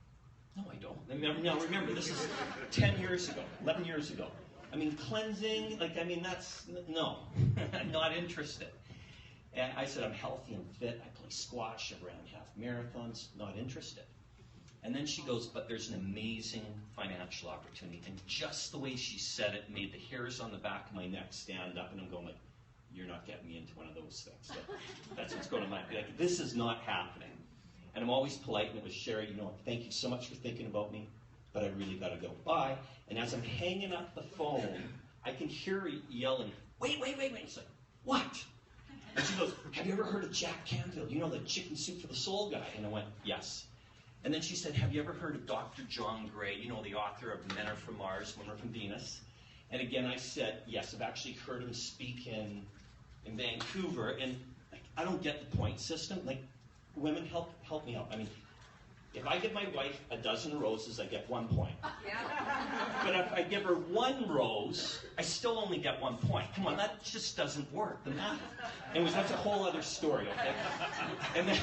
no, I don't. Now remember, this is 10 years ago, 11 years ago. I mean, cleansing, like, I mean, no, I'm not interested. And I said, I'm healthy and fit, I play squash, I ran half marathons, not interested. And then she goes, but there's an amazing financial opportunity. And just the way she said it made the hairs on the back of my neck stand up, and I'm going like, you're not getting me into one of those things. So that's what's going on my mind. Like, this is not happening. And I'm always polite, and it was Sherry, thank you so much for thinking about me, but I really got to go. Bye. And as I'm hanging up the phone, I can hear her yelling, wait. It's like, what? And she goes, have you ever heard of Jack Canfield? You know, the chicken soup for the soul guy? And I went, yes. And then she said, have you ever heard of Dr. John Gray, the author of Men Are From Mars, Women Are From Venus? And again, I said, yes, I've actually heard him speak in Vancouver. And I don't get the point system. Like, women, help me out. I mean, if I give my wife a dozen roses, I get 1 point. But if I give her 1 rose, I still only get 1 point. Come on, that just doesn't work. The math. Anyways, that's a whole other story, okay? And then,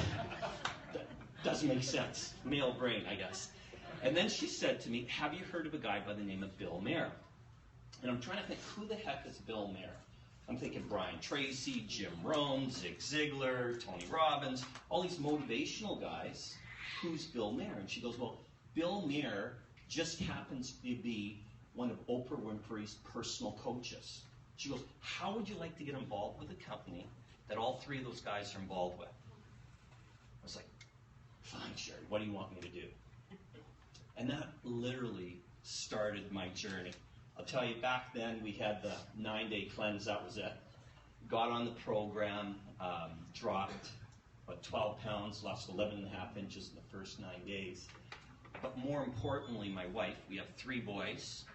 that doesn't make sense. Male brain, I guess. And then she said to me, have you heard of a guy by the name of Bill Maher? And I'm trying to think, who the heck is Bill Maher? I'm thinking Brian Tracy, Jim Rohn, Zig Ziglar, Tony Robbins, all these motivational guys. Who's Bill Maher? And she goes, well, Bill Maher just happens to be one of Oprah Winfrey's personal coaches. She goes, how would you like to get involved with a company that all 3 of those guys are involved with? I was like, fine, Sherry, what do you want me to do? And that literally started my journey. I'll tell you, back then we had the 9-day cleanse, that was it. Got on the program, dropped about 12 pounds, lost 11.5 inches in the first 9 days. But more importantly, my wife, we have 3 boys,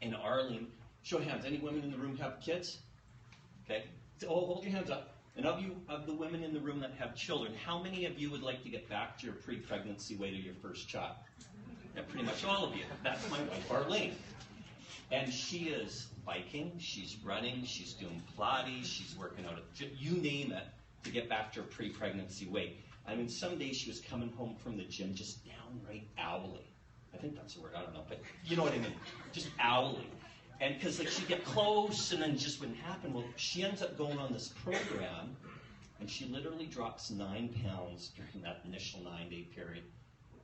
and Arlene, show of hands, any women in the room have kids? Okay, oh, hold your hands up. And of the women in the room that have children, how many of you would like to get back to your pre-pregnancy weight of your first child? Yeah, pretty much all of you. That's my wife, Arlene. And she is biking, she's running, she's doing Pilates, she's working out, you name it, to get back to her pre-pregnancy weight. I mean, some days she was coming home from the gym just downright owly. I think that's the word, I don't know, but you know what I mean, just owly. And because like she'd get close and then it just wouldn't happen. Well, she ends up going on this program and she literally drops 9 pounds during that initial 9-day period.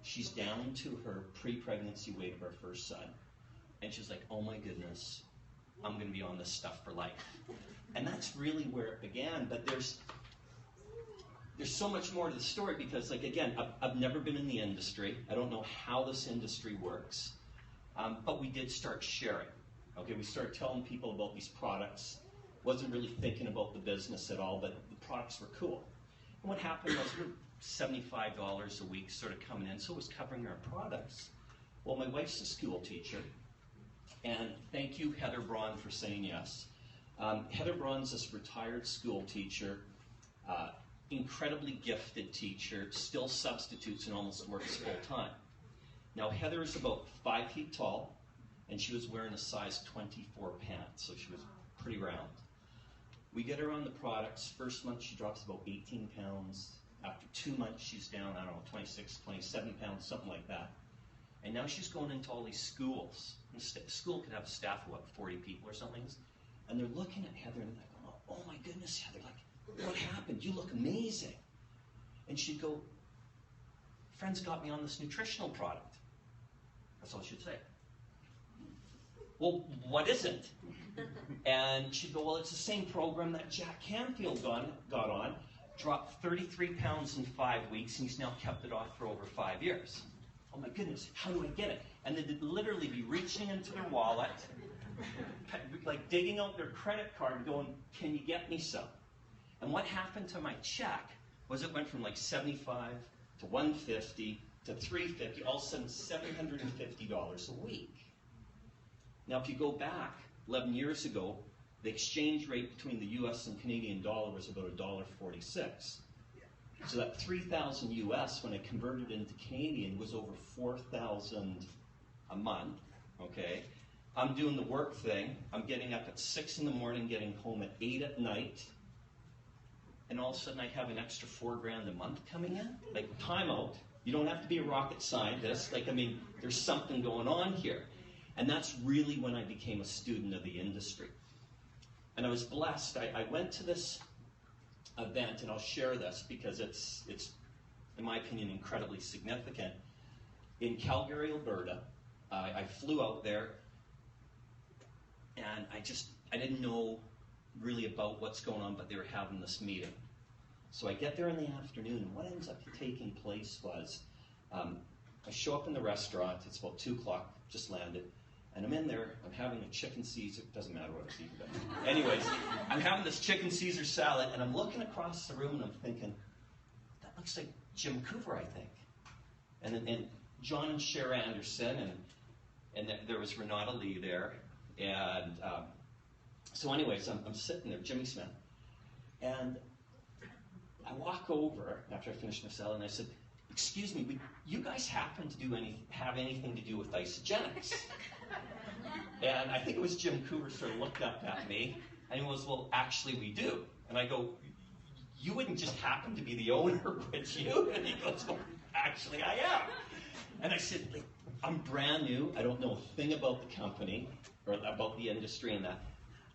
She's down to her pre-pregnancy weight of her first son. And she's like, oh my goodness, I'm going to be on this stuff for life. And that's really where it began. But there's so much more to the story because, like, again, I've never been in the industry. I don't know how this industry works. But we did start sharing. Okay, we started telling people about these products. Wasn't really thinking about the business at all, but the products were cool. And what happened was we were $75 a week sort of coming in, so it was covering our products. Well, my wife's a school teacher. And thank you, Heather Braun, for saying yes. Heather Braun's this retired school teacher, incredibly gifted teacher, still substitutes and almost works full time. Now, Heather is about 5 feet tall, and she was wearing a size 24 pants, so she was pretty round. We get her on the products. First month, she drops about 18 pounds. After 2 months, she's down, I don't know, 26, 27 pounds, something like that. And now she's going into all these schools. And school could have a staff of, what, 40 people or something? And they're looking at Heather and they're going, oh my goodness, Heather, like, what happened? You look amazing. And she'd go, friends got me on this nutritional product. That's all she'd say. Well, what is it? And she'd go, well, it's the same program that Jack Canfield got on, dropped 33 pounds in 5 weeks, and he's now kept it off for over 5 years. Oh my goodness, how do I get it? And they'd literally be reaching into their wallet, like digging out their credit card and going, can you get me some? And what happened to my check was it went from like 75 to 150 to 350, all of a sudden $750 a week. Now, if you go back 11 years ago, the exchange rate between the US and Canadian dollar was about $1.46. So that 3,000 US, when I converted into Canadian, was over 4,000 a month, okay? I'm doing the work thing. I'm getting up at 6 in the morning, getting home at 8 at night, and all of a sudden I have an extra $4,000 a month coming in? Like, time out. You don't have to be a rocket scientist. Like, I mean, there's something going on here. And that's really when I became a student of the industry. And I was blessed. I went to this event, and I'll share this because it's, in my opinion, incredibly significant. In Calgary, Alberta, I flew out there, and I didn't know really about what's going on, but they were having this meeting. So I get there in the afternoon, and what ends up taking place was, I show up in the restaurant, it's about 2 o'clock, just landed, and I'm in there, I'm having a chicken Caesar, doesn't matter what it's eating, but anyways, I'm having this chicken Caesar salad, and I'm looking across the room, and I'm thinking, that looks like Jim Coover, I think. And John and Cher Anderson, and there was Renata Lee there, and so anyways, I'm sitting there, Jimmy Smith, and I walk over after I finish my salad and I said, excuse me, but you guys happen to have anything to do with Isagenix? And I think it was Jim Coover sort of looked up at me and he goes, well, actually we do. And I go, you wouldn't just happen to be the owner, would you? And he goes, well, actually I am. And I said, like, I'm brand new. I don't know a thing about the company or about the industry and that.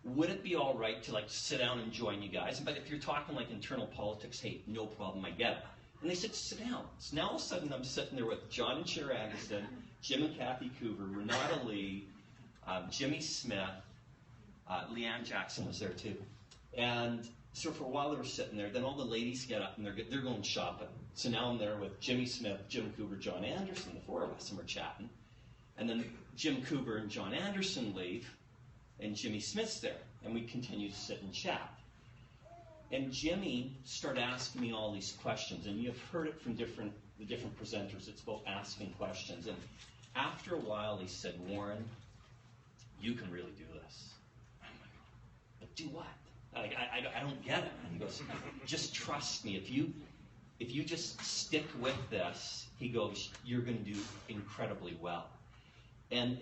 Would it be all right to like sit down and join you guys? But if you're talking like internal politics, hey, no problem, I get it. And they said, sit down. So now all of a sudden I'm sitting there with John and Cher Agaston, Jim and Kathy Coover, Renata Lee, Jimmy Smith, Leanne Jackson was there too. And so for a while they were sitting there, then all the ladies get up and they're going shopping. So now I'm there with Jimmy Smith, Jim Coover, John Anderson, the four of us, and we're chatting. And then Jim Coover and John Anderson leave, and Jimmy Smith's there, and we continue to sit and chat. And Jimmy started asking me all these questions, and you've heard it from the different presenters. It's about asking questions. And after a while, he said, Warren, you can really do this. I'm like, but do what? Like, I don't get it. And he goes, just trust me. If you just stick with this, he goes, you're going to do incredibly well. And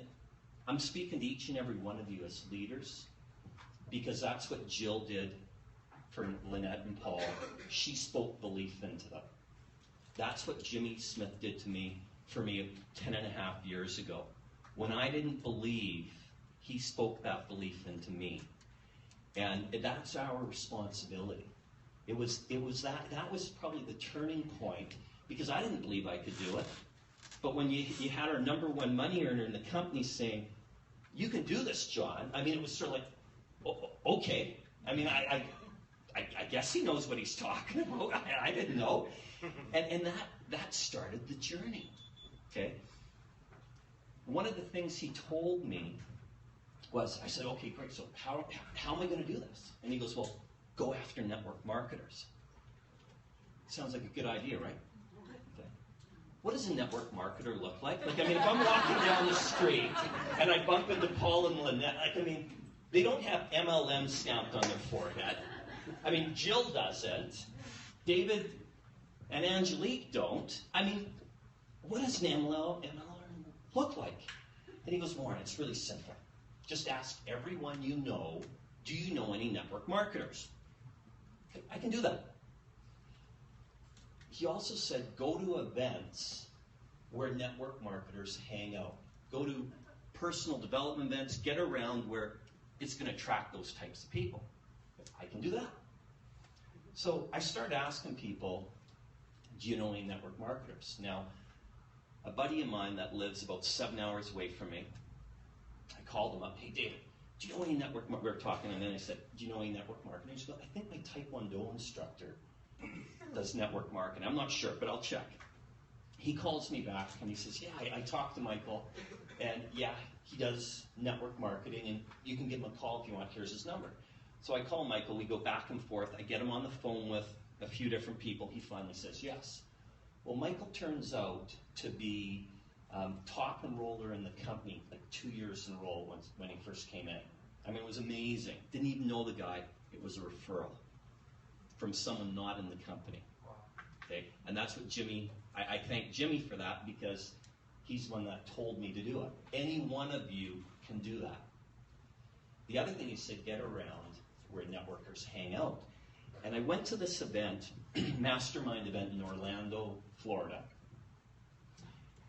I'm speaking to each and every one of you as leaders, because that's what Jill did for Lynette and Paul. She spoke belief into them. That's what Jimmy Smith did to me, for me 10 and a half years ago. When I didn't believe, he spoke that belief into me. And that's our responsibility. That was probably the turning point, because I didn't believe I could do it. But when you had our #1 money earner in the company saying, you can do this, John. I mean, it was sort of like, okay. I mean, I guess he knows what he's talking about. I didn't know. And that started the journey, okay? One of the things he told me was, I said, okay, great, so how am I going to do this? And he goes, well, go after network marketers. Sounds like a good idea, right? Okay. What does a network marketer look like? Like, I mean, if I'm walking down the street and I bump into Paul and Lynette, like, I mean, they don't have MLM stamped on their forehead. I mean, Jill doesn't. David and Angelike don't. I mean, what does an MLM look like? And he goes, Warren, it's really simple. Just ask everyone you know, do you know any network marketers? I can do that. He also said, go to events where network marketers hang out. Go to personal development events, get around where it's going to attract those types of people. I can do that. So I started asking people, do you know any network marketers? Now, a buddy of mine that lives about 7 hours away from me, I called him up, hey David, do you know any network marketers? We were talking, and then I said, do you know any network marketers? He goes, I think my Taekwondo instructor does network marketing. I'm not sure, but I'll check. He calls me back and he says, yeah, I talked to Michael, and yeah, he does network marketing, and you can give him a call if you want. Here's his number. So I call Michael, we go back and forth. I get him on the phone with a few different people. He finally says yes. Well, Michael turns out to be top enroller in the company, like 2 years in a row when he first came in. I mean, it was amazing. Didn't even know the guy. It was a referral from someone not in the company. Okay, and that's what Jimmy, I thank Jimmy for that, because he's the one that told me to do it. Any one of you can do that. The other thing he said, get around where networkers hang out. And I went to this event, mastermind event in Orlando, Florida.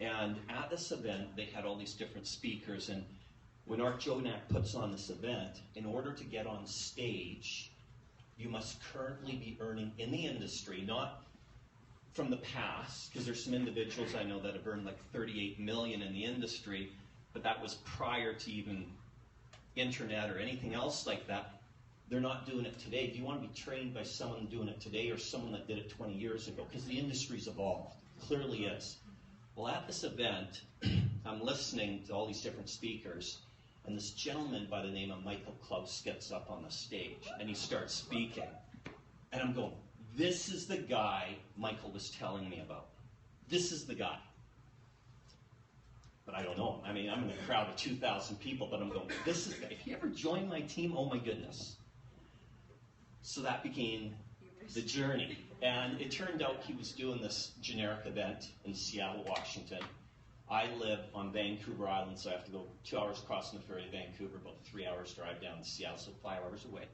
And at this event, they had all these different speakers. And when Art Jonak puts on this event, in order to get on stage, you must currently be earning in the industry, not from the past, because there's some individuals I know that have earned like 38 million in the industry, but that was prior to even internet or anything else like that. They're not doing it today. Do you want to be trained by someone doing it today or someone that did it 20 years ago? Because the industry's evolved. Clearly is. Well, at this event, I'm listening to all these different speakers, and this gentleman by the name of Michael Klaus gets up on the stage, and he starts speaking. And I'm going, this is the guy Michael was telling me about. This is the guy. But I don't know him. I mean, I'm in a crowd of 2,000 people, but I'm going, this is the guy. If you ever join my team, oh my goodness. So that became the journey. And it turned out he was doing this generic event in Seattle, Washington. I live on Vancouver Island, so I have to go 2 hours crossing the ferry to Vancouver, about 3 hours drive down to Seattle, so 5 hours away.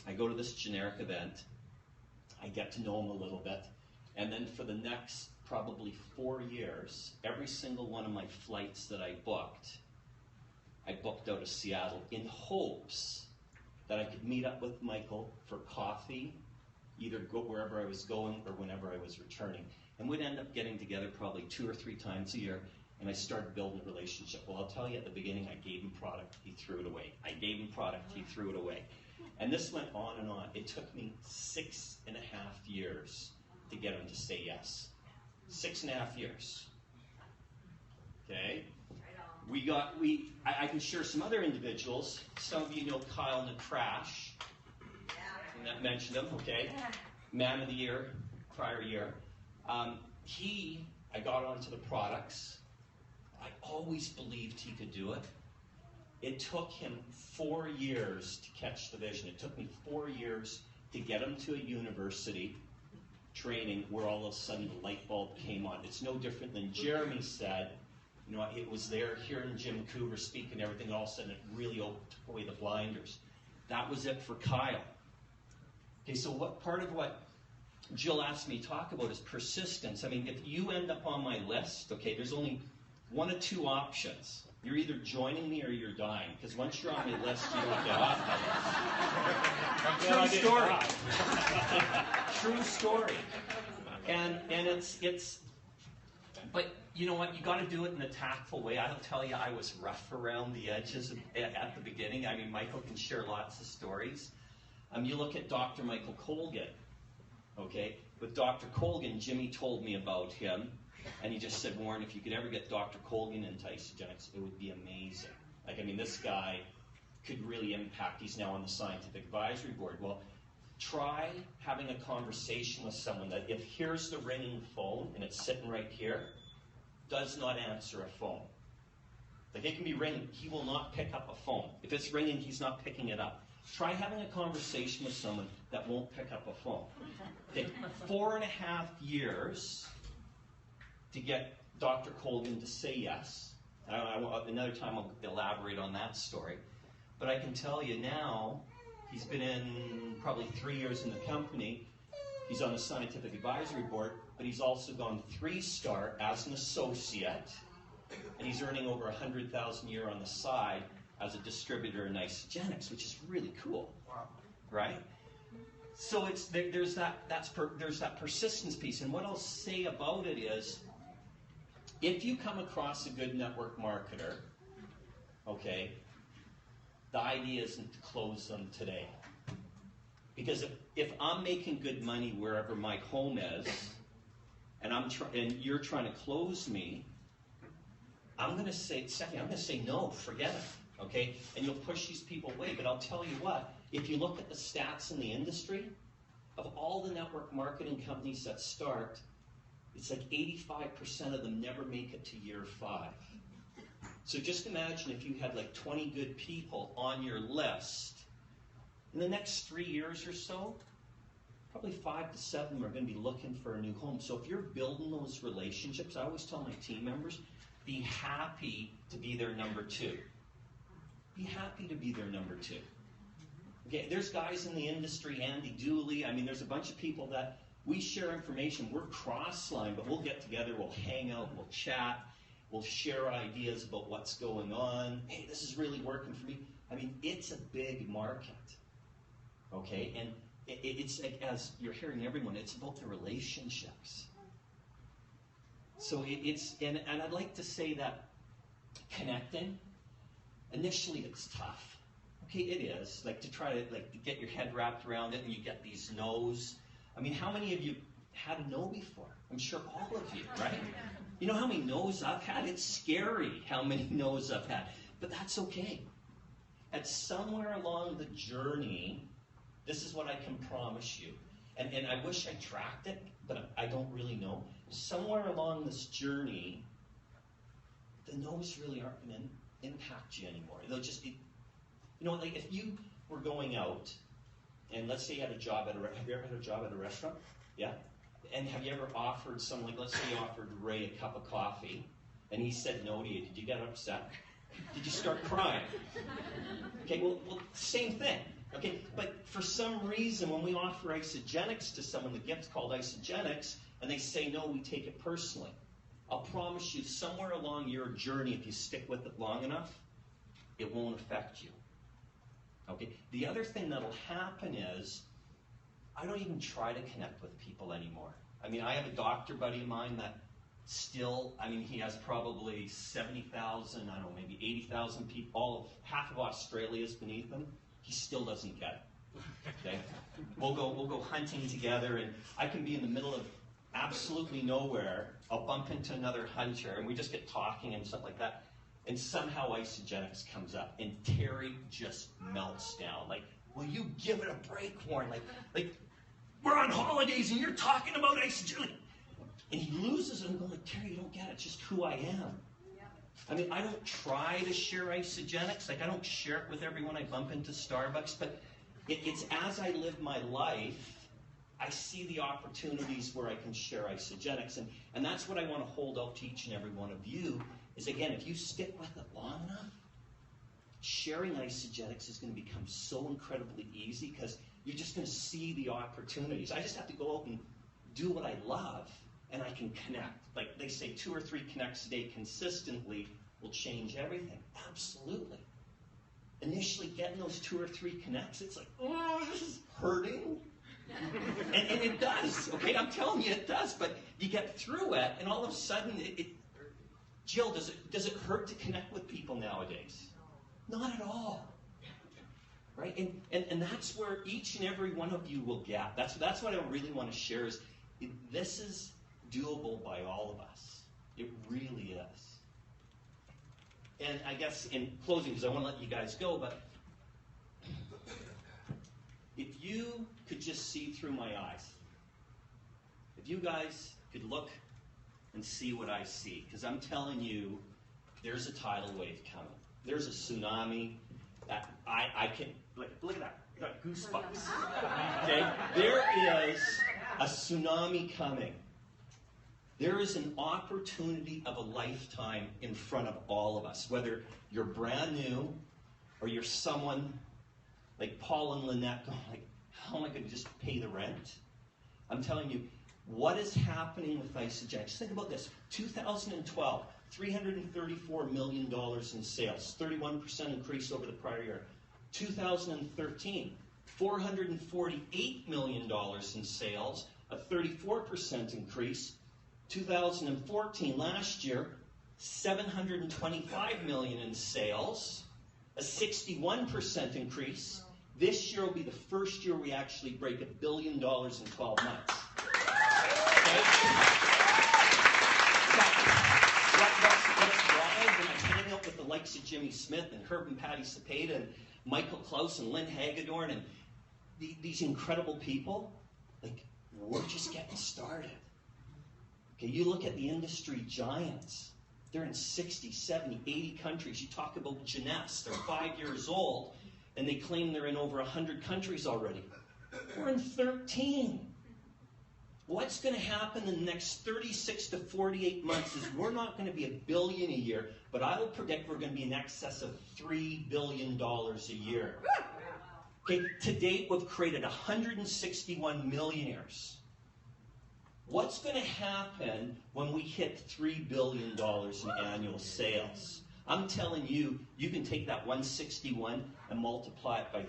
I go to this generic event. I get to know him a little bit. And then for the next probably 4 years, every single one of my flights that I booked out of Seattle in hopes that I could meet up with Michael for coffee, either go wherever I was going or whenever I was returning. And we'd end up getting together probably 2 or 3 times a year, and I started building a relationship. Well, I'll tell you, at the beginning, I gave him product, he threw it away. I gave him product, he threw it away. And this went on and on. It took me 6.5 years to get him to say yes. 6.5 years. Okay? I can share some other individuals. Some of you know Kyle Natrash. And that mentioned him, okay? Man of the Year, prior year. I got onto the products. I always believed he could do it. It took him 4 years to catch the vision. It took me 4 years to get him to a university training where all of a sudden the light bulb came on. It's no different than Jeremy said. You know, it was there hearing Jim Coover speak and everything, and all of a sudden it really took away the blinders. That was it for Kyle. Okay, so part of what Jill asked me to talk about is persistence. I mean, if you end up on my list, okay, there's only 1 of 2 options. You're either joining me or you're dying, because once you're on my list, you don't get off the list. True story. True story. And it's, but you know what? You got to do it in a tactful way. I'll tell you, I was rough around the edges at the beginning. I mean, Michael can share lots of stories. You look at Dr. Michael Colgan. Okay, with Dr. Colgan, Jimmy told me about him, and he just said, Warren, if you could ever get Dr. Colgan into Isagenix, it would be amazing. Like, I mean, this guy could really impact. He's now on the scientific advisory board. Well, try having a conversation with someone that if here's the ringing phone, and it's sitting right here, does not answer a phone. Like, it can be ringing. He will not pick up a phone. If it's ringing, he's not picking it up. Try having a conversation with someone that won't pick up a phone. Take 4.5 years to get Dr. Colgan to say yes. Another time I'll elaborate on that story. But I can tell you now, he's been in probably 3 years in the company. He's on the scientific advisory board, but he's also gone 3-star as an associate, and he's earning over $100,000 a year on the side as a distributor in Isagenix, which is really cool. Wow. Right? So there's that persistence piece. And what I'll say about it is, if you come across a good network marketer, okay, the idea isn't to close them today. Because if I'm making good money wherever my home is, and you're trying to close me, I'm going to say no, forget it. Okay, and you'll push these people away. But I'll tell you what, if you look at the stats in the industry, of all the network marketing companies that start, it's like 85% of them never make it to year 5. So just imagine if you had like 20 good people on your list. In the next 3 years or so, probably 5 to 7 are going to be looking for a new home. So if you're building those relationships, I always tell my team members, be happy to be their number 2. Be happy to be their number 2. Okay, there's guys in the industry, Andy Dooley, I mean, there's a bunch of people that we share information. We're cross-line, but we'll get together, we'll hang out, we'll chat, we'll share ideas about what's going on. Hey, this is really working for me. I mean, it's a big market. Okay, and it's like, as you're hearing everyone, it's about the relationships. So and I'd like to say that connecting, initially it's tough. Okay, it is. Like, to try to get your head wrapped around it, and you get these no's. I mean, how many of you had a no before? I'm sure all of you, right? You know how many no's I've had? It's scary how many no's I've had. But that's okay. At somewhere along the journey, this is what I can promise you. And I wish I tracked it, but I don't really know. Somewhere along this journey, the no's really aren't going to impact you anymore. They'll just be, you know, like if you were going out and let's say you had a job at have you ever had a job at a restaurant? Yeah? And have you ever offered someone, like let's say you offered Ray a cup of coffee, and he said no to you, did you get upset? Did you start crying? Okay, well, same thing. Okay, but for some reason, when we offer Isagenix to someone, the gift's called Isagenix, and they say no, we take it personally. I'll promise you, somewhere along your journey, if you stick with it long enough, it won't affect you. Okay, the other thing that'll happen is, I don't even try to connect with people anymore. I mean, I have a doctor buddy of mine that still, I mean, he has probably 70,000, I don't know, maybe 80,000 people, half of Australia is beneath him. He still doesn't get it. Okay? We'll go hunting together, and I can be in the middle of absolutely nowhere. I'll bump into another hunter, and we just get talking and stuff like that. And somehow Isagenix comes up, and Terry just melts down. Like, will you give it a break, Warren? Like we're on holidays, and you're talking about Isagenix. And he loses it. I'm going, Terry, you don't get it. It's just who I am. I mean, I don't try to share Isagenix. Like, I don't share it with everyone I bump into Starbucks. But it's as I live my life, I see the opportunities where I can share Isagenix. And that's what I want to hold out to each and every one of you, is, again, if you stick with it long enough, sharing Isagenix is going to become so incredibly easy because you're just going to see the opportunities. I just have to go out and do what I love, and I can connect. Like they say, 2 or 3 connects a day consistently will change everything. Absolutely. Initially, getting those 2 or 3 connects, it's like, oh, this is hurting. and it does, okay? I'm telling you, it does. But you get through it, and all of a sudden, Jill, does it hurt to connect with people nowadays? Not at all. Right? And that's where each and every one of you will get. That's what I really want to share is, this is doable by all of us. It really is. And I guess in closing, because I want to let you guys go, but if you could just see through my eyes, if you guys could look and see what I see, because I'm telling you, there's a tidal wave coming. There's a tsunami that I can, look at that, I got goosebumps. Okay? There is a tsunami coming. There is an opportunity of a lifetime in front of all of us, whether you're brand new or you're someone like Paul and Lynette going, like, how am I going to just pay the rent? I'm telling you, what is happening with Isagenix? Think about this. 2012, $334 million in sales, 31% increase over the prior year. 2013, $448 million in sales, a 34% increase. 2014, last year, $725 million in sales, a 61% increase. This year will be the first year we actually break $1 billion in 12 months. Okay? What's drive, and I'm hanging out with the likes of Jimmy Smith and Herb and Patty Cepeda and Michael Klaus and Lynn Hagedorn and these incredible people, like, we're just getting started. Okay, you look at the industry giants. They're in 60, 70, 80 countries. You talk about Jeunesse. They're 5 years old, and they claim they're in over 100 countries already. We're in 13. What's going to happen in the next 36 to 48 months is we're not going to be $1 billion a year, but I will predict we're going to be in excess of $3 billion a year. Okay, to date, we've created 161 millionaires. What's going to happen when we hit $3 billion in annual sales? I'm telling you, you can take that 161 and multiply it by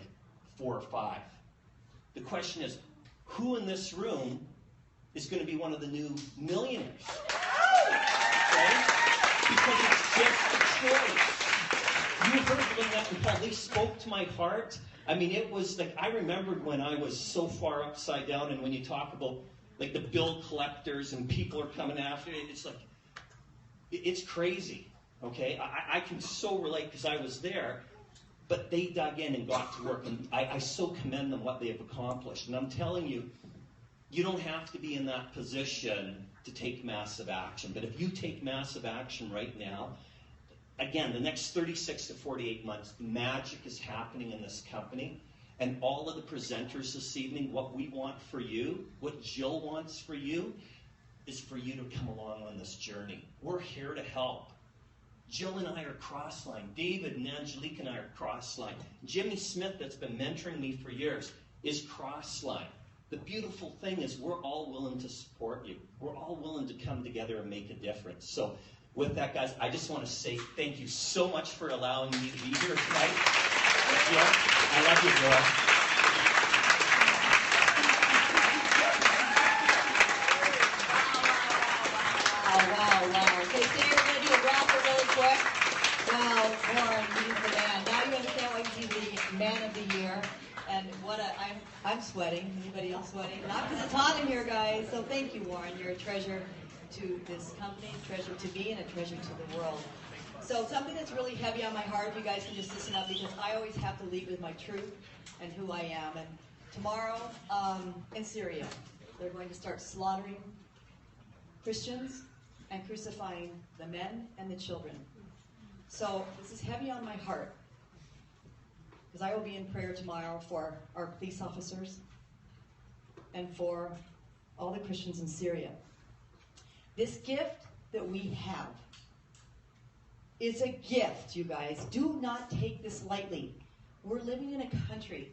4 or 5. The question is, who in this room is going to be one of the new millionaires? Right? Because it's just a choice. You heard Lynette and Paul, they spoke to my heart. I mean, it was like, I remembered when I was so far upside down, and when you talk about like the bill collectors and people are coming after it, it's like, it's crazy, okay? I can so relate because I was there, but they dug in and got to work, and I so commend them what they have accomplished. And I'm telling you, you don't have to be in that position to take massive action, but if you take massive action right now, again, the next 36 to 48 months, magic is happening in this company. and all of the presenters this evening, what we want for you, what Jill wants for you, is for you to come along on this journey. We're here to help. Jill and I are crossline. David and Angelike and I are crossline. Jimmy Smith, that's been mentoring me for years, is crossline. The beautiful thing is we're all willing to support you. We're all willing to come together and make a difference. So with that, guys, I just want to say thank you so much for allowing me to be here tonight. Jill, I love you, girl. Wow. Okay, so you're going to do a raffle really quick. Wow, Warren, he's the man. Now you understand why he's the man of the year. And I'm sweating. Anybody else sweating? Not because it's hot in here, guys. So thank you, Warren. You're a treasure to this company, a treasure to me, and a treasure to the world. So something that's really heavy on my heart, you guys can just listen up, because I always have to lead with my truth and who I am. And tomorrow in Syria, they're going to start slaughtering Christians and crucifying the men and the children. So this is heavy on my heart, because I will be in prayer tomorrow for our police officers and for all the Christians in Syria. This gift that we have is a gift, you guys. Do not take this lightly. We're living in a country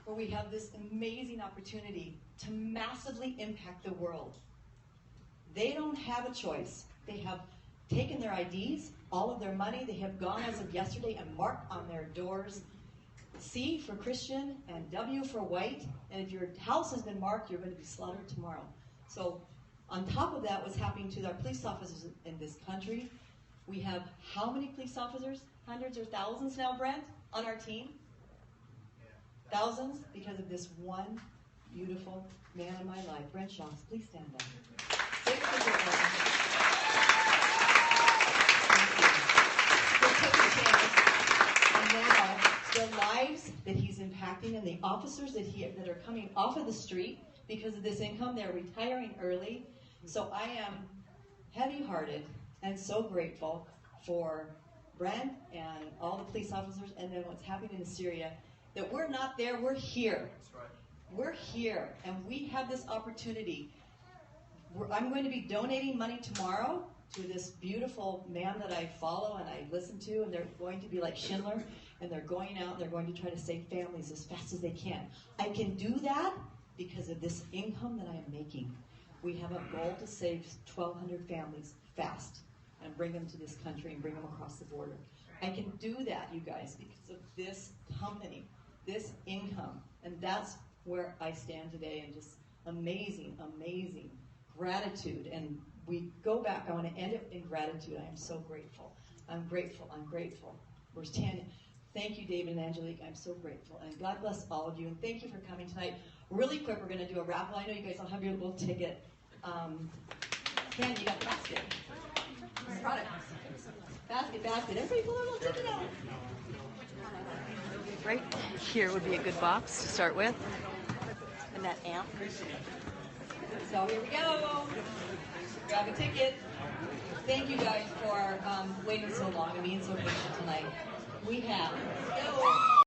where we have this amazing opportunity to massively impact the world. They don't have a choice. They have taken their IDs, all of their money. They have gone as of yesterday and marked on their doors C for Christian and W for white. And if your house has been marked, you're going to be slaughtered tomorrow. So on top of that, what's happening to our police officers in this country, we have how many police officers? Hundreds or thousands now, Brent, on our team? Thousands, because of this one beautiful man in my life. Brent Shaw, please stand up. And now, the lives that he's impacting and the officers that are coming off of the street because of this income, they're retiring early. So I am heavy-hearted and so grateful for Brent and all the police officers, and then what's happening in Syria, that we're not there, we're here. That's right. We're here, and we have this opportunity. I'm going to be donating money tomorrow to this beautiful man that I follow and I listen to, and they're going to be like Schindler, and they're going out and they're going to try to save families as fast as they can. I can do that because of this income that I am making. We have a goal to save 1,200 families fast and bring them to this country and bring them across the border. I can do that, you guys, because of this company, this income, and that's where I stand today, and just amazing, amazing gratitude. And we go back, I want to end it in gratitude. I am so grateful. I'm grateful, I'm grateful. Where's Tanya? Thank you, David and Angelike. I'm so grateful. And God bless all of you, and thank you for coming tonight. Really quick, we're going to do a raffle. I know you guys all have your little ticket. Candy, you got the basket. Basket. Everybody pull a little ticket out. Right here would be a good box to start with. And that amp. So here we go. Grab a ticket. Thank you guys for waiting so long and being so patient tonight. We have. Let's go.